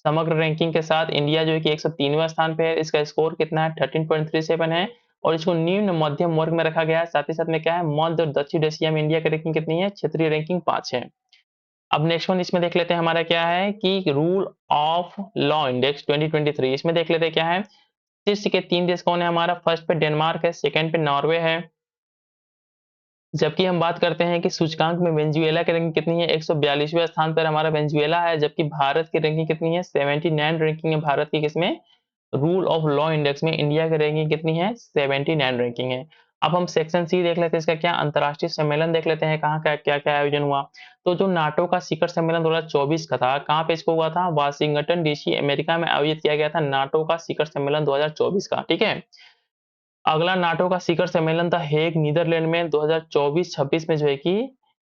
समग्र रैंकिंग के साथ इंडिया जो है कि 103वें स्थान पे है। इसका स्कोर कितना है 13.37 है और इसको निम्न मध्यम वर्ग में रखा गया है। साथ ही साथ में क्या है मध्य और दक्षिण एशिया में इंडिया की रैंकिंग कितनी है, क्षेत्रीय रैंकिंग 5 है। अब नेक्स्ट वन इसमें देख लेते हैं हमारा क्या है कि रूल ऑफ लॉ इंडेक्स 2023 इसमें देख लेते हैं क्या है शीर्ष के 3 देश कौन है हमारा? फर्स्ट पे डेनमार्क है, सेकंड पे नॉर्वे है, जबकि हम बात करते हैं कि सूचकांक में वेनेजुएला की रैंकिंग कितनी है? 142वें स्थान पर हमारा वेनेजुएला है, जबकि भारत की रैंकिंग कितनी है? 79 रैंकिंग है भारत की किसमें? रूल ऑफ लॉ इंडेक्स में। इंडिया की रैंकिंग कितनी है? 79 रैंकिंग है। अब हम सेक्शन सी देख लेते हैं, इसका क्या अंतर्राष्ट्रीय सम्मेलन देख लेते हैं, कहाँ का क्या क्या आयोजन हुआ। तो जो नाटो का शिखर सम्मेलन 2024 का था, कहाँ पे इसको हुआ था? वाशिंगटन डीसी अमेरिका में आयोजित किया गया था नाटो का शिखर सम्मेलन 2024 का, ठीक है। अगला नाटो का शिखर सम्मेलन था हेग नीदरलैंड में 2024-26 में, जो है कि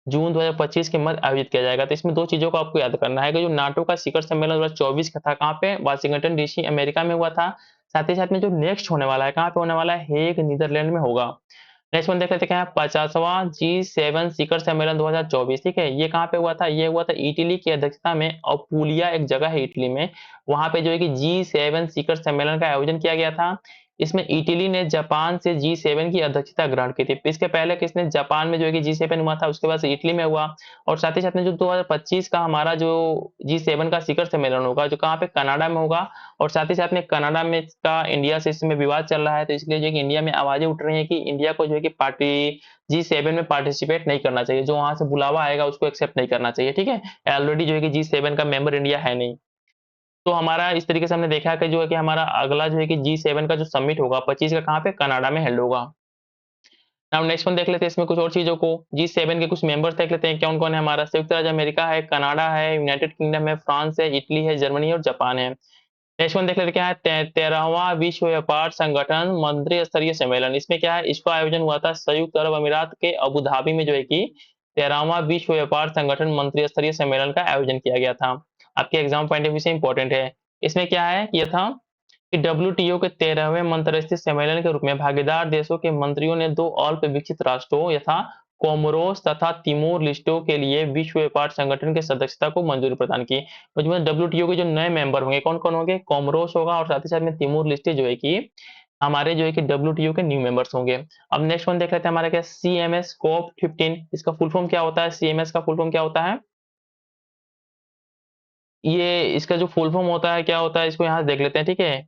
जून 2025 के मध्य आयोजित किया जाएगा। तो इसमें दो चीजों को आपको याद करना है कि जो नाटो का शिखर सम्मेलन 2024 का था, कहाँ पे? वाशिंगटन डीसी अमेरिका में हुआ था। साथ ही साथ में जो नेक्स्ट होने वाला है, कहाँ पे होने वाला है? हेग नीदरलैंड में होगा। नेक्स्ट वन देख लेते हैं, क्या है? 50वां G7 शिखर सम्मेलन 2024, ठीक है। ये कहाँ पे हुआ था? ये हुआ था इटली की अध्यक्षता में, अपुलिया एक जगह है इटली में, वहां पे जो है कि G7 शिखर सम्मेलन का आयोजन किया गया था। इसमें इटली ने जापान से G7 की अध्यक्षता ग्रहण की थी। इसके पहले किसने? जापान में जो है कि G7 हुआ था, उसके बाद से इटली में हुआ। और साथ ही साथ में जो 2025 का हमारा जो G7 का शिखर सम्मेलन होगा, जो कहाँ पे? कनाडा में होगा। और साथ ही साथ में कनाडा में इसका इंडिया से इसमें विवाद चल रहा है, तो इसलिए जो है कि इंडिया में आवाजें उठ रही हैं कि इंडिया को जो है कि पार्टी G7 में पार्टिसिपेट नहीं करना चाहिए, जो वहां से बुलावा आएगा उसको एक्सेप्ट नहीं करना चाहिए, ठीक है। ऑलरेडी जो है कि G7 का मेंबर इंडिया है नहीं। तो हमारा इस तरीके से हमने देखा कि जो है कि हमारा अगला जो है कि G7 का जो समिट होगा 25 का, कहाँ पे? कनाडा में हेल्ड होगा। अब नेक्स्ट वन देख लेते हैं इसमें कुछ और चीजों को। G7 के कुछ मेंबर्स देख लेते हैं कौन कौन है हमारा। संयुक्त राज्य अमेरिका है, कनाडा है, यूनाइटेड किंगडम है, फ्रांस है, इटली है, जर्मनी और जापान है। नेक्स्ट वन देख लेते हैं, क्या है? 13वां विश्व व्यापार संगठन मंत्री स्तरीय सम्मेलन। इसमें क्या है? इसका आयोजन हुआ था संयुक्त अरब अमीरात के अबू धाबी में, जो है कि 13वां विश्व व्यापार संगठन मंत्री स्तरीय सम्मेलन का आयोजन किया गया था। आपके एग्जाम पॉइंट ऑफ व्यू से इंपॉर्टेंट है। इसमें क्या है? यह था कि डब्ल्यूटीओ के 13वें अंतर्राष्ट्रीय सम्मेलन के रूप में भागीदार देशों के मंत्रियों ने दो अल्प विकसित राष्ट्रों यथा कोमोरोस तथा तिमोर लिस्टों के लिए विश्व व्यापार संगठन की सदस्यता को मंजूरी प्रदान की। तो डब्ल्यूटीओ के जो नए मेंबर होंगे कौन कौन होंगे? कोमोरोस होगा, और साथ ही साथ में तिमोर लिस्टे जो है कि हमारे जो है कि डब्ल्यूटीओ के न्यू मेंबर्स होंगे। अब नेक्स्ट वन देख लेते हैं हमारा, क्या? सीएमएस कोप 15। इसका फुल फॉर्म क्या होता है? सीएमएस का फुल फॉर्म क्या होता है? ये इसका जो फुल फॉर्म होता है क्या होता है, इसको यहाँ से देख लेते हैं, ठीक है।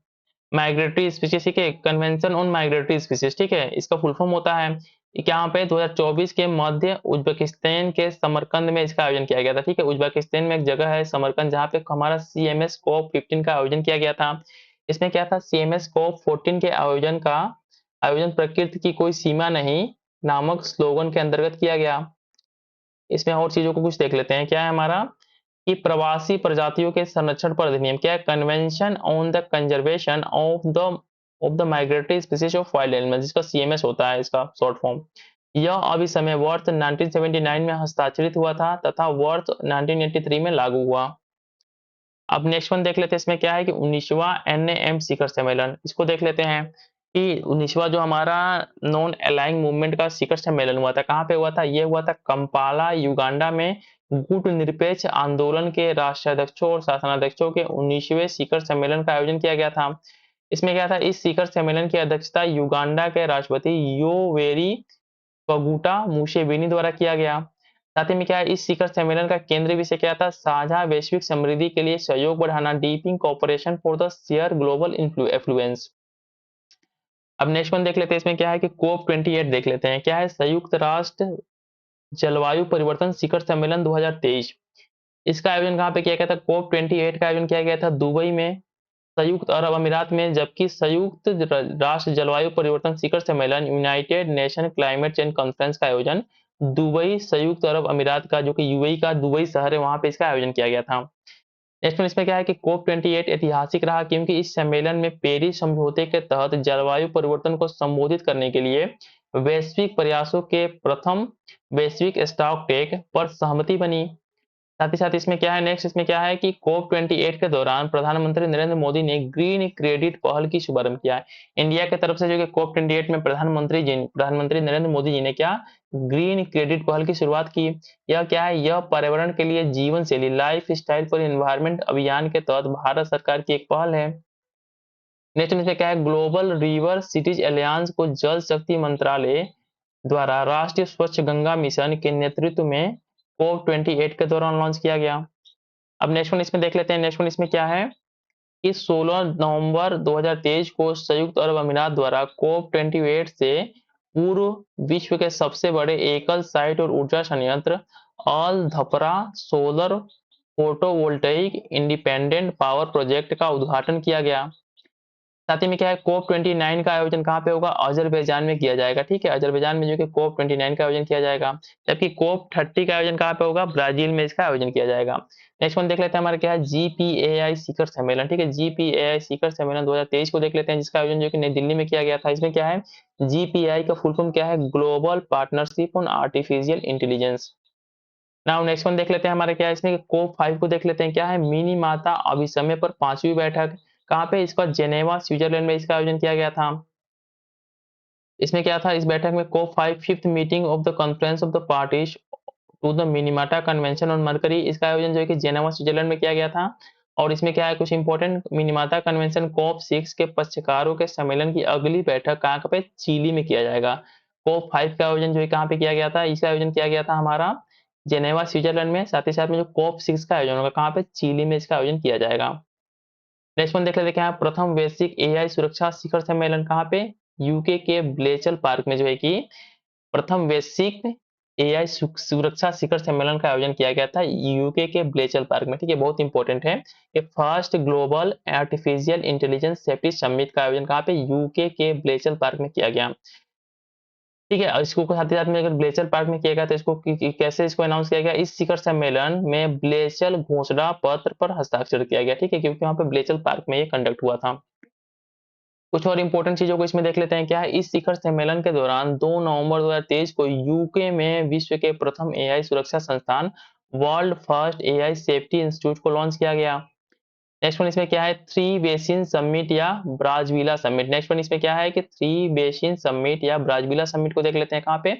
माइग्रेटरी स्पीशीज, ठीक है, कन्वेंशन ऑन माइग्रेटरी स्पीशीज, ठीक है, इसका फुल फॉर्म होता है। यहाँ पे 2024 के मध्य उज्बेकिस्तान के समरकंद में इसका आयोजन किया गया था, ठीक है। उज्बेकिस्तान में एक जगह है समरकंद, जहाँ पे हमारा सीएमएस कोप 15 का आयोजन किया गया था। इसमें क्या था? सीएमएस कोप 14 के आयोजन प्रकृति की कोई सीमा नहीं नामक स्लोगन के अंतर्गत किया गया। इसमें और चीजों को कुछ देख लेते हैं, क्या है हमारा कि प्रवासी प्रजातियों के संरक्षण पर अधिनियम, क्या है? Convention on the conservation of the migratory species of wild animal, जिसका सीएमएस होता है इसका शॉर्ट फॉर्म। यह अभी समय वर्ष 1979 में हस्ताक्षरित हुआ था तथा वर्ष 1983 में लागू हुआ। अब नेक्स्ट वन देख लेते हैं, इसमें क्या है कि 19वां एनएएम शिखर सम्मेलन, इसको देख लेते हैं कि 19वां जो हमारा नॉन अलाइंग मूवमेंट का शिखर सम्मेलन हुआ था, कहाँ पे हुआ था? ये हुआ था कंपाला युगांडा में। गुटनिरपेक्ष आंदोलन के राष्ट्राध्यक्षों और शासनाध्यक्षों के 19वें शिखर सम्मेलन का आयोजन किया गया था। इसमें क्या था? इस शिखर सम्मेलन की अध्यक्षता युगांडा के राष्ट्रपति योवेरी कगुटा मुसेवेनी द्वारा किया गया। साथ ही में क्या है? इस शिखर सम्मेलन का केंद्रीय विषय क्या था? साझा वैश्विक समृद्धि के लिए सहयोग बढ़ाना, deepening cooperation for the share global influence. अब नेक्स्ट वन देख लेते हैं, इसमें क्या है कि कोप 28 देख लेते हैं, क्या है? संयुक्त राष्ट्र जलवायु परिवर्तन शिखर सम्मेलन 2023। इसका आयोजन कहाँ पे किया गया था? कोप 28 का आयोजन किया गया था दुबई में, संयुक्त अरब अमीरात में। जबकि संयुक्त राष्ट्र जलवायु परिवर्तन शिखर सम्मेलन United nation climate change conference का आयोजन दुबई संयुक्त अरब अमीरात का, जो कि यूएई का दुबई शहर है, वहां पे इसका आयोजन किया गया था। नेक्स्ट में इसमें क्या है कि कोप 28 ऐतिहासिक रहा, क्योंकि इस सम्मेलन में पेरिस समझौते के तहत जलवायु परिवर्तन को संबोधित करने के लिए वैश्विक प्रयासों के प्रथम वैश्विक स्टॉक टेक पर सहमति बनी। साथ ही साथ इसमें क्या है? नेक्स्ट इसमें क्या है कि कोप 28 के दौरान प्रधानमंत्री नरेंद्र मोदी ने ग्रीन क्रेडिट पहल की शुभारंभ किया है। इंडिया की तरफ से जो कि कोप 28 में प्रधानमंत्री नरेंद्र मोदी जी ने क्या ग्रीन क्रेडिट पहल की शुरुआत की। यह क्या है? यह पर्यावरण के लिए जीवन शैली लाइफ स्टाइल फॉर एनवायरमेंट अभियान के तहत भारत सरकार की एक पहल है। नेक्स्ट इसमें क्या है? ग्लोबल रिवर सिटीज एलियंस को जल शक्ति मंत्रालय द्वारा राष्ट्रीय स्वच्छ गंगा मिशन के नेतृत्व में कोप 28 के दौरान लॉन्च किया गया। अब नेक्स्ट वन इसमें देख लेते हैं, नेक्स्ट वन इसमें क्या है कि 16 नवंबर 2023 को संयुक्त अरब अमीरात द्वारा कोप 28 से पूर्व विश्व के सबसे बड़े एकल साइट और ऊर्जा संयंत्र Al Dhafra solar photovoltaic independent power project का उद्घाटन किया गया। साथ ही में क्या है, कोप 29 का आयोजन कहाँ पे होगा, अजरबैजान में किया जाएगा। ठीक है, अजरबैजान में जो कि कोप 29 का आयोजन किया जाएगा। जबकि कोप 30 का आयोजन कहाँ पे होगा, ब्राजील में इसका आयोजन किया जाएगा। नेक्स्ट वन देख लेते हैं हमारा क्या है, जीपीएआई शिखर सम्मेलन। ठीक है, जीपीएआई शिखर सम्मेलन 2023 को देख लेते हैं, जिसका आयोजन जो कि नई दिल्ली में किया गया था। इसमें क्या है, जीपीआई का फुल फॉर्म क्या है, global partnership on artificial intelligence. Now next one देख लेते हैं हमारे क्या है इसमें, कोप 5 को देख लेते हैं, क्या है, मिनी माता अभिसमय पर 5वीं बैठक। कहाँ पे, इसका जेनेवा स्विट्जरलैंड में इसका आयोजन किया गया था। इसमें क्या था, इस बैठक में COP 5 fifth meeting of the conference of the parties to the Minamata convention on mercury, इसका आयोजन जो है कि जेनेवा स्विट्जरलैंड में किया गया था। और इसमें क्या है, कुछ इंपॉर्टेंट, मिनीमाता कन्वेंशन कोप 6 के पक्षकारों के सम्मेलन की अगली बैठक कहाँ पे, चिली में किया जाएगा। कोप 5 का आयोजन जो है कहाँ पे किया गया था, इसका आयोजन किया गया था हमारा जेनेवा स्विट्जरलैंड में। साथ ही साथ में जो कोप 6 का आयोजन होगा कहाँ पे, चिली में इसका आयोजन किया जाएगा। नेक्स्ट वन देख लेते हैं क्या है, प्रथम वैश्विक एआई सुरक्षा शिखर सम्मेलन कहाँ पे, यूके के ब्लेचल पार्क में जो है कि प्रथम वैश्विक एआई सुरक्षा शिखर सम्मेलन का आयोजन किया गया था यूके के ब्लेचल पार्क में। ठीक है, बहुत इंपॉर्टेंट है कि first global artificial intelligence safety summit का आयोजन कहाँ पे, यूके के ब्लेचल पार्क में किया गया। ठीक है, इसको साथ ही साथ में अगर ब्लेचल पार्क में किया गया तो इसको कैसे इसको अनाउंस किया गया, इस शिखर सम्मेलन में ब्लेचल घोषणा पत्र पर हस्ताक्षर किया गया। ठीक है, क्योंकि वहां पे ब्लेचल पार्क में ये कंडक्ट हुआ था। कुछ और इंपॉर्टेंट चीजों को इसमें देख लेते हैं, क्या है, इस शिखर सम्मेलन के दौरान 2 नवंबर 2023 को यूके में विश्व के प्रथम एआई सुरक्षा संस्थान world first AI safety institute को लॉन्च किया गया। नेक्स्ट वन इसमें क्या है, थ्री बेसिन समिट या ब्राजविला समिट। नेक्स्ट वन इसमें क्या है कि थ्री बेसिन समिट या ब्राजविला समिट को देख लेते हैं, कहाँ पे,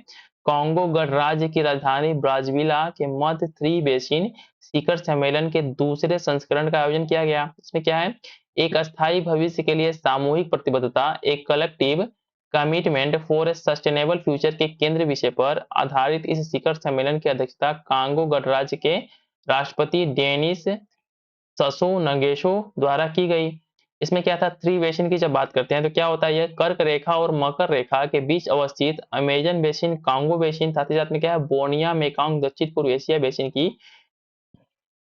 कांगो गणराज्य की राजधानी ब्राजविला के मध्य थ्री बेसिन शिखर सम्मेलन के दूसरे संस्करण का आयोजन किया गया। इसमें क्या है, एक अस्थायी भविष्य के लिए सामूहिक प्रतिबद्धता, एक collective commitment for a sustainable future के केंद्र विषय पर आधारित इस शिखर सम्मेलन की अध्यक्षता कांगो गणराज्य के राष्ट्रपति डेनिस ससो नगेशो द्वारा की गई। इसमें क्या था, थ्री बेसिन की जब बात करते हैं तो क्या होता है, यह कर्क रेखा और मकर रेखा के बीच अवस्थित अमेजन बेसिन, कांगो बेसिन, साथ ही साथ में क्या है, बोर्निया मेकांग दक्षिण पूर्व एशिया बेसिन की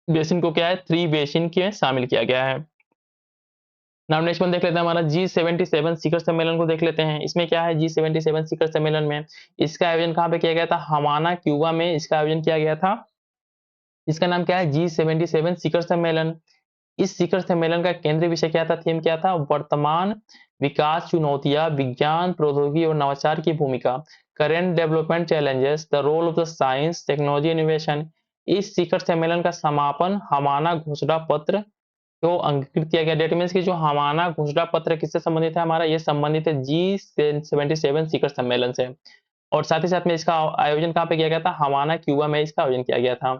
बेसिन को क्या है, थ्री बेसिन के शामिल किया गया है। नाउ नेक्स्ट वन देख लेते हैं हमारा G77 शिखर सम्मेलन को देख लेते हैं। इसमें क्या है, G77 शिखर सम्मेलन में इसका आयोजन कहाँ पे किया गया था, हवाना क्यूबा में इसका आयोजन किया गया था। इसका नाम क्या है, G77 शिखर सम्मेलन। इस शिखर सम्मेलन का केंद्रीय विषय क्या था, थीम क्या था, वर्तमान विकास चुनौतियां, विज्ञान प्रौद्योगिकी और नवाचार की भूमिका, current development challenges, the role of the science technology innovation. इस शिखर सम्मेलन का समापन हवाना घोषणा पत्र को अंकित किया गया। डेट मीन्स की जो हवाना घोषणा पत्र किससे संबंधित है, हमारा ये संबंधित है G77 शिखर सम्मेलन से। और साथ ही साथ में इसका आयोजन कहाँ पे किया गया था, हवाना क्यूबा में इसका आयोजन किया गया था।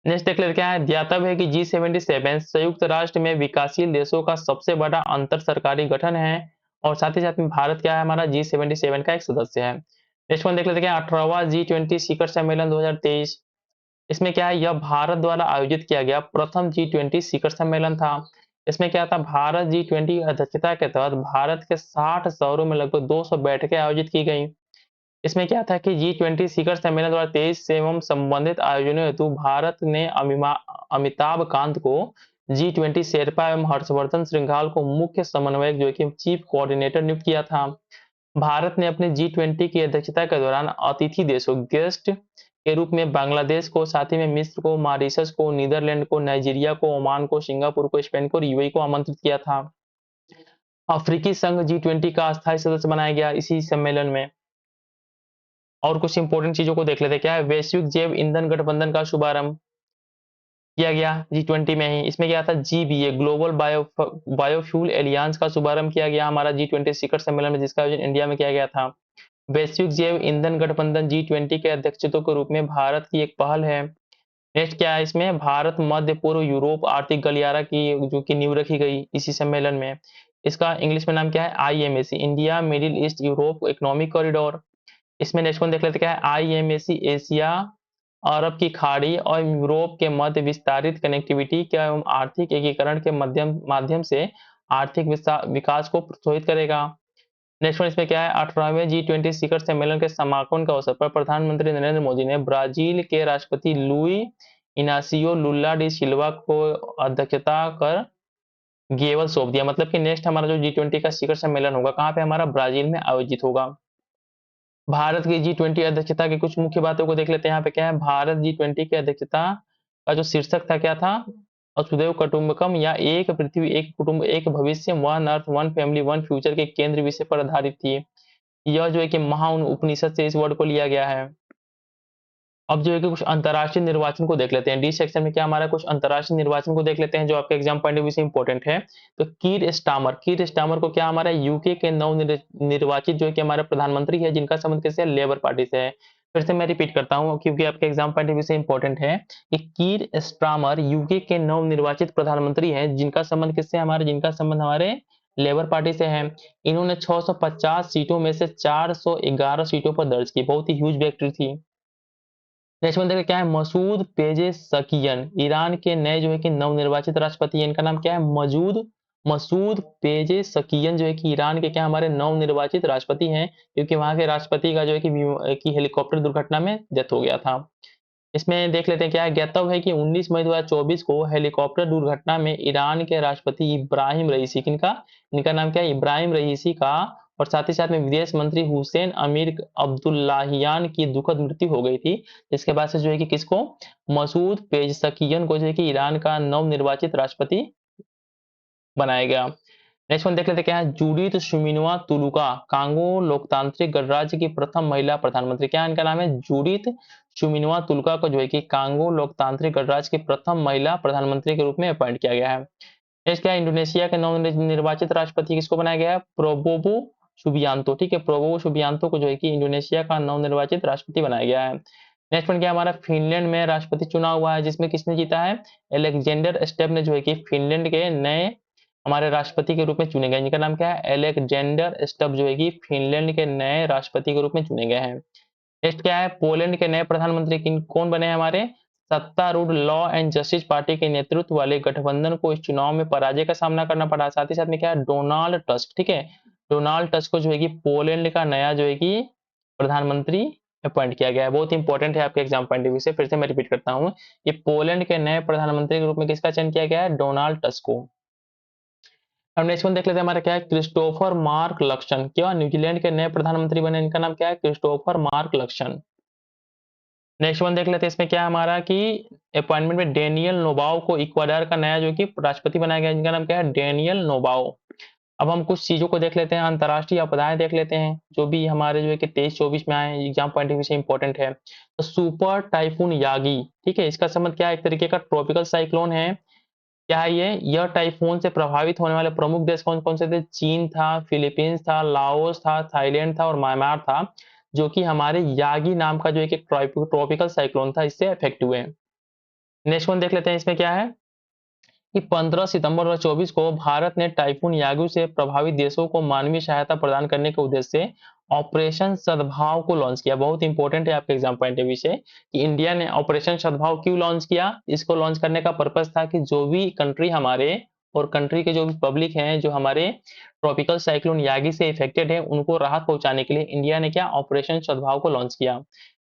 नेक्स्ट देख लेते हैं, ज्ञातव्य है कि G77 संयुक्त राष्ट्र में विकासशील देशों का सबसे बड़ा अंतर सरकारी गठन है। और साथ ही साथ में भारत क्या है, हमारा G77 का एक सदस्य है। नेक्स्ट वन देख लेते हैं, 18वां G20 शिखर सम्मेलन 2023। इसमें क्या है, यह भारत द्वारा आयोजित किया गया प्रथम G20 शिखर सम्मेलन था। इसमें क्या था, भारत G20 अध्यक्षता के तहत भारत के 60 शहरों में लगभग 200 बैठकें आयोजित की गई। इसमें क्या था कि G20 शिखर सम्मेलन 2023 से एवं संबंधित आयोजनों हेतु भारत ने अमिताभ कांत को G20 शेरपा एवं हर्षवर्धन श्रृंगाल को मुख्य समन्वयक जो कि चीफ कोऑर्डिनेटर नियुक्त किया था। भारत ने अपने G20 की अध्यक्षता के दौरान अतिथि देशों, गेस्ट के रूप में बांग्लादेश को, साथ ही में मिस्र को, मॉरिशस को, नीदरलैंड को, नाइजीरिया को, ओमान को, सिंगापुर को, स्पेन को और यूएई को आमंत्रित किया था। अफ्रीकी संघ G20 का अस्थायी सदस्य बनाया गया इसी सम्मेलन में। और कुछ इंपॉर्टेंट चीजों को देख लेते हैं, क्या है, वैश्विक जैव ईंधन गठबंधन का शुभारंभ किया गया G20 में ही। इसमें क्या था, GBA ग्लोबल बायोफ्यूल एलियांस का शुभारंभ किया गया हमारा G20 शिखर सम्मेलन में, जिसका आयोजन इंडिया में किया गया था। वैश्विक जैव ईंधन गठबंधन G20 के अध्यक्षत्व के रूप में भारत की एक पहल है। नेक्स्ट क्या है, इसमें भारत मध्य पूर्व यूरोप आर्थिक गलियारा की जो की नींव रखी गई इसी सम्मेलन में। इसका इंग्लिश में नाम क्या है, IMAC, India middle east Europe economic corridor. इसमें नेक्स्ट वन देख लेते क्या है, IMAC एशिया अरब की खाड़ी और यूरोप के मध्य विस्तारित कनेक्टिविटी के एवं आर्थिक एकीकरण के माध्यम से आर्थिक विकास को प्रोत्साहित करेगा। नेक्स्ट वन इसमें क्या है, 18वें G20 शिखर सम्मेलन के समापन के अवसर पर प्रधानमंत्री नरेंद्र मोदी ने ब्राजील के राष्ट्रपति लुई इनासियो लुला डी सिल्वा को अध्यक्षता कर गेवल सौंप दिया। मतलब कि नेक्स्ट हमारा जो G20 का शिखर सम्मेलन होगा कहाँ पे, हमारा ब्राजील में आयोजित होगा। भारत की G20 अध्यक्षता की कुछ मुख्य बातों को देख लेते हैं। यहाँ पे क्या है, भारत G20 की अध्यक्षता का जो शीर्षक था क्या था, वसुधैव कुटुंबकम या एक पृथ्वी एक कुटुंब एक भविष्य, one earth one family one future के केंद्र विषय पर आधारित थी। यह जो है कि महा उपनिषद से इस वर्ड को लिया गया है। अब जो है कि कुछ अंतर्राष्ट्रीय निर्वाचन को देख लेते हैं। डी सेक्शन में क्या हमारा कुछ अंतर्राष्ट्रीय निर्वाचन को देख लेते हैं जो आपके एग्जाम पॉइंट ऑफ व्यू से इंपॉर्टेंट है। तो कीर स्टामर को क्या हमारा यूके के नव निर्वाचित जो है कि हमारे प्रधानमंत्री है जिनका संबंध किससे, लेबर पार्टी से है। फिर से मैं रिपीट करता हूं क्योंकि आपके एग्जाम पॉइंट ऑफ व्यू से इंपॉर्टेंट है कि कीर स्टामर यूके के नव निर्वाचित प्रधानमंत्री है जिनका संबंध किससे, हमारे जिनका संबंध हमारे लेबर पार्टी से है। इन्होंने 650 सीटों में से 411 सीटों पर दर्ज की, बहुत ही ह्यूज विक्ट्री थी। नेक्स्ट वन देखिए क्या है, मसूद पेजेशकियन ईरान के नए जो है कि नवनिर्वाचित राष्ट्रपति है। इनका नाम क्या है, मसूद पेजेशकियन जो है कि ईरान के क्या हमारे नवनिर्वाचित राष्ट्रपति हैं, क्योंकि वहां के राष्ट्रपति का जो है कि हेलीकॉप्टर दुर्घटना में डेथ हो गया था। इसमें देख लेते हैं क्या है, ज्ञातव्य है कि 19 मई 2024 को हेलीकॉप्टर दुर्घटना में ईरान के राष्ट्रपति इब्राहिम रईसी, किनका, इनका नाम क्या है, इब्राहिम रईसी का, और साथ ही साथ में विदेश मंत्री हुसैन अमीर अब्दुल्लाहियान की दुखद मृत्यु हो गई थी। इसके बाद से जो है कि किसको, मसूद पेजशकियन को जो है कि ईरान का नवनिर्वाचित राष्ट्रपति बनाया गया। नेक्स्ट वन देख लेते क्या है, जूडिथ सुमिनवा तुलुका कांगो लोकतांत्रिक गणराज्य की प्रथम महिला प्रधानमंत्री। क्या इनका नाम है, जूडिथ सुमिनवा तुलुका को जो है कि कांगो लोकतांत्रिक गणराज्य की प्रथम महिला प्रधानमंत्री के रूप में अपॉइंट किया गया है। नेक्स्ट क्या है, इंडोनेशिया के नवनिर्वाचित राष्ट्रपति किसको बनाया गया है, प्रोबोवो सुबियांतो। ठीक है, प्रोबोवो सुबियांतो को जो है कि इंडोनेशिया का नवनिर्वाचित राष्ट्रपति बनाया गया है। नेक्स्ट वन क्या हमारा, फिनलैंड में राष्ट्रपति चुनाव हुआ है जिसमें किसने जीता है, एलेक्जेंडर स्टेप ने जो है कि फिनलैंड के नए हमारे राष्ट्रपति के रूप में चुने गए। इनका नाम क्या है, एलेक्जेंडर स्टब जो है कि फिनलैंड के नए राष्ट्रपति के रूप में चुने गए हैं। नेक्स्ट क्या है, पोलैंड के नए प्रधानमंत्री कौन बने हैं हमारे, सत्तारूढ़ लॉ एंड जस्टिस पार्टी के नेतृत्व वाले गठबंधन को इस चुनाव में पराजय का सामना करना पड़ा। साथ ही साथ में क्या है, डोनाल्ड टस्क। ठीक है, डोनाल्ड टस्क को जो है कि पोलैंड का नया जो है कि प्रधानमंत्री अपॉइंट किया गया है। बहुत इंपॉर्टेंट है आपके एग्जाम पॉइंट ऑफ व्यू से। फिर से मैं रिपीट करता हूँ, ये पोलैंड के नए प्रधानमंत्री के रूप में किसका चयन किया गया है, डोनाल्ड टस्क को। अब नेक्स्ट वन देख लेते हैं हमारा क्या है, क्रिस्टोफर मार्क लक्सन क्या न्यूजीलैंड के नए प्रधानमंत्री बने। इनका नाम क्या है, Christopher mark Luxon. Next one देख लेते हैं इसमें क्या है हमारा कि अपॉइंटमेंट में डेनियल नोबाओ को इक्वाडोर का नया जो कि राष्ट्रपति बनाया गया, इनका नाम क्या है, डेनियल नोबाओ। अब हम कुछ चीजों को देख लेते हैं, अंतर्राष्ट्रीय आपदाएं देख लेते हैं जो भी हमारे जो है कि 23-24 में आए, एग्जाम पॉइंट ऑफ व्यू से इंपॉर्टेंट है। तो सुपर टाइफून यागी, ठीक है, इसका संबंध क्या है, एक तरीके का ट्रॉपिकल साइक्लोन है। क्या है ये, यह टाइफून से प्रभावित होने वाले प्रमुख देश कौन कौन से थे, चीन था, फिलीपींस था, लाओस था, थाईलैंड था और म्यांमार था, जो कि हमारे यागी नाम का जो एक ट्रॉपिकल साइक्लोन था इससे अफेक्ट हुए। नेक्स्ट वन देख लेते हैं इसमें क्या है कि 15 सितंबर 2024 को भारत ने टाइफून यागी से प्रभावित देशों को मानवीय सहायता प्रदान करने के उद्देश्य से ऑपरेशन सद्भाव को लॉन्च किया। बहुत इंपॉर्टेंट है आपके एग्जाम पॉइंट ऑफ व्यू से कि इंडिया ने ऑपरेशन सद्भाव क्यों लॉन्च किया। इसको लॉन्च करने का पर्पस था कि जो भी कंट्री हमारे और कंट्री के जो भी पब्लिक हैं जो हमारे ट्रॉपिकल साइक्लोन यागी से इफेक्टेड है उनको राहत पहुंचाने के लिए इंडिया ने क्या, ऑपरेशन सद्भाव को लॉन्च किया।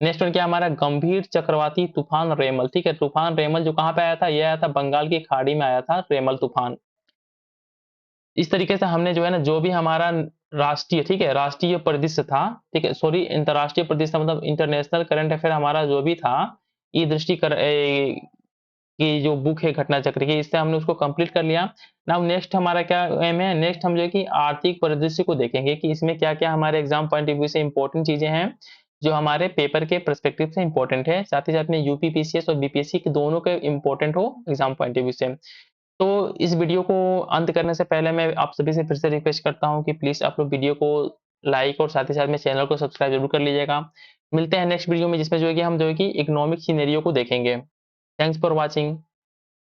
नेक्स्ट वन क्या हमारा, गंभीर चक्रवाती तूफान रेमल। ठीक है, तूफान रेमल जो कहां पे आया था, यह आया था बंगाल की खाड़ी में आया था रेमल तूफान। इस तरीके से हमने जो है ना जो भी हमारा राष्ट्रीय, ठीक है, राष्ट्रीय परिदृश्य था, ठीक है, सॉरी अंतरराष्ट्रीय परिदृश्य मतलब इंटरनेशनल करंट अफेयर हमारा जो भी था, ई दृष्टि की जो बुक है घटना चक्र की, इससे हमने उसको कंप्लीट कर लिया। नाउ नेक्स्ट हमारा क्या एम है, नेक्स्ट हम जो है कि आर्थिक परिदृश्य को देखेंगे कि इसमें क्या क्या हमारे एग्जाम पॉइंट ऑफ व्यू से इंपॉर्टेंट चीजें हैं जो हमारे पेपर के परस्पेक्टिव से इंपॉर्टेंट है, साथ ही साथ में यूपीपीसीएस और बीपीएससी के दोनों के इंपॉर्टेंट हो एग्जाम पॉइंट ऑफ व्यू से। तो इस वीडियो को अंत करने से पहले मैं आप सभी से फिर से रिक्वेस्ट करता हूं कि प्लीज आप लोग वीडियो को लाइक और साथ ही साथ में चैनल को सब्सक्राइब जरूर कर लीजिएगा। मिलते हैं नेक्स्ट वीडियो में जिसमें जो है कि हम जो है कि इकोनॉमिक सिनेरियो को देखेंगे। Thanks for watching.